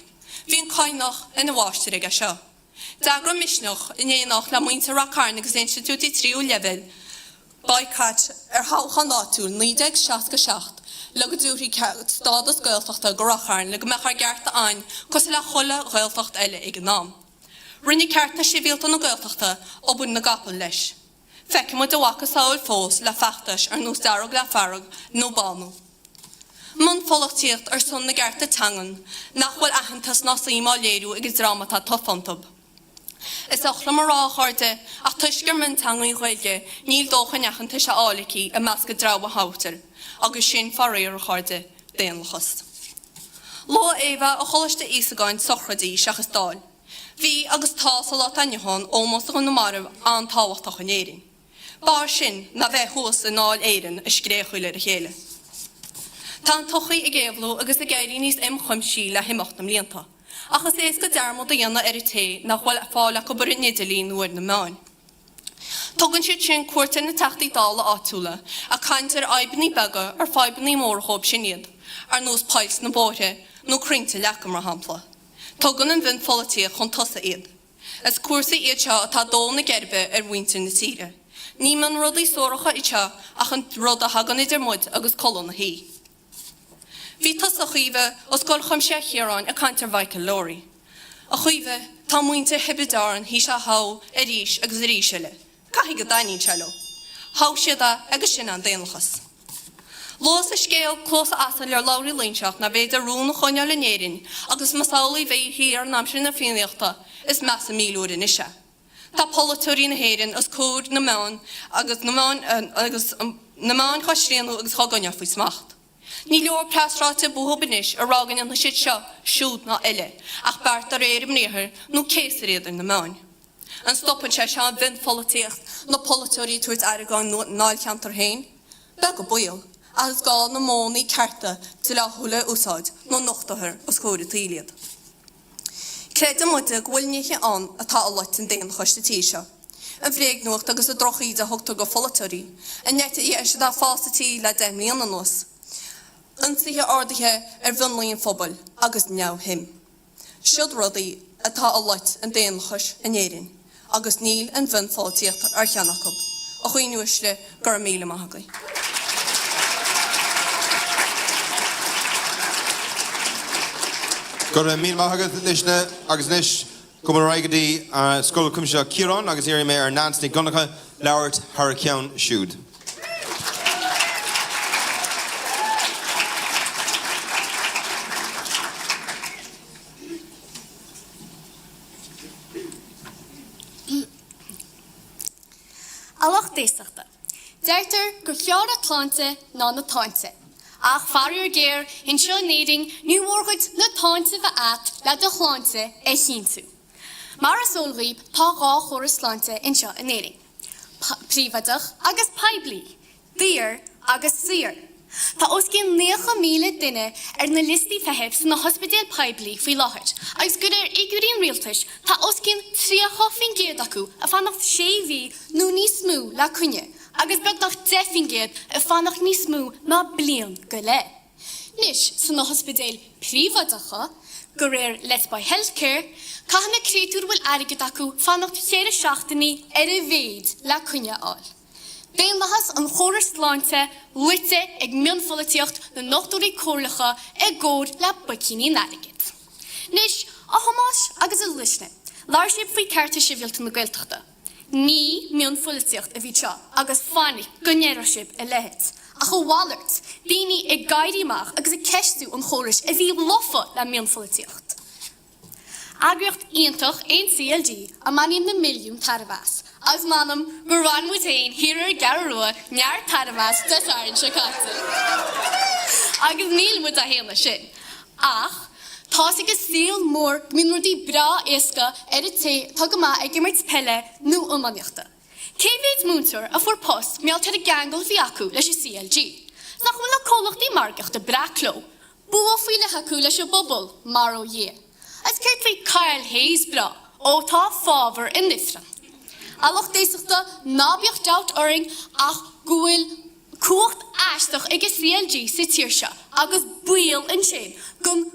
Bhíon cainach ina bháiste ag seo. Dagra misnoch in Éireann le muinte racarn agus Institute tríú level. Boycott hauchan látúil 1967 le go dúirí stádas Gaelfachta go racarn le go mechar gearta ein cos le chola Gaelfacht eile ag nám. Rinne ceart na sivíalta na Gaelfachta ó bun na gapal leis. Feice mu dohacha saoil fós le fachtas nús darog le farag nó banú. Mun folachtíocht son na gearta tangan nachhfuil achantas ná síá léirú agus drámata tofantab. Is ochla mar rácharte ach tuisgur min tangaí chuige níl dócha neachananta se álaí a measca drába hátar agus sin faréir chuirde déanlachas. Lá éha a Coláiste Ísagáin sochradí seachas dáil. Bhí agus tásal lá taineán ómos go namarh an táhachtach an Éirinn. Bar sin na bheith hús in náil Éirinn a scréchuile a chéile. Tá tochaí i ggéamhlú agus a gaiirí níos chuimsí le himachtam líonta. Achas éis go dearmod a dhéanana ar té nach bhfuil fála go bur nidalín nuair na máin. Tugann siad sin cuairte na teachtaí dála átúla a caintear aibaní bega ar faibaní mórthób sin iad ar nús páils na bóthe nó crinta lecham ra hampla. Tugann an bhinn folaití chun tosa iad. As cuasa iad seo atá dó na gerbe ar bhaintear na tíre. Ní man rudaí sóracha ite ach an rud a hagan idir muid agus colón na hí. Bhí tas a chuomh os gáil chuimse hÉireann a caintear bhaice lórí. A chuomh tá muinte hebidáran hí se há a ríis agus a ríisiile. Caithí go daíonn selo. Há siad agus sin an déanlachas. Lós a scéal clós asal ar láirí líonseach na bhéidir rún na choineáil in Éirinn agus masálaí bheith hí ar námsir na féinneachta is measa mílúir inise. Tá politúirí na Éirinn os cód na mán agus na mán choisríanú agus choganne faoi smacht. Ní leor pleasráte buhobanis a rágan an siad seo siúd na eile ach bart ar éirim néthir nó céasar iad na mán. An stoppan se se an bhinn foliteocht na politúirí tuairt airgáin náil cheantar hain, be go buil agus gáil na mónaí certa til le thula úsáid nó nochtathir os códa tíliad. Creid muide ghfuilníe an atá a leit an déan chuiste tí seo. An bhréagnuacht agus a drochaíd a thugtar go folitúirí, a neta í eiste dá fástatí le déimlíon an nos. Ansithe ordaithe ar bhionlaíon phobal agus neamh him. Siad rudaí atá a leit an déanlachas in Éirinn, agus níl an bhinn fáiltíocht ar cheannachab, a chuoinúisle gur míle maithagaí. Gur míle maithagad leisne agus níos go raigadaí scoil cuimse Ciarán agus éirí mé ar nánsnig gonnacha leabhart thar ceann siúd. Déisteachta. Deirtar gur chear a clánta ná na táinte. Ach farir géir in seo néding nu mórgad na táinte bheith at le do chlánta é chinú. Mar a sólghaíb tá gá choras clánta in seo in néding. Príomhadach agus peblií, dír agus siar. Tá os cin 9,000 duine ar na listí fehebs na Spidéal peblií faoi láthart, agus go ar iguríon rialtais tá os cin 3 géad acu a fannacht 6 nó níos mú le cunne, agus beag nach 10 géad a fannacht níos mú ná blian go le. Nis san na Spidéal príomhadacha go réir Let's Buy Healthcare, caithna créitúr bhfuil airgad acu fannacht 7 ar a bhéad le cunne áil. Béin lehas an choras láinte lite ag mionfoliteocht na nochtúirí cóirlacha ag góir le bicíní narigid. Nis a Hamas agus a lisne, láir siad faoi cearta sivíalta na Gaeltachta. Ní mionfoliteocht a bhí seo agus fannig gonéire siad a lehéid. A go bhallart, daoine ag gaiiríach agus a ceistú an choras a bhí lofa le mionfoliteocht. Agriocht iontach ein CLG a maníon na milliún tarabás. As manam gur ran mutain híar garúa near tarabás desáin se cata. Agus níl mu a héanana sin. Ach, tá sig a síl mór mín rudí bra éasca ar a té tug má ag gimmert pelle nó ummaníochta. Céhhéad múntar a fuór post meall tar a gangal bhí acu leis a CLG. Nach bhfuil le cólachtaí margacht a bracló, bua faoi le acu leis a bobal mar ó dhé. As céirt faoi Cail Hayes bra ó tá fábhar in nifran. Alach déisteachta nábíocht dealt oring ach gúil cuacht aisteach ag a CLG sa tíirse agus buil in sin gon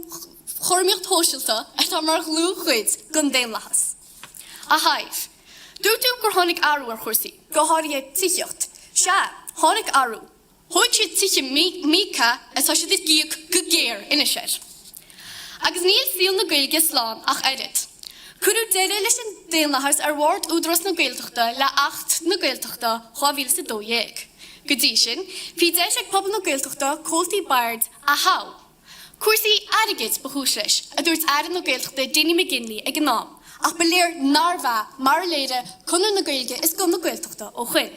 chormíocht hóisiilta ar tá mar glú chuid gon déon lehas. a haif. Dúirtú gur tháinig arú ar chuirsaí, go háirithe ticheocht. Se, tháinig arú. Thóid siad tiche mícha as tá siad gíoch go géir ina séir. Agus níl síl na Gaeilge sláán ach edit. Cúrú deire leis an déanlachas ar bhard údras na Gaelteachta le 8 na Gaelteachta chábhíl sa dóhéag. Go dtí sin, bhí deis ag pobl na Gaelteachta cóiltaí baird a hau. Cuairsaí airigid ba chúis leis, a dúirt aireann na Gaelteachta Daoine McGinley ag an nám, ach beléir narbha mar léire chunar na Gaeilge is go na Gaelteachta ó chuin.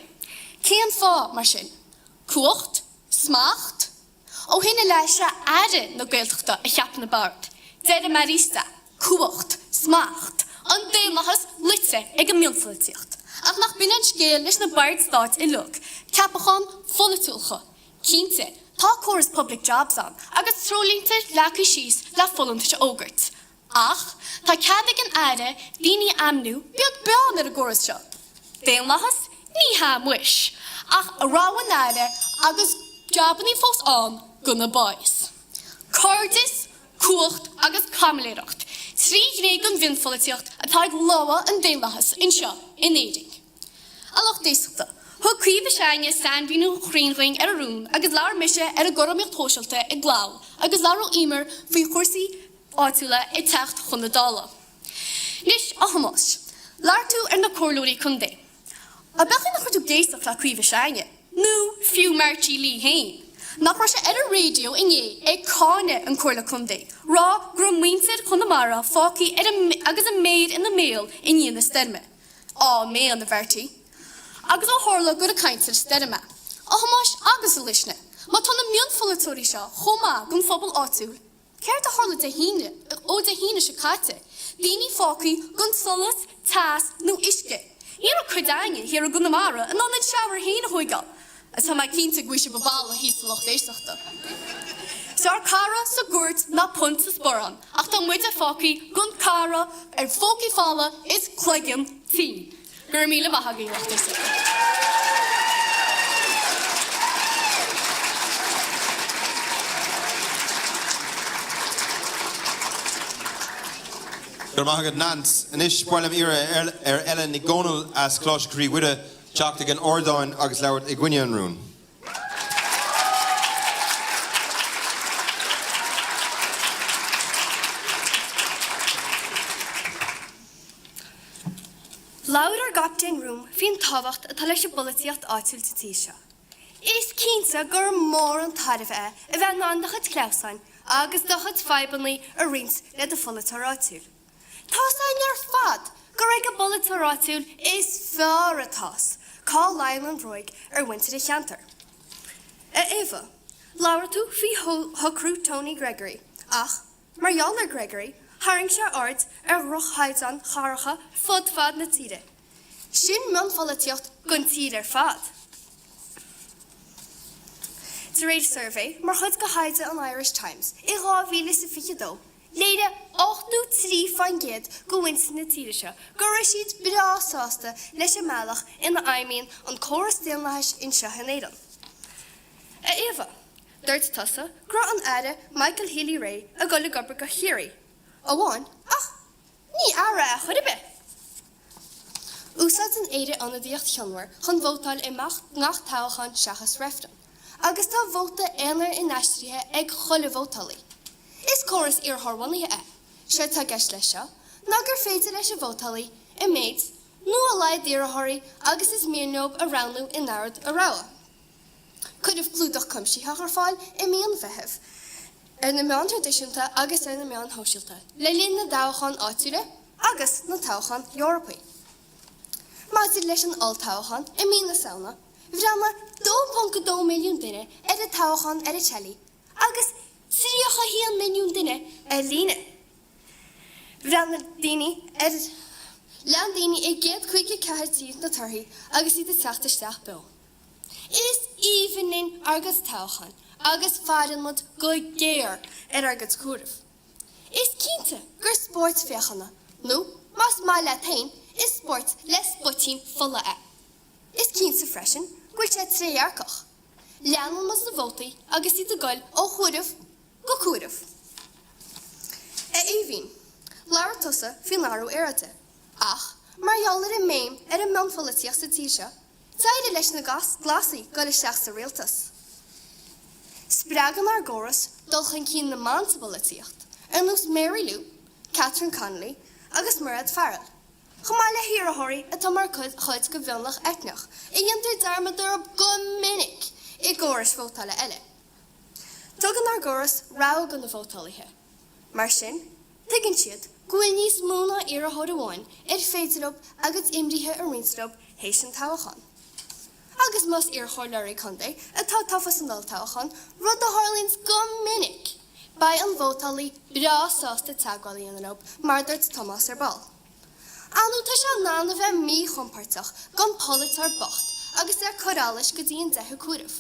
Céan fá mar sin, cuacht, smacht, ó hinna leis se aireann na Gaelteachta a cheap na baird. Deire marista, cuacht, smacht, an déanlachas litse ag an mionsalatíocht. Ach nach bin an scéal leis na baird stát i lug, ceapachan folatúlcha. Cínte, tá córas public jobs an, agus trólínte lecu síos le folanta ógurt. Ach, tá ceadig an aire daoine amnú beag beán ar a góras seo. Déanlachas, ní ha muis, ach a ráhan aire agus jobaní fós an gona bois. Cordis, cuacht agus camiléireacht. Trí gréig an vinfolitiacht atá ag láha an déanlachas in seo in Éirinn. Alach déisachta, thug críomh seine san bhíú chríonghing ar a rún agus lear mise ar a goramíocht tóisialta ag gláil agus lear ó imer faoi chuirsaí áitiúla i techt chun na dála. Nis a hamas, lear tú ar na cóirlóirí chun dé. A bechan nach chuú déisach le críomh seine, nó fiú martí lí hain. Nach ra se ar a radio iné ag cáine an cóirla chun dé. Rá gur muintir chun na mara fáci agus a méid in na mail in dhéana na sterme. Á mé an na bhartaí. Agus ó tharla gur a caintir sterme. A hamas agus a lisne. Má tá na mionsolatóirí seo chomá gon phobal áitiúil. Céir a tharla de híine se caite. Daoine fáci gon solas, tas nó isce. Níor a chuideange hir a gon na mara an an seabhar híine chuigal. As ha mai cínta gúise babála hí sa loch déisteachta. Sear cara sa gúirt na punt sa sporan, ach tá muid a fáci gon cara ar fóci fála is cloigim tí. Gur míle maithagaí loch déisteachta. Gur maithagad Nance, an is bualam ire ar Ellen i gcónal as Coláiste Chroí Mhuire teach ag an Óstán agus leabhart i gcuine an rún. Laur ar gaptein rúm hín tábhacht atá leis bolíocht áitiúil sa tí seo. Is cínta gur mór an tairmh a bheith ná dachad Claosáin agus dachad feibanaí a rins le do folatar áitiúil. Tásáin ar fad gur ag a bolatar áitiúil is fear atás. Cá lail an roig ar winter a cheantar. Eva, lawer tú fi hocrú Tony Gregory, ach, mar Jaller Gregory, haring se ard ar roch haidan characha fod na tíre. Sin man folletiocht gon tíre ar fad. The Raid Survey, mar chud go haide an Irish Times, I rá víle sa fiche dó. Leide 8-3 fan géad go winsin na tíre se, go ra siad brasásta leis a mealach ina aimíon an choras déanlais in se in Éirinn. Eva, dúirt tusa, gra an aire Michael Healy Ray a go le gobar go chéirí. A bháin, ach, ní ara a chud be. Úsad an éire anna díocht cheanhar chun bhótáil i ngach táilchan seachas reftan, agus tá bhóta éanair in aistrithe ag cholle bhótálaí. Is choras ar thorhainithe se tá gceist leis seo, ná gur féidir leis a bhótálaí I méid, nó a laid dírathirí agus is míornóg a ranú in náird a ráha. Cuidah clúdach cumsí ar fáil I míon bheitheh, ar na meán tradiisiúnta agus ar na meán hóisiilta, le líon na dáchan áitiúile agus na táchan Eorpaí. Máid leis an altáchan I mí na saona, bhreanna 2.2 milliún duine ar a táchan ar a tsealaí, agus 3.1 milliún duine ar líne. Bhreanna daoine ar lean daoine I géad chuige ceartíí na tarthaí agus iad teachtasteach be. Is evening agus táchan, agus fadan mud go géir ar agus cuairh. Is cínte gur sport féchanna, nó, mas má le tain, is sport les botín fulla e. Is cínte freisin, gwyl sé tréarcach. Leanan mas na bhótaí agus iad a goil ó chuairh go cuairh. Éivin, leabhar tusa fin lárú éirite, ach, mar jaller in meim een manvolle tiach sa tíse. Zaide leis na glasi go le seach sa realtas. Spragan ar goras dulchan cín na mansabal tíocht, nus Mary Lou, Catherine Connolly, agus Murad Farrell. Chomala híreann a tamar chud go bhionlach etnach, inter darma durab go minic I goras vótala eile. Tugan ar goras rá gan na vótalaithe. Mar sin, tuigeann siad gúil níos múna ar a hódaháin féidirób agus imrithe a rinsrób hééis an táhachan. Agus mas ar chóileirí chundé atá tafas an dal táhachan rud a Harlíns go minic ba an vótalaí bra sásta tágálaí an rob mar dúirt Thomas ar ball. Anú tá se nána bheith mí chompartach gan politar bocht agus ar chorális go dtí an 10 cuairmh.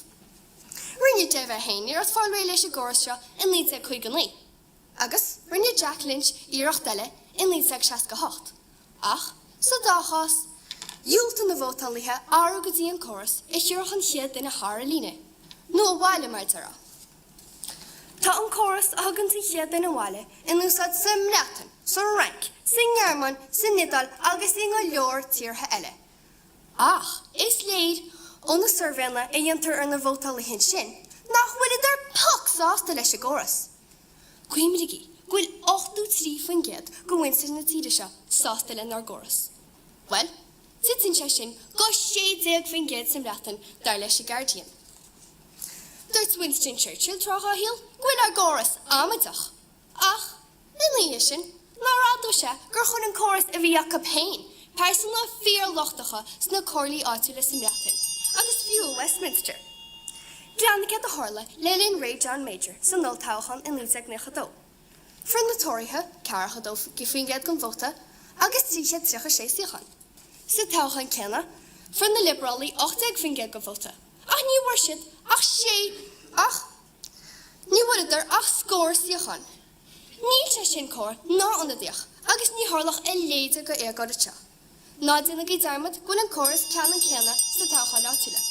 Rinne de bheith héin ar fáil leis a gcóras in líd ag 5 lí. Agus rinne Jack Lynch íireach deile in líd ag 68. Ach, sa dáchas, dúilta na bhótalaithe ára go dtí an córas tíoch an siad ina thar líne, nó a bháile mar tara. Tá an córas agantí siad ina bháile in úsad sa mleatan, sa rank, sa ngearman, sa nidal agus i go leor tíortha eile. Ach, is léad ó na surveilna a dhéantar ar na bhótalaithe sin, nach bhfuil idir puc sásta leis a gcóras. Cuimrigi, gwyl 8-3 fan ged go winsir na tíre seo sásta le nar gcóras. Well, sitin se sin go 6 fan ged sem ratan dar leis a Guardian. Dúirt Winston Churchill trocha híl gwyl ar gcóras amadach. Ach, in líne sin, ná rádó se gur chun an córas a bhí Jacob Hain, peisan na fíorlochtacha sna córlaí áitiúla sem ratan, agus fiú Westminster. Gleannig a hála lelíonn Ray John Major san nul táchan in lísag na chadó. Fran na tóirithe cearcha dó gifrin ged gon bhóta agus tríche 36 Sa táchan cena, fran na liberálaí 8 fin ged gon bhóta. Ach ní bhar siad ní bhfuil idir ach scór siochan. Níl sé sin cór ná an diach agus ní hálach a léide go éagad te. Ná dina go darmad gúil an córas cean cena sa táchan áitiúla.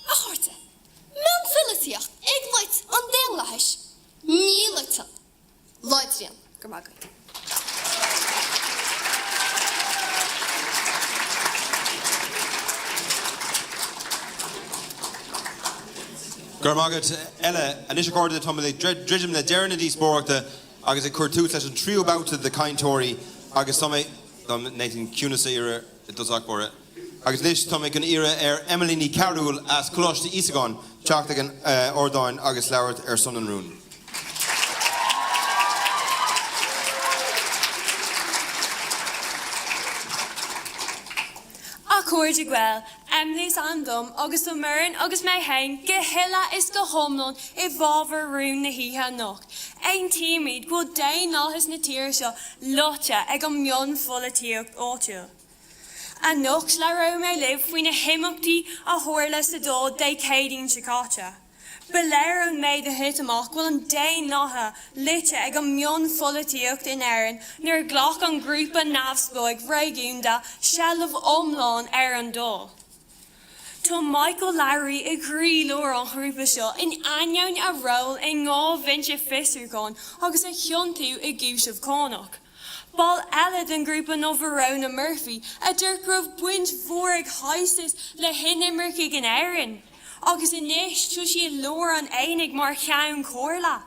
A chóirte. Men fyllisíocht ag leit an déan leis, ní leita. Leidrian, gur magad. Gur magad eile an is accorda Táimid dridjim na Éirinn na Díospóireachta agus ag chuirtú leis an tríú bouta de caintóirí agus Táimid Nathan Cúnasa ire dosachbóra. Agus leis Táimid gan ire Emily ní Carúil as Coláiste Ísagáin teach ag an Óstán agus leabhart son an rún. Cuairde gwell, Emlys an dom agus do Muireann agus mé hain go hilla is go homlón I bhábhar rún na híthe Cnoc. Ein tíimiid go dé náthas na tíre seo lote ag an mion fola tíocht áitiúil. A Cnoc le ra mé libh faoin na himachtaí a thuirla sa dó dé céadín sicáte. Beléir an méid a hit amach bhfuil an dé nátha lite ag an mion fola tíocht in Éirinn nuair ghlach an grúpa navsbóig réigiúnta sealamh omláin an dó. Tá Michael Lowry I grí leor an grúpa seo in ainneoin a ról I ngá vinse fisúgáin agus a thiontú I gúisimh Cnoc. Ball eile den grúpa nó Verona Murphy a dúrcroh buint mhór ag haisis le hinimmercaigh in Éirinn. Agus inis tu si leor an éinig mar cheann cóirla.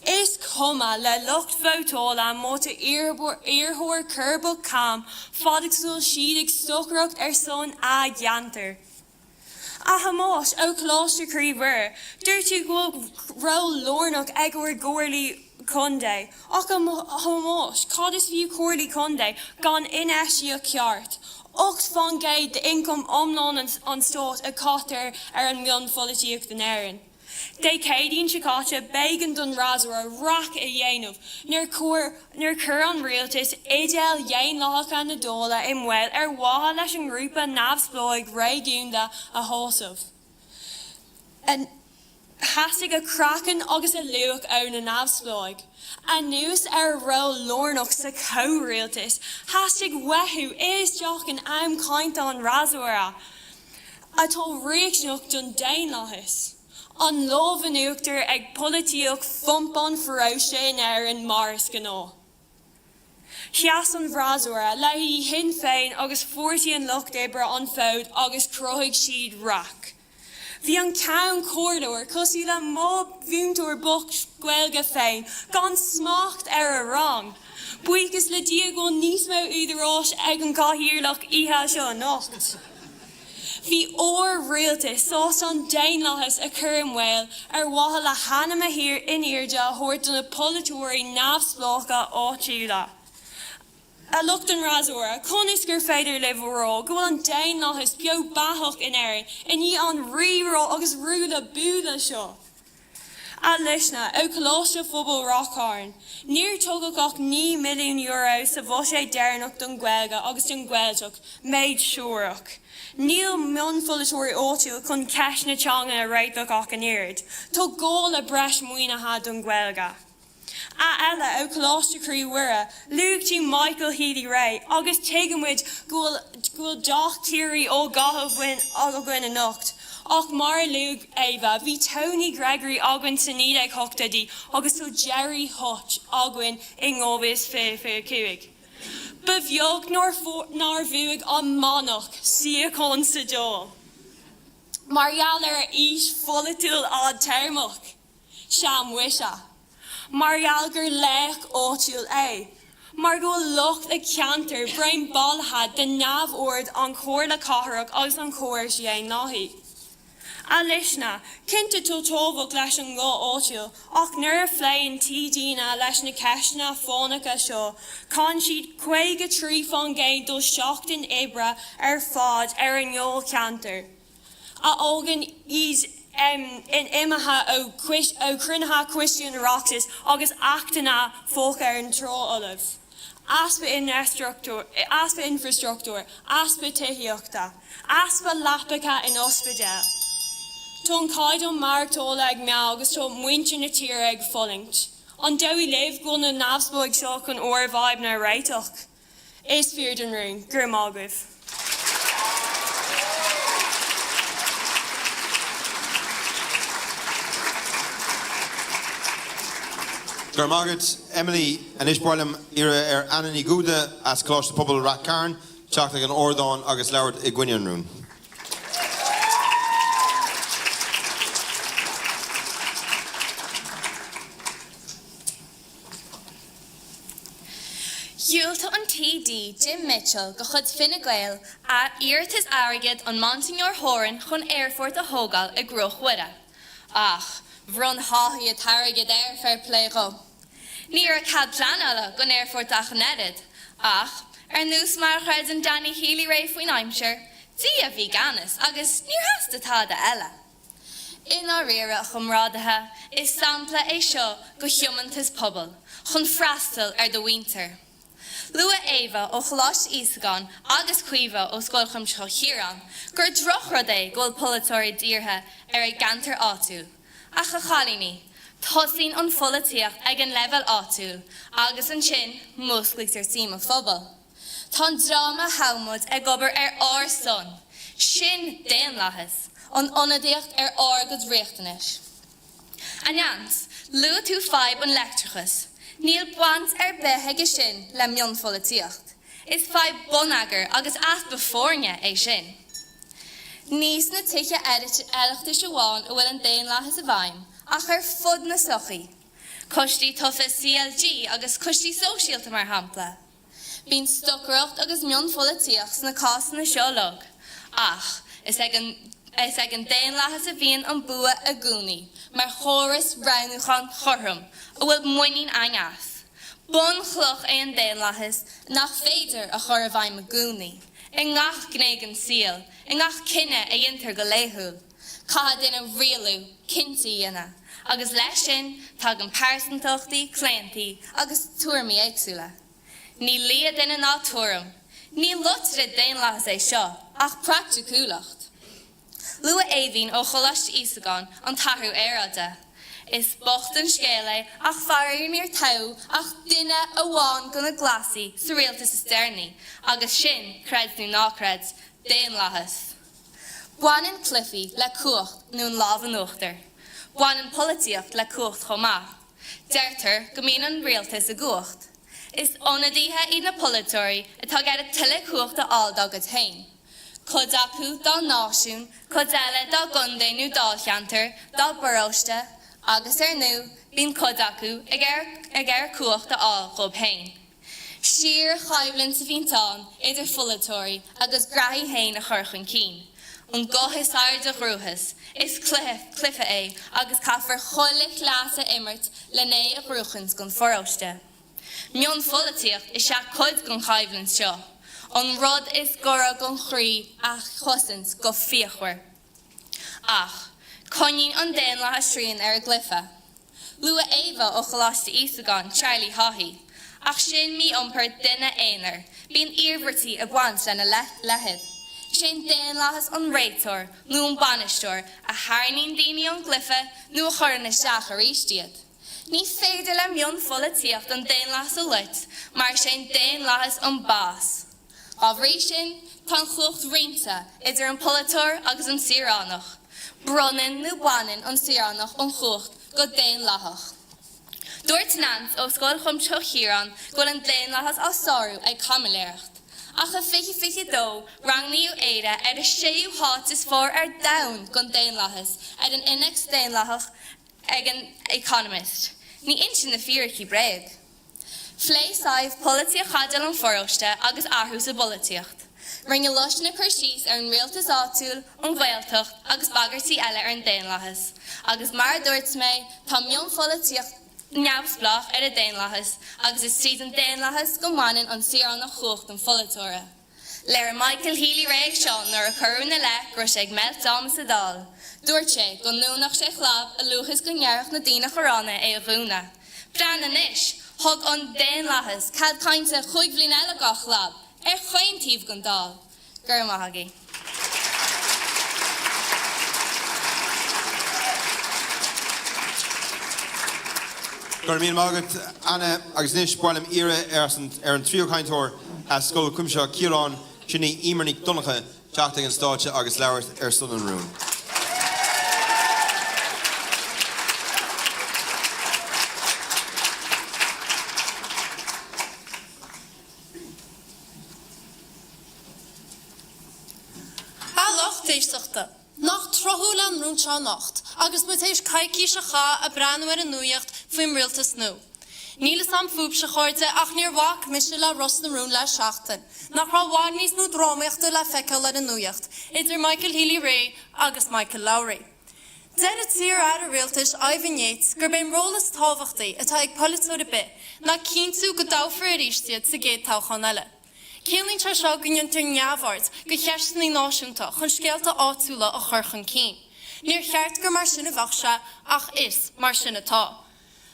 Is cuma le lucht bhótála móta iarthóir curbal cam fadig sul siad ag stochracht son a dheantar. A Hamas ó Coláiste Chroí bhir, dúirtú go ró lornach ag gcóirlaí Condé, ach a Hamas cad is fiú cóirlaí Condé gan inéisí a ceart. Ocht van gaid de income omlán an stót a cátar an mion folatíocht in Éirinn. Dé céadín sicáte bégan don rasúar rac a dhéanamh, nuair cur an rialtas idéal dhéan lácha na dóla I mhil watha leis an grúpa navsblóig réigiúnta a hósamh. An hasig a crackan agus a luach ó na navsblóig. A nús ró lornach sa co-rialtas, hasig wehu is joch an am caint an rasúara. Atá réicneach don dain láthas. An lóhanúachtar ag polítíoch fumpan feróise in Éirinn maris gná. Cheas an bhrasúra le hí hin féin agus 40 an lucht ébre an fód agus croigh siad rac. Bhí an cán cordúir cosí le mob bhúntúir buch scuilge féin gan smacht ar a rang. Buchas le diago níos mó údarrás ag an cáthíirlach ihe seo nocht. Bhí réalta sás an déanlachas a chur an bhil ar watha le hanama hir in Iirde thuirt na polytóirí neamhspleácha áitiúla. A lucht an rasúra, con is gur féidir le bhrá, go bhfuil an déanlachas beo bathach in Éirinn, in ní an rirá agus rúla búla seo. A leisna, ó Coláiste phobal Rockharn, níor tógadh gach €9 milliún sa bhó sé dearnach don Gaelga agus don Gaelchoch, méid siúrach. Níl mion polytóirí áitiúil chun ceis na teanga a réitleach ach an Éird, tó gól a breis Muineachán don Gaelga. A eile ó Coláiste Chroí Mhuire, luúgtí Michael Healy Ray, agus teagamid gúil dach tírí ó gathbhain again a nocht. Ach mar luúg Eva, bhí Tony Gregory again sa níd ag hochtadí, agus tó Jerry Hutch again i ngóbhis fé cuaig. Ba bheog nar bhuaig an manach siacón sa dul. Marial ar is folitúil ad termach, Seam wisa. Marial gur lech áitiúil é. Mar go lucht a ceantar brain ballhad den neamhord an chóir le cathrach agus an chóir sé nahí. A leisna, cinnte tótóbhach leis an gá áitiúil, ach nuair a phléann tídína leis na ceisna fánacha seo, can siad 53 fan géad dul 7 ébre ar fád ar an ngeol ceantar. A ógan is in imethe ó crunatha Christian Roxas agus achtainna fóca ar an tró olaibh. Aspa infrastructúr, aspa tithiíochta, aspa lapacha in Spidéal. Tón caid an marachtóla ag meall agus tó muintir na tíre ag follingt. An doí libh go na neamhspleáig seo chun bhaib na réiteach. Is fear den rún, gur mágah. Gur mágad Emily an isbáilm ar Annaní Gúda as Coláiste Pobal Rockharn, teach an Órdán agus leabhart i gcuineann rún. Dúilta an TD Jim Mitchell go chud Fine Gael a iartas airgid an Monsignor Horan chun airfort a hógal I Groch Mhuire. Ach, bhrún háthaí a targid fair play go. Níor a cad pleanáil gon airfort a Chonnaidh, ach, nús mar chuid an Danny Healy Ray faoin aimseir, dí a bhí ganas agus níor hasta tá de eile. Ina rire chumrádathe is sampla é seo go hiumantas pobl, chun freastal ar do winter. Lua Eva ó Coláiste Ísagán agus cuiomh ó Scoilcham seo hÉireann gur drochra é ggóil polytóirí díortha ar ag gantar áitiúil. A cha chalíní, tosaín an folitiacht ag an level áitiúil agus an sin musclaigh ar síma phobal. Tá drama haumud ag gobar ar son, sin déanlachas, an onadaíocht ar go dréachtanis. Anjans, lua tú 5 an lectrachas. Níl buant bethe sin le mion folitiacht. Is 5 bonagar agus aspa fórne é sin. Níos na tuiche eilechta seoáin a bhfuil an déanlachas a bhaim, ach ar fud na sochaí. Costí tofa CLG agus costí sosialta mar hampla. Bín stocracht agus mion folitiacht na cásan na seolog. Ach, is ag an déanlachas a bhíon an bua a gúnaí, mar choras ránúchan chorthum, a bhfuil muoinín angas. Bon chloch é an déanlachas nach féidir a chur a bhaim a gúnaí. I ngach gnéig an síl, I ngach cinenne a diontar go léthúil. Caithfid in a rialú, cintaí dhéana, agus leis sin tá an páirsantochtaí, cléantaí agus tuairmí éagsúla. Ní liad in ná tuairim, ní lutre déanlachas é seo, ach practicúlacht. Lua éhín ó Coláiste Ísagán an tathú éireada. Is bocht an scéala ach farir níor tau ach duine a bháin go na glasí sa réaltas is déirní, agus sin creds nó nácreds déanlachas. Buanan clifí le cuacht nó an lábh an uachtar. Buanan polítíocht le cuacht chomá. Deirtar go mbíonn an réaltas a guacht. is onadíthe í na polatóirí atá gar a tuile cuachta áldá go tain. Cod acu dá náisiún, cod eile dá gundainú dá cheantar, dá baróiste, agus nu bín cod acu ag ar cuachta á go pein. Siar chaimlinn sa bhín tán idir polatóirí agus graithí hain a churchan cín. An gothas air de grúchas is clifa é agus caafar chola glása immert le né a grúchans gon foróiste. Mion folíocht is se cod gon chaimlinn seo. An rud is gora gon Chroí a chosans go fíochhar. Ach, conín an déan le sríon ar a glyfa. Lua Eva ó Coláiste Ísagáin Charlie Haughey. Ach sin mí ompar duine éanair, bíon íormhartaí a bhaint lena lehead. Sin déan lehas an réitor, nó an banisteoir, a tharnaíonn daoine an glyfa, nó a churann isteach ar éistead. Ní féidir le mion folíocht an déan lehas a lit, mar sin déan lehas an bás. Á bhrí sin, tá chlucht rianta idir an polatóir agus an CRAOBH. Bronan nó banan an CRAOBH an chlucht go déan lehach. Dúirt nant ó scoil chumseo hÉireann goil an déan lehas á sáú ag camaléireacht. Ach a fiche dó rangníú éire ar a séú háit is fór ar dain gon déan lehas ar an innex déan lehach ag an economist. Ní insin na fíorchaí breag. Flé saibh polítia chadal an foróiste agus athús a bolíteocht. Ringe luis na chuirsís ar an rialtas áitiúil an Gaeltocht agus bagartí eile ar an déan lehas. Agus mar dúirt mé tá mion folíteocht neamhsplach ar a déan lehas agus is tríd an déan lehas go manin an CRAOBH na chuacht an folatóire. Léir Michael Healy réag seán nar a churú na le gros ag melt dámas a dal. Dúirt sé go núnach sé chlab a luchas go nearach na daoine chorána é a bhúna. Brean inis, thug an déan lehas cad cainte chuig bhlín eile gach lab ar chuintíomh gon dal. Gur maithagí. Gur míle mágat Anna agus níos buailm ire ar an trío chaintóir a scoil cuimseo Ciarán sinna imirnig donnacha teachta an stáite agus leabhart ar son an rún. Nach trothúil an rún seo nacht, agus mu éis caiicí se cha a breanúir an nuíocht faoim rialtas nó. Níl is am fúb se chuirde ach níor bhac mise le Ros na rún le seachtain, nach rá bhád níos nó drámaíochta le feiceáil le an nuíocht, idir Michael Healy Ray agus Michael Lowry. Dead a tír ar a rialtas Ivan Yates gur ben rólas tábhachtaí atá ag politúir a bit, na cíntú go dáfar a ríistead sa géad táchan eile. Célín se seo gonneantar neamhhart go cheistnaí náisiúnta chun scéalta áitiúla a churchan cín. Níor cheart gur mar sinna bhach se ach is mar sinna tá.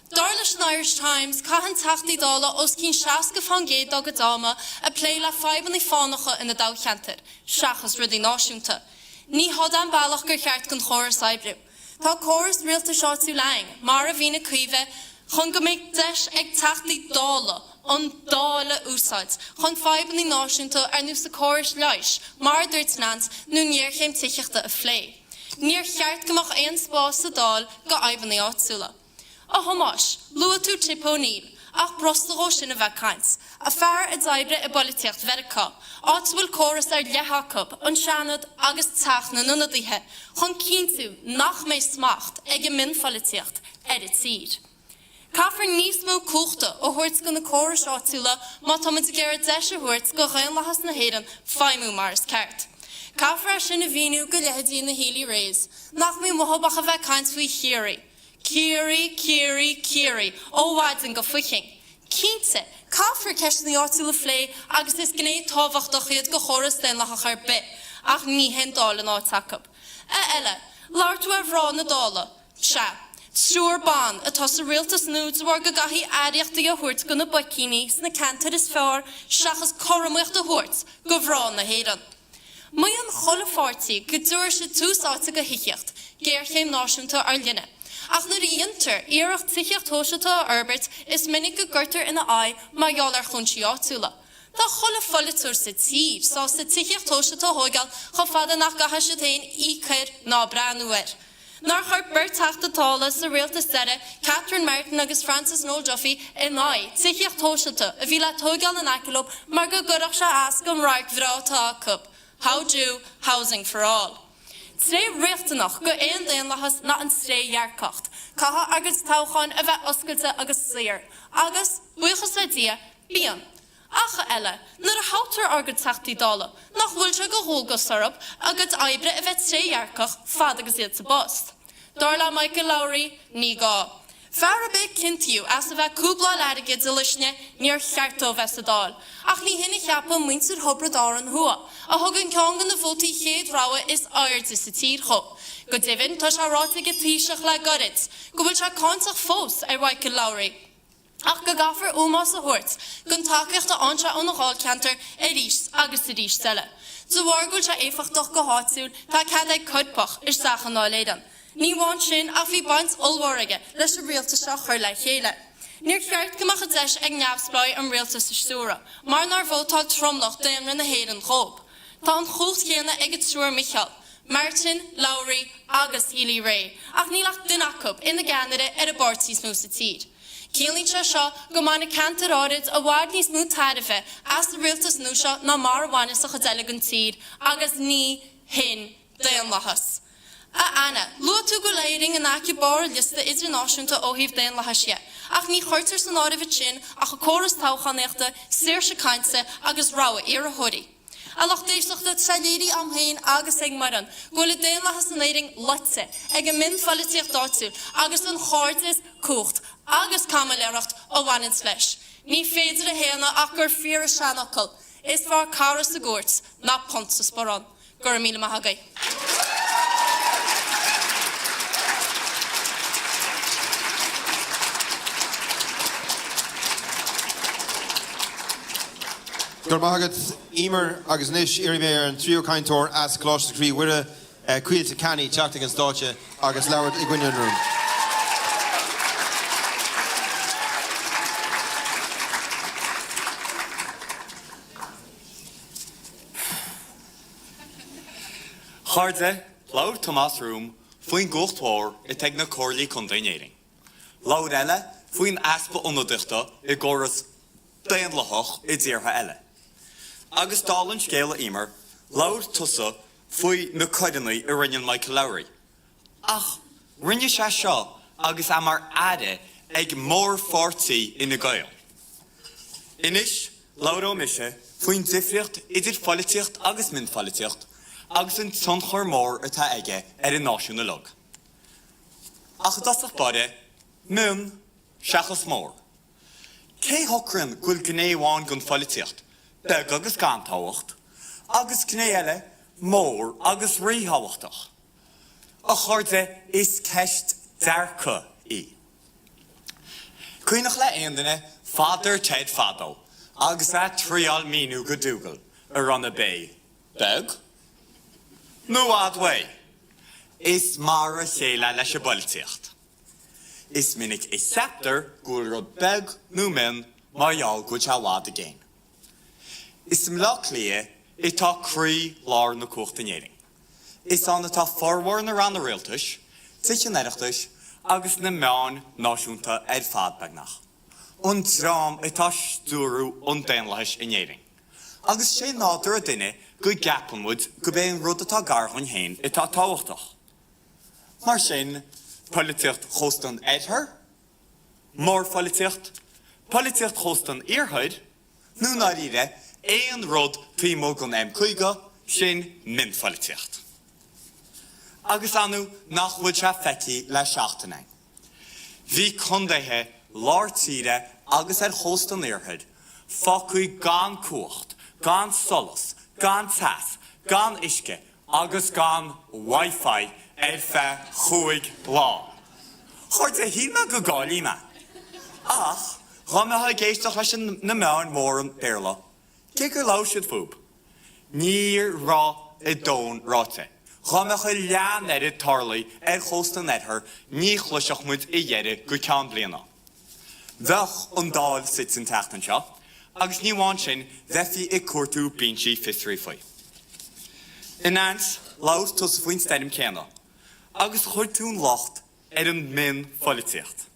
Dar leis an Irish Times caihan teachtaí dála os cín seas go fan géad aga dáma a plé le feibanna fánacha ina dá-cheantar, seachas rudí náisiúnta. Ní hod an bailach gur cheart gon chóras Saibrew. Tá chóras rialta seo tú lein, mar a bhína cuimhe chun go méid deis ag teachtaí dála an dála úsáid, chun feibanna náisiúnta ar nús a chóras leis, mar dúirt nant nó níor chéim tiicheachta a phlé. Níor cheart gomach éon spás sa dál go aibanna áitiúla. A thomáis, lua tú tipo níl, ach brostaló sin a bheith caint, a fear a daibre a boliteocht vericá, áitiúil chóras ar lethachab, an seanad agus teachna na nadaithe, chun cíntú nach méid smacht ag a min foliteocht ar a tír. Caafar níos mó cúchta ó thuirt go na chóras áitiúla má táid gur deise thuirt go chaon lehas na hÉireann feimú mar is ceart. Caafar sin a bhíú go leheadí na Healy Rays, nach mí mothbach a bheith caint faoi chéirí. Céirí, ó bhaidin go fuiching. Cínte, caafar ceist na áitiúla phlé agus is gné tábhachtach iad go chóras den lechach ar bit, ach ní hen dála ná tacab. Eile, láirtú a bhrá na dála, se. Trúr ban atá sa rialtas núd war go gaithí aireachtaí a thuirt go na buicíní sna cantar is fearr seachas choramuocht a thuirt go bhrán na hÉireann. Mu an chola fáirtaí go dúir sé túsáta go hiicheacht, géir chéim náisiúnta ar linne. Ach na íontar iarracht tiicheacht tóisiúta Herbert is minic go gurtar ina ai má gheall ar chunsaí áitiúla. Tá chola folitúir sa tír, sá sa tiicheacht tóisiúta hógáil chu fada nach gatha sé tain ícair ná breanúir. Nar chuir Bert Tachtatála sa réalta sere, Catherine Martin agus Francis Noel Duffy i.n.Dé, tichiocht tóisiilta, a bhí le tógáil na nacilob, mar go gurach se as gom raig bhrátá cup. How do housing for all? Tré réachtanach go i.n.Dé lechas na an tré jarcacht. Caha agus todhchaí a bheith oscailte agus sléir. Agus, buchas le dia, bíon. Acha eile, nar a hautar agad tachtaí dála, nach bhfuil se go hóga sarab agad aibre a bheith tré jarcach fad agus iad sa bost. Darla Michael Lowry, ní gá. Fear a bit cintiú as a bheith cúbla leirigid delisne níor cheartó vesadál. Ach ní hinna cheappa muintir hobradár an hua. A thugann ceangan na bhótaí chéad ráha is airde sa tír cho. Go divin tá se ráta go tíiseach le gorit. Go bhfuil se cáintach fós ar Michael Lowry. Ach go gafar ómás a thuirt, gon takeocht a anse an gháil cantar a rís agus a rís selle. Zuhhargúil se éfachtach go háitiúil tá cad ag codpach is sachan ná lédan. Ní bhain sin a bhí baint olmhharige leis a rialta se chuir le chéile. Níor cheart gomach a deis ag neamhspláid an rialta sa stúra, mar nar bhótáil tromlach daimre na hÉireann CRAOBH. Tá an chócht chéanna ag trúr Michael, Martin, Lowry agus Healy Ray, ach nílach dunacub ina Ganada ar a bortí smú sa tíd. Céalainn se seo go mána cantaráid a bhhaid níos mú taidife as na rialtas nó seo ná mar bhaine sa chadeile an tíd agus ní hin daon lechas. A Anna, lua tú go léiring an aici bar lista idirnáisiúnta óhíomh daon lechaisce, ach ní chuirtar san áirimh sin ach a córas todhchaíochta, saoir se cainte agus ráha ar a thuirí. A lach déisteachta treléirí amhain agus ag maran, go le daon lechas an léiring lotse, ag a min fallitiach dáitiúil agus an cháirtas cúcht agus camaleiracht ó bhainint leis. Ní féidir a héana ach gur fear a seanachil, is far cara sa gúirt ná pont sa sporán. Gur míle maithagaí. Gur maithagad Éimear agus níos Éireann an trío caintóir as Coláiste Chroí Mhuire cuilte canny teachta an státe agus leabhart i gcuine an rúm. Chairde, Laur Thomas Room, faoin gochtmhór i teag na cóirlaí condainéiring. Laur eile, faoin aspa ionadaachta i gcóras daon lethach i ddíortha eile. Agus dálann scéala Éimear, Laur tusa faoi na coideannaí i rinneann Michael Lowry. Ach, rinne se seo agus amar aide ag mór fortaí ina Gael. Inis, Laur ó mise, faoin difriocht idir fallitiacht agus min fallitiacht, agus an tionchor mór atá aige ar an náisiúna lug. Ach dasach bade, mún, seachas mór. Cé hocrann gúil gnéháin gon fallitiacht, beg agus gantáhacht, agus gné eile mór agus rítháhachtach. A chuirde is ceist dearcha í. Cuoinech le aondaine fadar teid fadó, agus a tríal míú go dúgal ar an bé. Beg? No adway. Is mar a chéile leis a boltíocht. Is minic is scepter gúil rud beg nó min marall go tehád agéin. Is mlach lia i tá Chroí lár na cuachtanéiring. Is an atá forhhar na ran na réaltais, tiche neireachtais agus na meán náisiúnta ar fad begnach. An drám atá stúrú an daonlais inéiring. Agus sé nádar a duine go gapanmud go béon rud atá garchain hain atá táhachtach. Mar sin, politiocht chóstan éithir, mór politiocht chóstan iarthaid, nó ná ire éon rud tí mó gon chuige sin min politiocht. Agus anú nachhuiid se feici le seachtainine. Bhí condaithe láirtíre agus ar chóstan iarthaid, facuí gan cuacht, gan solas, gan tas, gan isce, agus gan Wi-Fi ar fe chuig lá. Chuirte hína go Gaillimhe. Ach, chamithe géisteach leis na meán mór an béirla. Cé gur lá siad fúb. Níor rá i dón ráte. Chamithe lean ar i tarlaí ar chóstan éithir ní chluiseach muid i dhéire go ceann bliana. Bheith an dáil sit san teachtain seo, agus ní bhain sin bheití i cuairtú bíntí fisrí faoi. In ans, Laur tusa faoin staidim céanna, agus chuirtún locht an min foliteocht.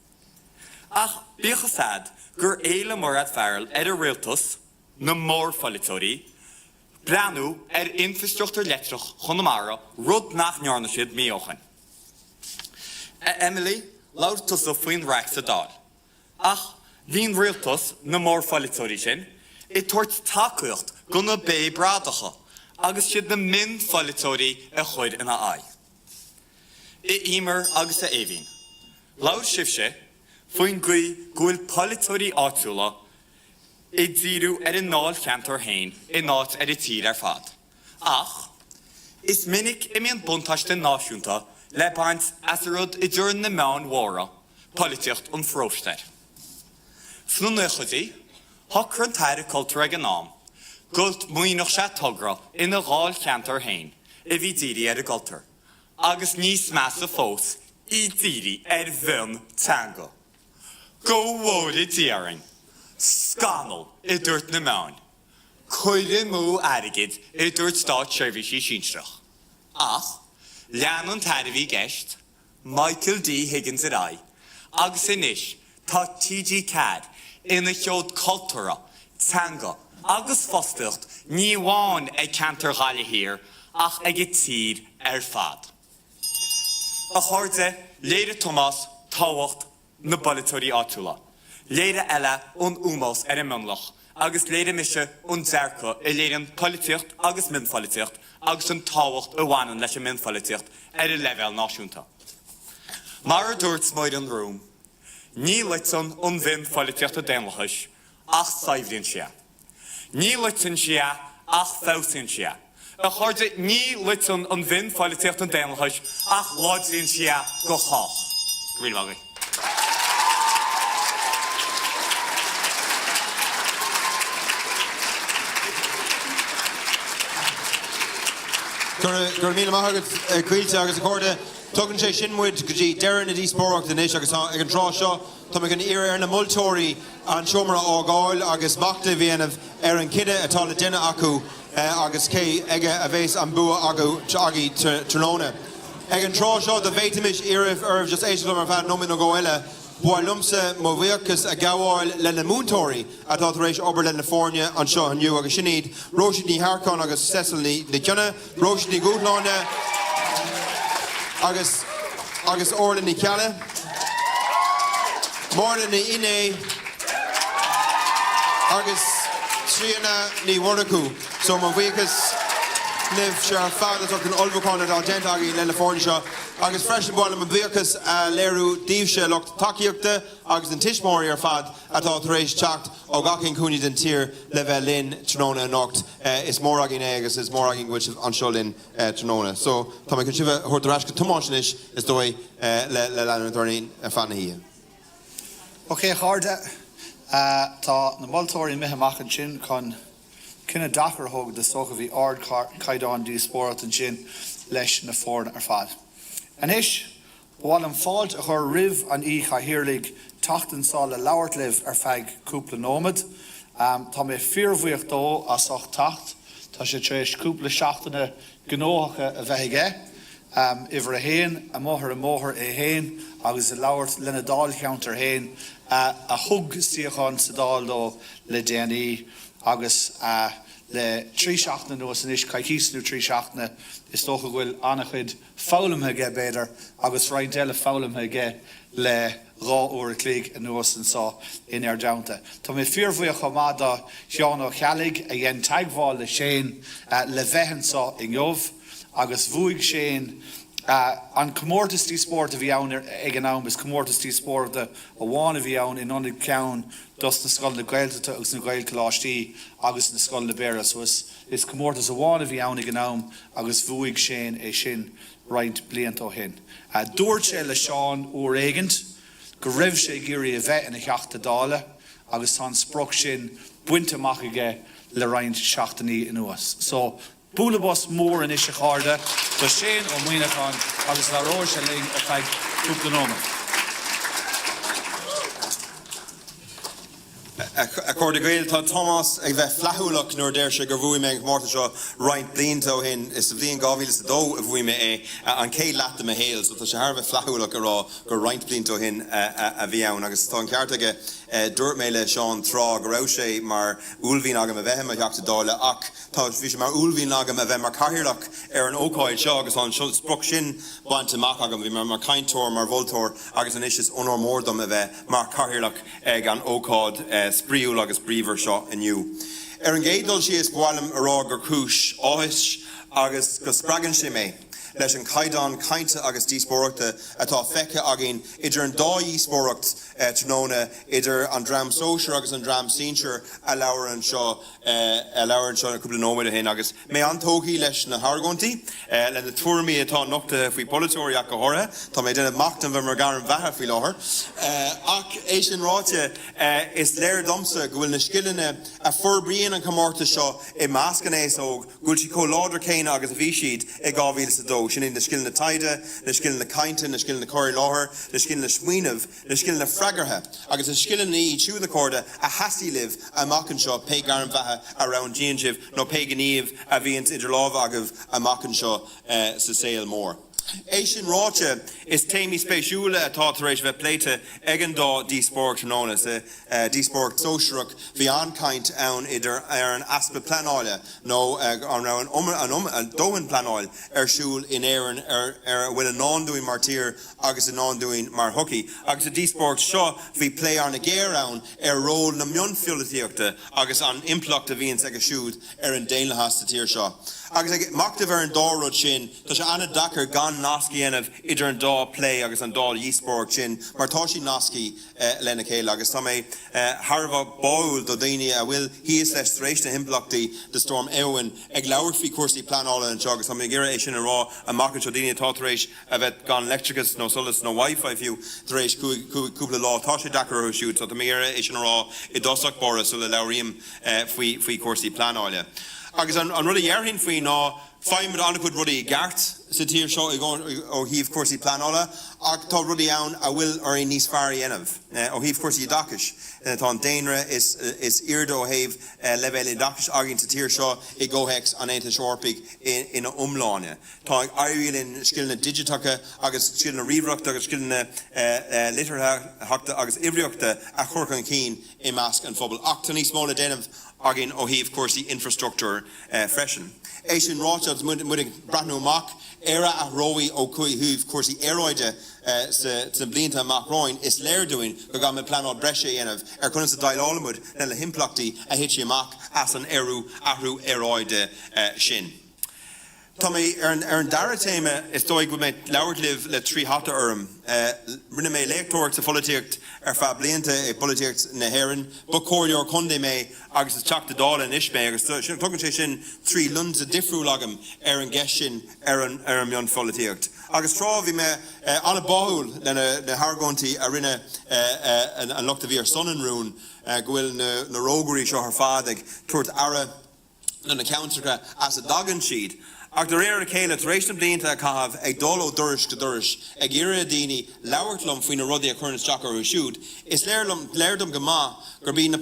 Ach, bíocha sad, gur éile morad fearil a réaltas na mór foliteorí, breanú infrastructúr letrach chunamara rud nach nearna siad míochan. Emily, laud tusa faoin reachta dal. Ach, bhín réaltas na mór foliteorí sin, tuairt tacuocht gona bé bradacha, agus siad na min foliteorí a chuid ina ai. Imer agus a éhín. Laud sibse, faoin gúil foliteorí áitiúla, díú an náil cheantar hain I náit a tír fad. Ach, is minic imíon buntáiste náisiúnta le baint as rud I dúrin na meán mhóra, politeocht an frósteir. Sna nuchadí, thocr an taire cultúr ag an nám, gult muoinech sé tugra ina gháil cheantar hain, I bhí díri a gultar, agus níos meas a fós I díri bhun tango. Go bhóide díaring. Scanal I dúirt na meán. Cuide mú airigid I dúirt stát seirbhísí sinstrach. Ach, lean an tairihí geist, Michael D. Higgins a rai, agus inis tá TG Cad ina cheod cultúra, tanga, agus fostilt ní bháin ag cantar gáile hir ach ag tír fad. A chuirde, léire Thomas táhacht na boliteorí áitiúla. Léire eile an úmás an mionlach, agus léire mise an dearcha I léirean politeocht agus minfoliteocht, agus an táhacht a bhhanan leis an minfoliteocht a level náisiúnta. Mar a dúirt smaoid an rúm, ní litan an minfoliteocht a déanlachas, ach saibhlíonn sia. Ní litan sia, ach fásaíonn sia. A chuirde ní litan an minfoliteocht a déanlachas, ach láidlíonn sia go chách. Rialmagaí. Gur míle maithagad cuilte agus a cóirde tugann sé sin muid go dtí deireadh na díospóireachta inis agus ag an trá seo tá ag an ar na multóirí an siomra á gáil agus machta bhíanamh an cide atá le duine acu agus cé aige a bhés an bua agu teagaí tróna. Ag an trá seo do bhéitimis iarmh just éisiú mar bheith nómín ó gáile buair lumsa mo bhuiachas a gabháil le na múntóirí atá rééis obair le na fórne an seo aniu agus sin iad Róisíní Harcán agus Cecil ní Ceanna, Róisíní Gúthláine agus Orla ní Ceala, Mórla ní I.n.Dé agus Tríana ní Mhuire. So mo bhuiachas Niv sé fádas an olbhacáin a dentaí le fórne seo agus freisin bála an bhuiachas a léirú díobse lecht takeíochta agus an tiismóirí fad atá rééis teacht ó gacinn cúnaí den tír le bheith linn tróna a nocht is mór agin agus is mór agin gúil an seo linn tróna. So tá chun sibh thuirtarás go tomáisinis is dói le leanú dornaí a fanna hí. Ok, cháirde, tá na multóirí mithe an sin chun cinna dachar thug de socha bhí ard Chadhain Díospóireachta an sin leis na fórne fad. Anis, bháil an fáilt a chur ribh an chaithíorlaigh tachtan sáil le labhart libh feadh cúpla nómad. Tá mé fíormhuíocht dó as ach tacht, tá sé tréis cúpla seachtainna gnóthacha a bheith aige. Iver a héin, a móthir héin, agus a labhart lena dáil cheantar héin, a thug síocháin sa dáil dó le déanaí, agus le trí seachna nuas an is caithíosnú trí seachna is tócha bhfuil annach chuid fálamthe ige beidir agus raint eile fálamthe ige le rá uair clíg a nuas an sá in deanta. Tá mé fíormhuíoch chomada Seán Chealaigh a dhéon teagháil le Shane le bheithan sá in Jobh agus bhuaigh Shane an Comórtas Díospóireachta a bhí ann ag an am is Comórtas Díospóireachta a bháin a bhí ann in anna ceann dus na scoil na Gaelcholáiste agus na Gaelcholáiste agus na scoil na Béire. So is Comórtas a bháin a bhí ann ag an am agus bhuaigh Shane é sin roint blianta ó hin. Dúirt sé le Seán ó réigint go raibh sé géirí a bheith ina cheachta dála agus tá sprioc sin buinte amach aige le roint seachtaí anuas. So búlabás mór in isise cháirde do Shane ó Muineachán agus le róir sé ling a feadh cúpla nómad. According to Gael, Thomas, a flahulak nor der she gavui me Comórtas right blinto hin is the blinto is the do of we me an K lat me hail so she have a flahulak go right blinto hin a viaun agus ton cartage dirt mele Sean Thra Grouche mar ulvin agam vehem a jakta dole ak tá fish mar ulvin agam vehem mar carhirlak an okoid agus on spruk shin bant to mak agam vi mar kaintor mar voltor agus an is onor mordom mar carhirlak an okod Spidéal agus bríomhar seo aniu. An gédal si is bhálam ará gur cúis áis agus go spragan sé mé. Leis an Chadhain cainte agus díospóireachta atá feice agin idir an dá díospóireacht tróna idir an dram sóisiar agus an dram sínsir a labhair seo na cúpla nóid a hin agus mé antógaí leis na Hargontaí le na tuairimí atá nochta faoi Polatóireach go háirithe tá mé duna machtan bheit mar gar an bheithe faoi láthair ach é sin ráite is léir domsa go bhfuil na scileanna a forbríonn an Comórtas seo i meascan éis óg gúil si comhládar céine agus a bhí siad i 2002 sin in na scileanna taide, na scileanna cainte, na scileanna cóir láthair, na scileanna smuoinemh, na scileanna freagartha agus na scileanna í siú the corda a hasí liv a machcan seo pe gar an bheithe around Díonjibh nó pe gníomh a bhíonn idir lámh agah a machcan seo sa saoil mór. Éisian ráte is téimi spéisiúla atá tar éis bheith pléite ag an dá díospóireacht nóna sa díospóireacht sóisireach bhí ancaint ann idir an aspa pleanáile nó an dóhan pleanáil siúil in Éirinn bhfuil an nándúin mar tír agus an nándúin mar hoci. Agus a díospóireacht seo bhí plé ar na géir ann ról na mionfiolataíochta agus an implacht a bhíonn ag a siúd an déanlachas sa tír seo. Agus ag macta bhar an dárod sin, tá sé anna dachar gan nasci anamh idir an dá play agus an dá díospóireacht sin, mar tá sí nasci lena chéile agus tá mé Harbh báil do daoine a bhfuil híos leis rééis na himplachtaí de storm Éirinn ag leabhar faoi cuasaí pleanála an seo agus tá mé ggéire é sin a rá a machcan seo daoine atá tar éis a bheith gan electricus nó solas nó Wi-Fi fiú tar éis cúpla lá tá sé dachar ó siúd, tá mé ggéire é sin a rá i dosach boras so le leabharíam faoi cuasaí pleanála. Agus an rud a dhearthainn faoi ná feimid annachcuid rudí gart sa tír seo ó híomh cuasaí pleanála ach tá rudí ann a bhfuil ar níos fearr dhéanamh ó híomh cuasaí dachas. Tá an déanra is irde ó thaobh leibhéil dachas agin sa tír seo i ggótheics an éanta seorpaigh ina umláine. Tá airíonn scileanna digitacha agus scileanna ríomhreachta agus scileanna litarthachta agus ibhreaachta a churcan cín i measc an phobal. Ach tá níos móla déanamh agin ó híomh cuasaí infrastructúr freisin. É sin rátead muid brathnú amach éire a róí ó chuithúh cuasaí éróide sa blianta amach ráin is léirúin go gan me pleanáil breise dhéanamh ar chuna sa daileálamúd na le himplachtaí a hití amach as an ahrú éróide sin. Tá mé ar an Dara téime is dóigh go méid leabhart le trí hata orm rinne mé léachtóireacht sa politiacht ar feadh blianta é politiacht na hÉireann ba cóileor chundé mé agus is teachta dála in ismé agus tugann sé sin trí lunsa difriúil agam ar an gceist sin ar an mion politiacht. Agus trá bhí me anna báthúil na Hargontaí a rinne an lucht a bhí ar sonanrún go bhfuil na rógairí seo ar fád ag tuairt ara na countercha as a dagan siad. Ach der éire chéile rééis na blianta a cahabh ag dul ó doris go doris ag iarra daoine leabhartlumm faoin na rudaí a chuirn teach ar siúd. Is léirdom go maith gur bí an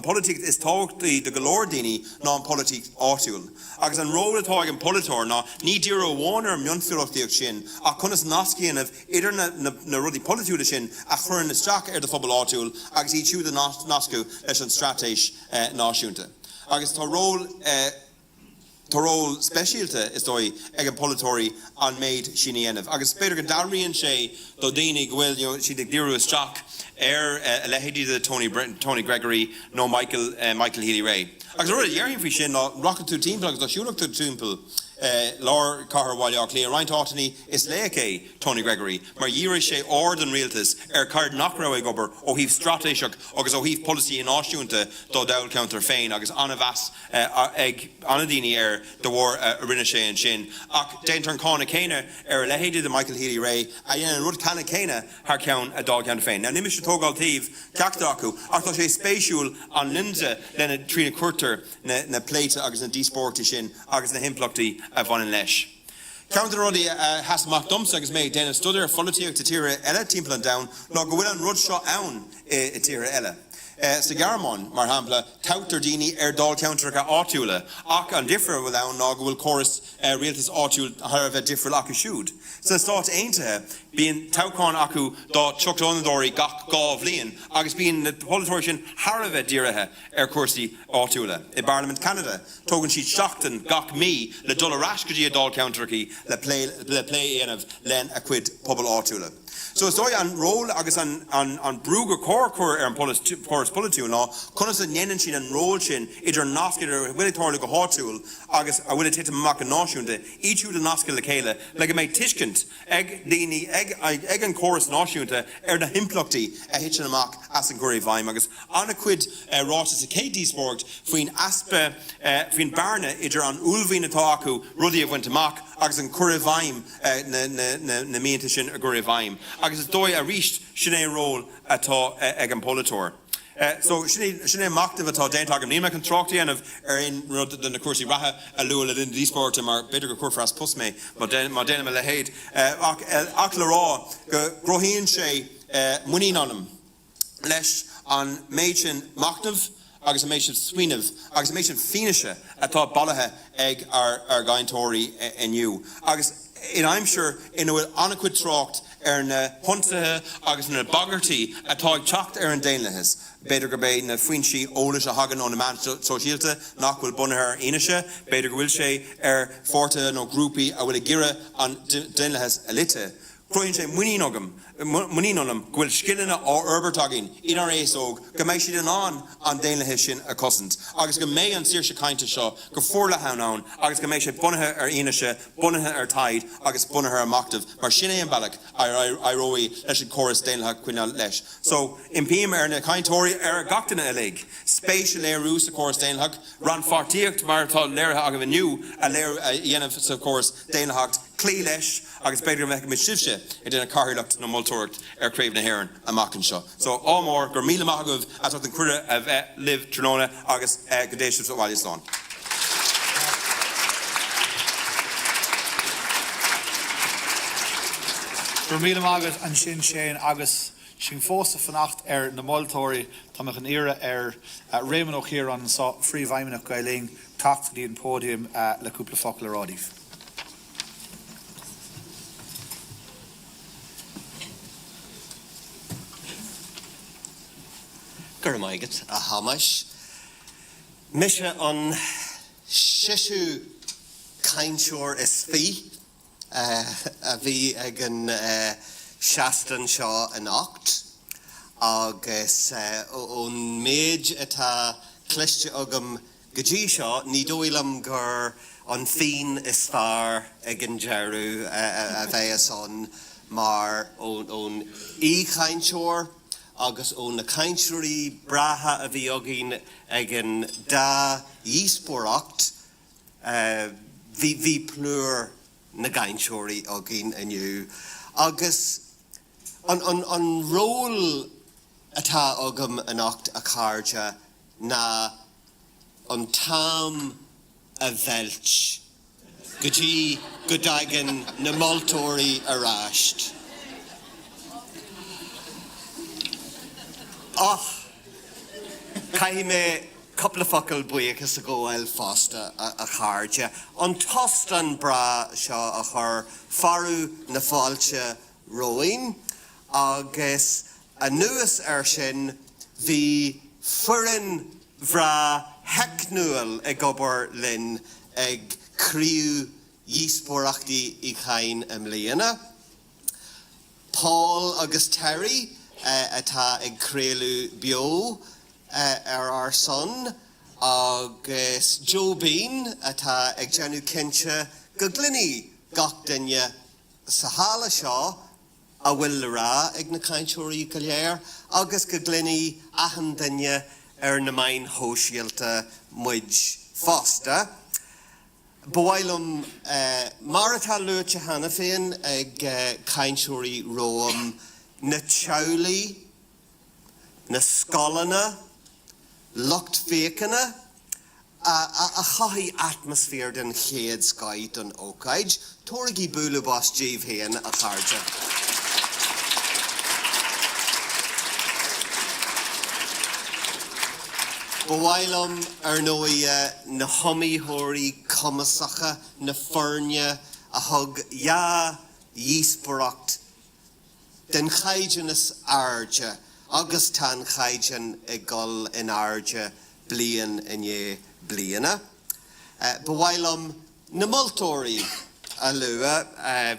politic is táchtaí de golóir daoine ná an politic áitiúil. Agus an róla atá ag an politóir ná ní dír ó bháinar mionfiolachtaíocht sin ach chunas nascíanamh idir na rudaí politiúla sin a chuirn isteach ar de phobal áitiúil agus í siúd a nascú leis an stratéis náisiúnta. Agus tá ról speisialta is dói ag an politóirí an méid sin dhéanamh. Agus beidir go daríonn sé do daoine go bhfuil si ag díreú isteach ar a lehéadí de Tony Gregory nó Michael Healy Ray. Agus rud a dhearthainn faoi sin ná rocket tú timppla agus siúlaach tú timppla lár carhhailach lé roiint átaní is léché Tony Gregory mar dhíra sé ord an rialtas ar card nachrá ag obair ó híomh stratéiseach agus ó híomh policy in áisiúnta dó dail counter féin agus anna bheas ag anna daoine ar do bhór a rinne sé an sin. Ach déantar an cána céine ar lehéadí de Michael Healy Ray a dhéanaan rud cána céine th ceann a dá counter féin. Now nimis se tógáiltaobh ceachta acu ach tá sé spéisiúil an linse lena trína cuirtar na pléite agus na díospóirtaí sin agus na himplachtaí a bhain leis. Counter rudí has amach domsa agus méid déanamh studiar folíteach de tíre eile timppla an down ná go bhfuil an rud seo ann i tíre eile. sa Garmon, mar hapla, tautar dini dal counter ka áitiúla, ach an differ without ná go bhfuil chorus rialtas áitiúil har bheith differ acu siúd. So stát aontathe, bíon taucán acu dá tuchtánadóirí gach gáh bhliain, agus bíon na polytóir sin har bheith díirithe cuasaí áitiúla. I Parliament Canada, tógann siad seachtain gach mí le dul arás go dtí a dal countercí le play aanamh len a cuid pobl áitiúla. So stoi an rôl agus an brúga cór an choras politiú ná, conas an nhéanann sin an rôl sin idir nascaid ar bhuiletóir le go háitiúil agus a bhuiile tite amach an náisiúnta, ítiúil an nascaid le chéile, le go méid tuiscint ag daoine ag an choras náisiúnta ar na himplachtaí a hitin amach as an Chroí bhaim agus anna cuid rátas a cé díospóireacht faoin aspa faoin barna idir an úlmhín atá acu rudí a bhaint amach agus an Chroí bhaim na míonta sin a Chroí bhaim. Agus is dói a ríist sinné ról atá ag an pólatóir. So sinné machtamh atá déintach am níime an tráchtaí anmh ar in rud na cuasaí ratha a luúla in díospóirte mar beidir go cuafras pusmé má déanam le héad. Ach le rá go grohíonn sé muín anam leis an méid sin machtamh agus a méid sin swinmh agus a méid sin fineise atá bailithe ag ar gaintóirí inniu. Agus in aimsir ina bhfuil anna cuid trácht ar na huntathe agus na bagartaí atá ag teacht ar an déanlathas. Beidir go bé na faoinsí ólas a hagan ón na man sosiálta nach bhfuil bunathe aonaise, beidir go bhfuil sé ar forta nó grúpaí a bhfuil gire an déanlathas a lite. Croíonn sé muín anam go bhfuil scillanna á urbertagin inar éasóg go méid siad an déanlaithe sin a cosint. Agus go méid an saoirse cainte seo go fórla ann agus go méid sé bunathe ar aonaise, bunathe ar taid agus bunathe ar machtamh mar sin é an bailach airóí leis an choras déanlathe cuineál leis. So impíam ar na caintóirí ar gachtainna a léig. Spéis a léirú sa choras déanlathe ran fartíocht mar tá léirethe agah aniu a léir a dhéanamh sa choras déanlathe clí leis agus beidir meic mit sibse I duna carthaíocht nó moltóireacht ar craobh na hÉireann amach an seo. So ámór gur míle maith agah atá an cuire a bheith libh tróna agus go déisiú sa bhaile slán. Gur míle maith an sin séin agus sin fósta fannacht ar na moltóirí táach an ire ar réman ó hÉireann sa phríomhhaimimeach Gaillimhe tachtaí an pódium le cúpla focail a rádaíh. Gur maigad a hamas. Mise an sisú cainseoir is fí a bhí ag an seastan seo an ocht agus ón méid atá cliste agam go dtí seo ní dóilam gur an fin is fearr ag an dearú a bheith an mar ón cainseoir agus ón na cainseoirí bratha a bhí agin ag an dá díospóireacht bhí plúr na cainseoirí agin aniu. Agus an ról atá agam an ocht a cairde na an tam a bheilt go dtí go daigeann na moltóirí a ráist. Caime couple of focail buíochas a ggóil fásta a chairde. An tost an bra seo a chur farú na fáilte roin agus a nuas ar sin bhí Foireann bhra heicniúil ag obair linn ag críú díospóireachtaí I Chain am líana. Paul agus Terry atá ag créalú bio ar son agus Joe Bean atá ag deanú cinse go glynní gach duine sa hála seo a bhfuil le rá ag na cainseoirí go léir agus go glynní ahan duine ar na main hóisialta muid fásta. Bhhailm mar atá luaite hana féin ag cainseoirí Róm na teolaí, na scolanna, lucht fécanna, a chaithí atmosfér den chéad scaid an ócaid, tóraigí búla bás díomh héan a chairde. Bhailam nóia na homiithóirí cumasacha na feirne a thug díospóireacht den chaideannas airde agus tan chaidean I gol in airde blian in bliana. Bhailam na multóirí a lua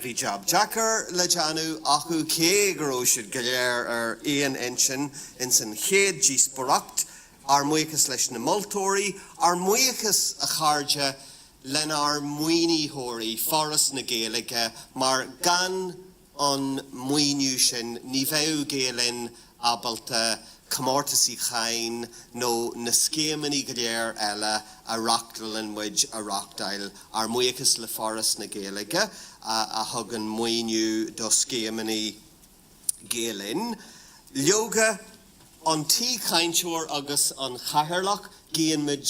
bhí job Jackar le Janu achu cé gróisiid go léir éon insin in san chéad díospóireacht ar muichas leis na multóirí ar muichas a chairde len ar muoinithóirí foras na Gaeilge mar gan an muoinú sin ní bheadh Gaelin abalta Comórtas I Chadhain nó na scéamaní go léir eile a rachtal an muid a rachtail ar muichas le foras na Gaeilge a thugan muoinú do scéamaní Gaelin. Leoga an tí cainteoir agus an chathairlach Gíon mid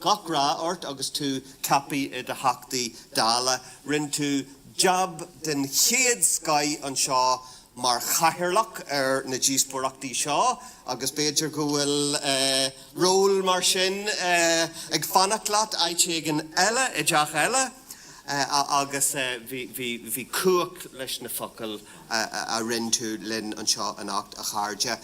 gachrá ort agus tú capi I de hachtaí dála rinn tú job den chéad sky an seo mar chathairlach na díospóireachtaí seo agus beidir go bhfuil ról mar sin ag fannach leat aitigin eile I deach eile agus bhí cuacht leis na focail a rinn tú linn an seo an acht a chairde.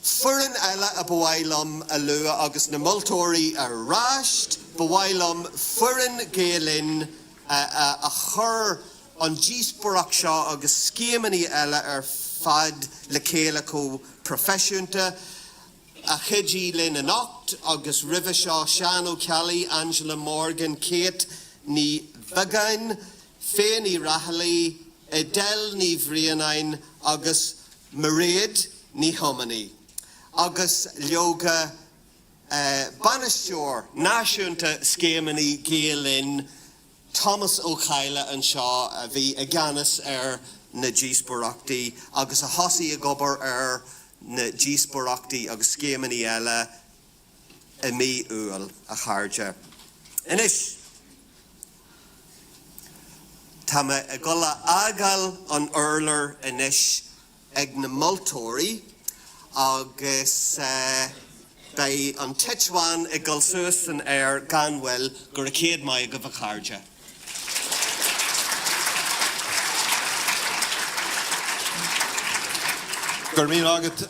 Foireann eile a bhailam a lua agus na multóirí a ráist, bhailam foireann Gaelin a chur an díospóireacht seo agus scéamaní eile ar fad le céile có profisiúnta a chidí linn an acht agus ribh seo Sean O'Kelly, Angela Morgan, Kate ní bheagain, Fé ní Rahalaí, Adele ní bhríonain agus Mhuire ní Homaní. Agus leoga banisteoir náisiúnta scéamaní Gaelin Thomas O'Keile an seo a bhí a gceannas ar na díospóireachtaí agus a thosaí a gobar ar na díospóireachtaí agus scéamaní eile I mí uail a chairde. Inis tá me a gola ágal an urlar inis ag na multóirí agus bei an titháin I gol suasan ar ganhfuil gur a céad maith go bh chairde. Gur míle agat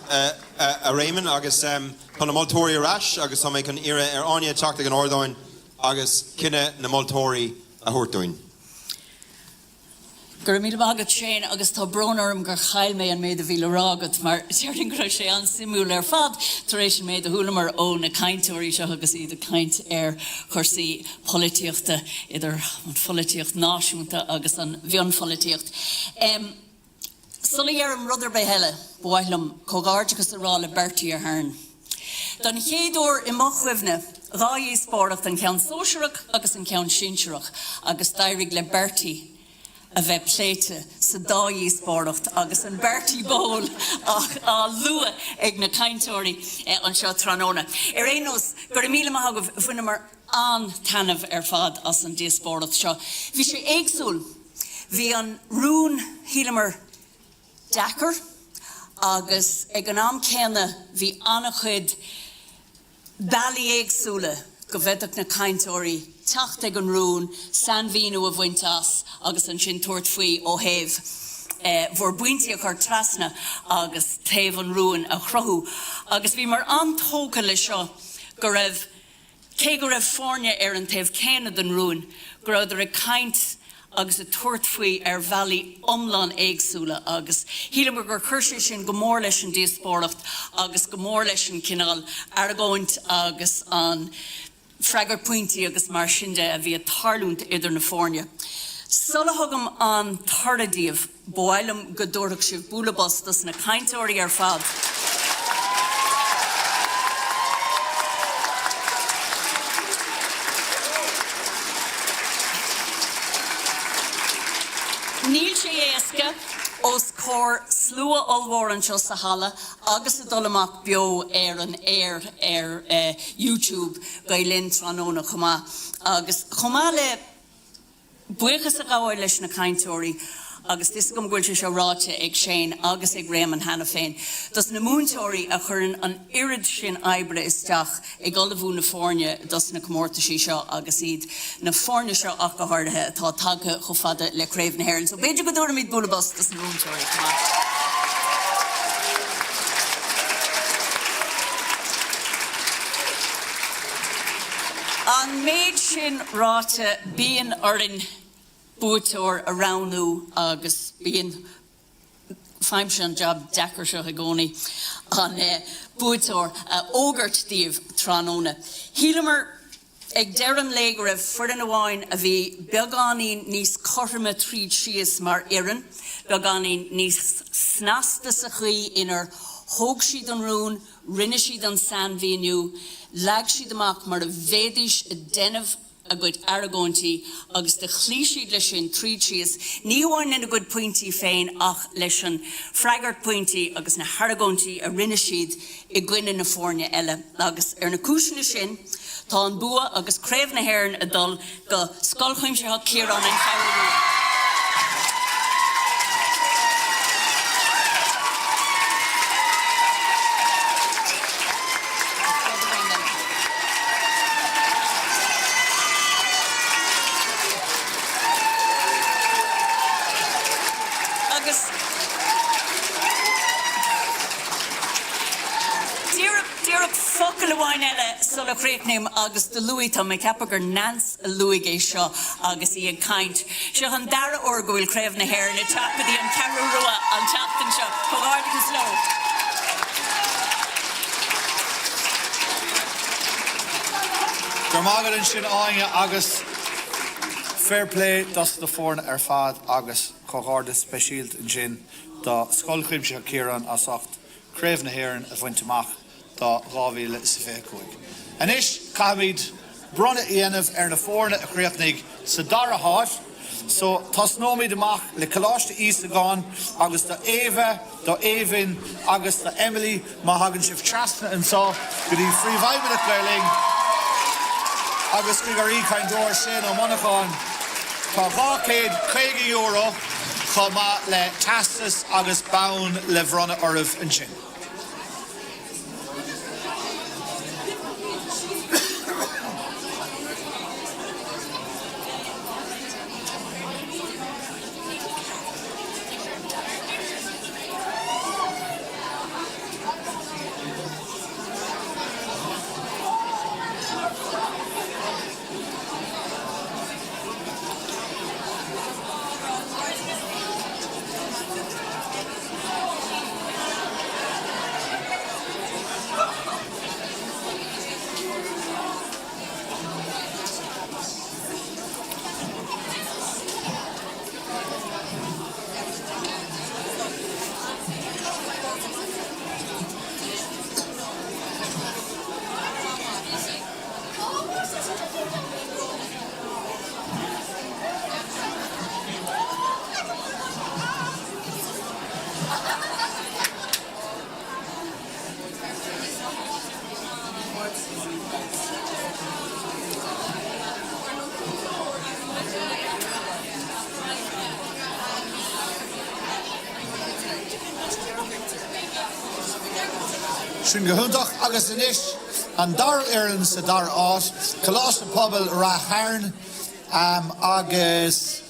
a réimeann agus chun na multóirí arás agus tá méid an ire ar aine teachta an ordáin agus cinenne na multóirí a thuirtúin. Gur míle agat sin agus tá brónarm gur chail mé an méid a bhíle rágat mar teirling gur sé an simú ar fad tar éis sin méid a thulamar ó na cainteoirí seo agus iad a caint ar chuirsaí polítíochta idir an polítíocht náisiúnta agus an bhionn polítíocht. Sulla ar an rudidir be heile bhailam cógáirde agus a rá le Bertie ar hÉireann. Don chéadúir I mochhuimne rá díospóireacht an ceann sóisiúireach agus an ceann sinseúireach agus d'éirigh le Bertie a bheith pléite sa dá díospóireacht agus an Bertie Bowl a lua ag na cainteoirí an seo tróna. Ar éonos gur míle maithagah fuinne mar an tainmh ar fad as an díospóireacht seo. Bhí sé éagsúil, bhí an rún hílamar Dakar agus ag an am céanna bhí annach chuid bailí éagsúla go bhfeadach na cainteoirí teacht ag an rún san bhíú a bhaintas agus an sin tuairt faoi ó thaobh bhór buinteach ar trasna agus taobh an rún a chrothú agus bhí mar antóga le seo go raibh cé go raibh fórne ar an taobh céine den rún go raibh ar a caint agus a tuairt faoi ar bhealaí iomlán éagsúla agus hílamar gur chuirse sin go mór leis an díospóireacht agus go mór leis an cineál argóint agus an freagar pointí agus mar sin de a bhí a tarlúnt idir na fórne. Sulla thugam an tardaíomh bhailam go dúireach sibh búlabostas na cainteoirí ar fad. Níl sé éasca os cór slua olmhór an seo sa hala agus a dul amach beo ar an air ar YouTube gailinn tróna chumá agus chumá le buchas a gáil leis na cainteoirí agus this gom gwil se ráte ag Shane agus ag Raymond Hanna féin. Das na múntóirí a churann an irid sin aibre isteach ag olahú na fórne das na Comórtas seo agus iad na fórne seo ach go háirithe tá tagtha cho fada le CRAOBH na hÉireann. So beidir go dúra míad bulabas das na múntóirí. An méid sin ráte bíon orin búteór a ránú agus bíon feimse an job dechar seo a gcónaí an búteór ógart díobh tránóna. Hílamar ag deireadh léig raibh fuireann amháin a bhí beagánaí níos corrma tríd síos mar Éirinn, beagánaí níos snasta sa chuí inar thóg siad an rún, rinne siad an san bhíniu, lag siad amach mar a bhéadis a denmh a good aragóntí agus de chlí siad leis sin tríd síos, ní bháin in a good pointí féin ach leis an freigart pointí agus na haragóntí a rinne siad I gcuine na fórne eile. Agus na cúisina sin, tá an bua agus CRAOBH na hÉireann a dul go scoilchuimsethe Ciarán an Charú. Sola Creeknim agus de Louis Tom McCapager Nance Louis Gay Shaw agus Ian Kind. She han Dara Orgwil CRAOBH na hÉireann a tapadi an Carrua an Chapton Shaw. Comórtas slow. Dermagadan sin áine agus fair play das de fórne fad agus Comórtas speisialt in sin da scoilchuimse Ciarán as ocht CRAOBH na hÉireann a bhainteach da rávíle sa fécúig. An is Táimid brunne dhéanamh na fórne a chríochnaigh sa Dara háit, so tas nóid amach le Coláiste Ísagáin agus da Éva, da Éivinn agus da Emily má hagann sibh trasna an sá go dtí phríomhhaimime Gaelling agus go garí caindóir sin ó Muineachán tá €250 chomá le tastas agus bán le bhronna ormh an sin. Sin gohúntaach agus inis an Dara Éirinn sa Dara áit, Coláiste pobl ra hÉireann agus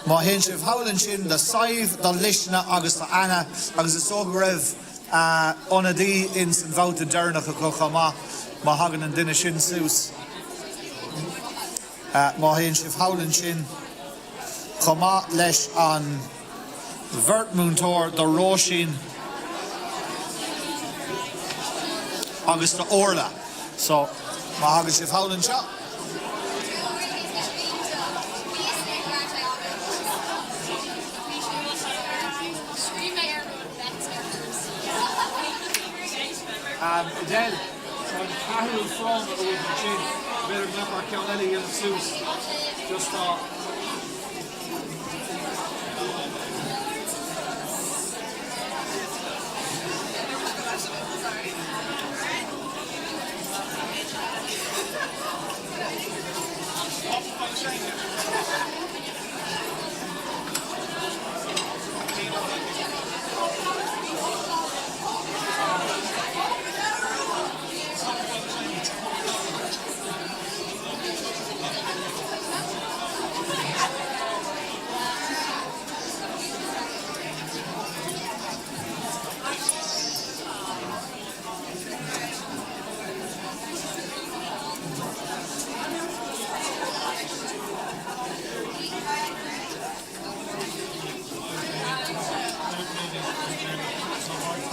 má hén sibh howlann sin de saibh, de lisna agus de ana agus is ó raibh Í.n.Dé in san bhóta dearnach a go chomá má hagann an duine sin sús. Má hén sibh howlann sin chomá leis an bhirtmúntóir do Róisín agus the Orla. So, má hagann sibh howlann seo. Adele, so the Cahill from the old machine, better than our Cnoc and Sus. Just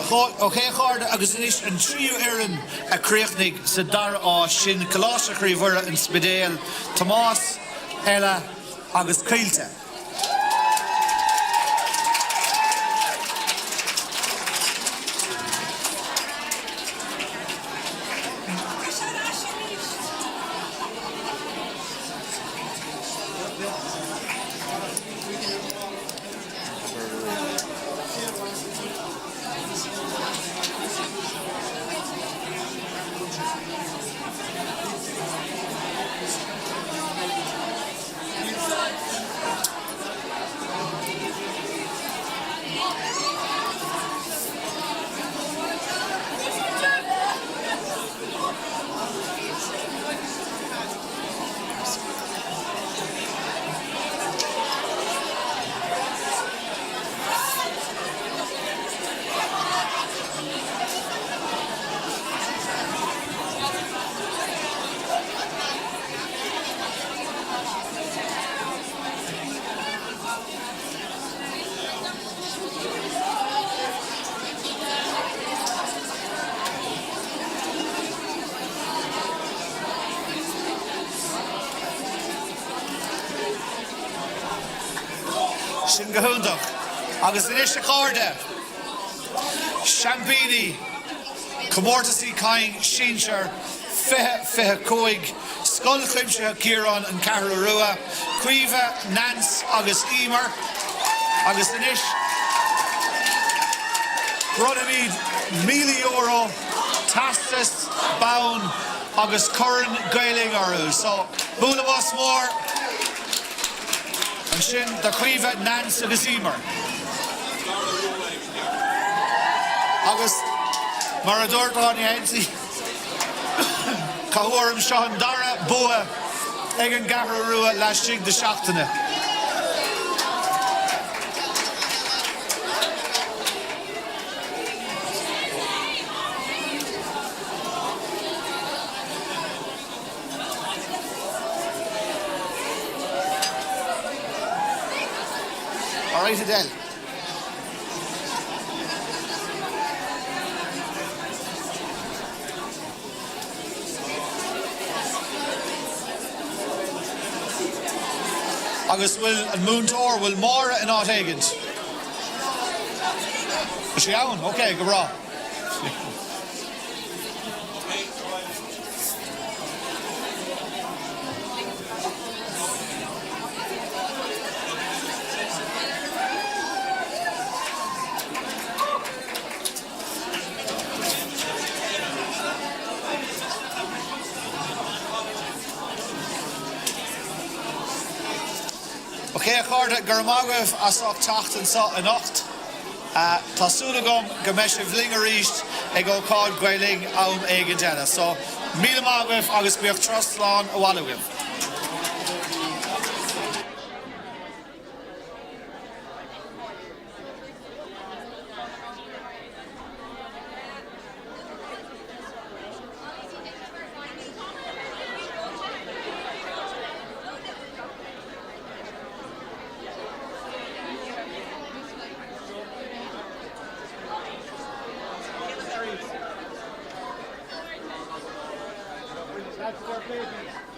chéáda agus inis an tríú Éirinn a críochnaigh sa Dara sin Coláiste Chroí Mhuire in Spidéal, Tomás, Ella agus Cailte. Sin gohúndach, agus in isise cáirde, Champini, Comórtas Cain Sinsear, Fiche Cóig, Scoil Chuimse HÉireann an Ceathrú Rua, Cuomha, Nance agus Éimear, agus in isis Runamid €1,000,000, Tastas, Bown, agus Curran Gailing Arú. So, búla bás mór, an sin de Cuomha, Nance agus Éimear. Agus mar a dúirtá ní hensaí Cahuairm seo an Dara bua ag an Ceathrú Rua leistigh de seachtaine. All right, Adele. Agus bhfuil an múntóir bhfuil móra in áit éigent. Is sé ann? OK, go bra. Cé chuirde gur mágah as ach teachtain sa an ocht. Tásúla gom go mbeidh sé bhling a ríist ag ó cáil Gailing am éigean déine. So, míle mágah agus bíoh trasláán a bhhailugah. That's for babies.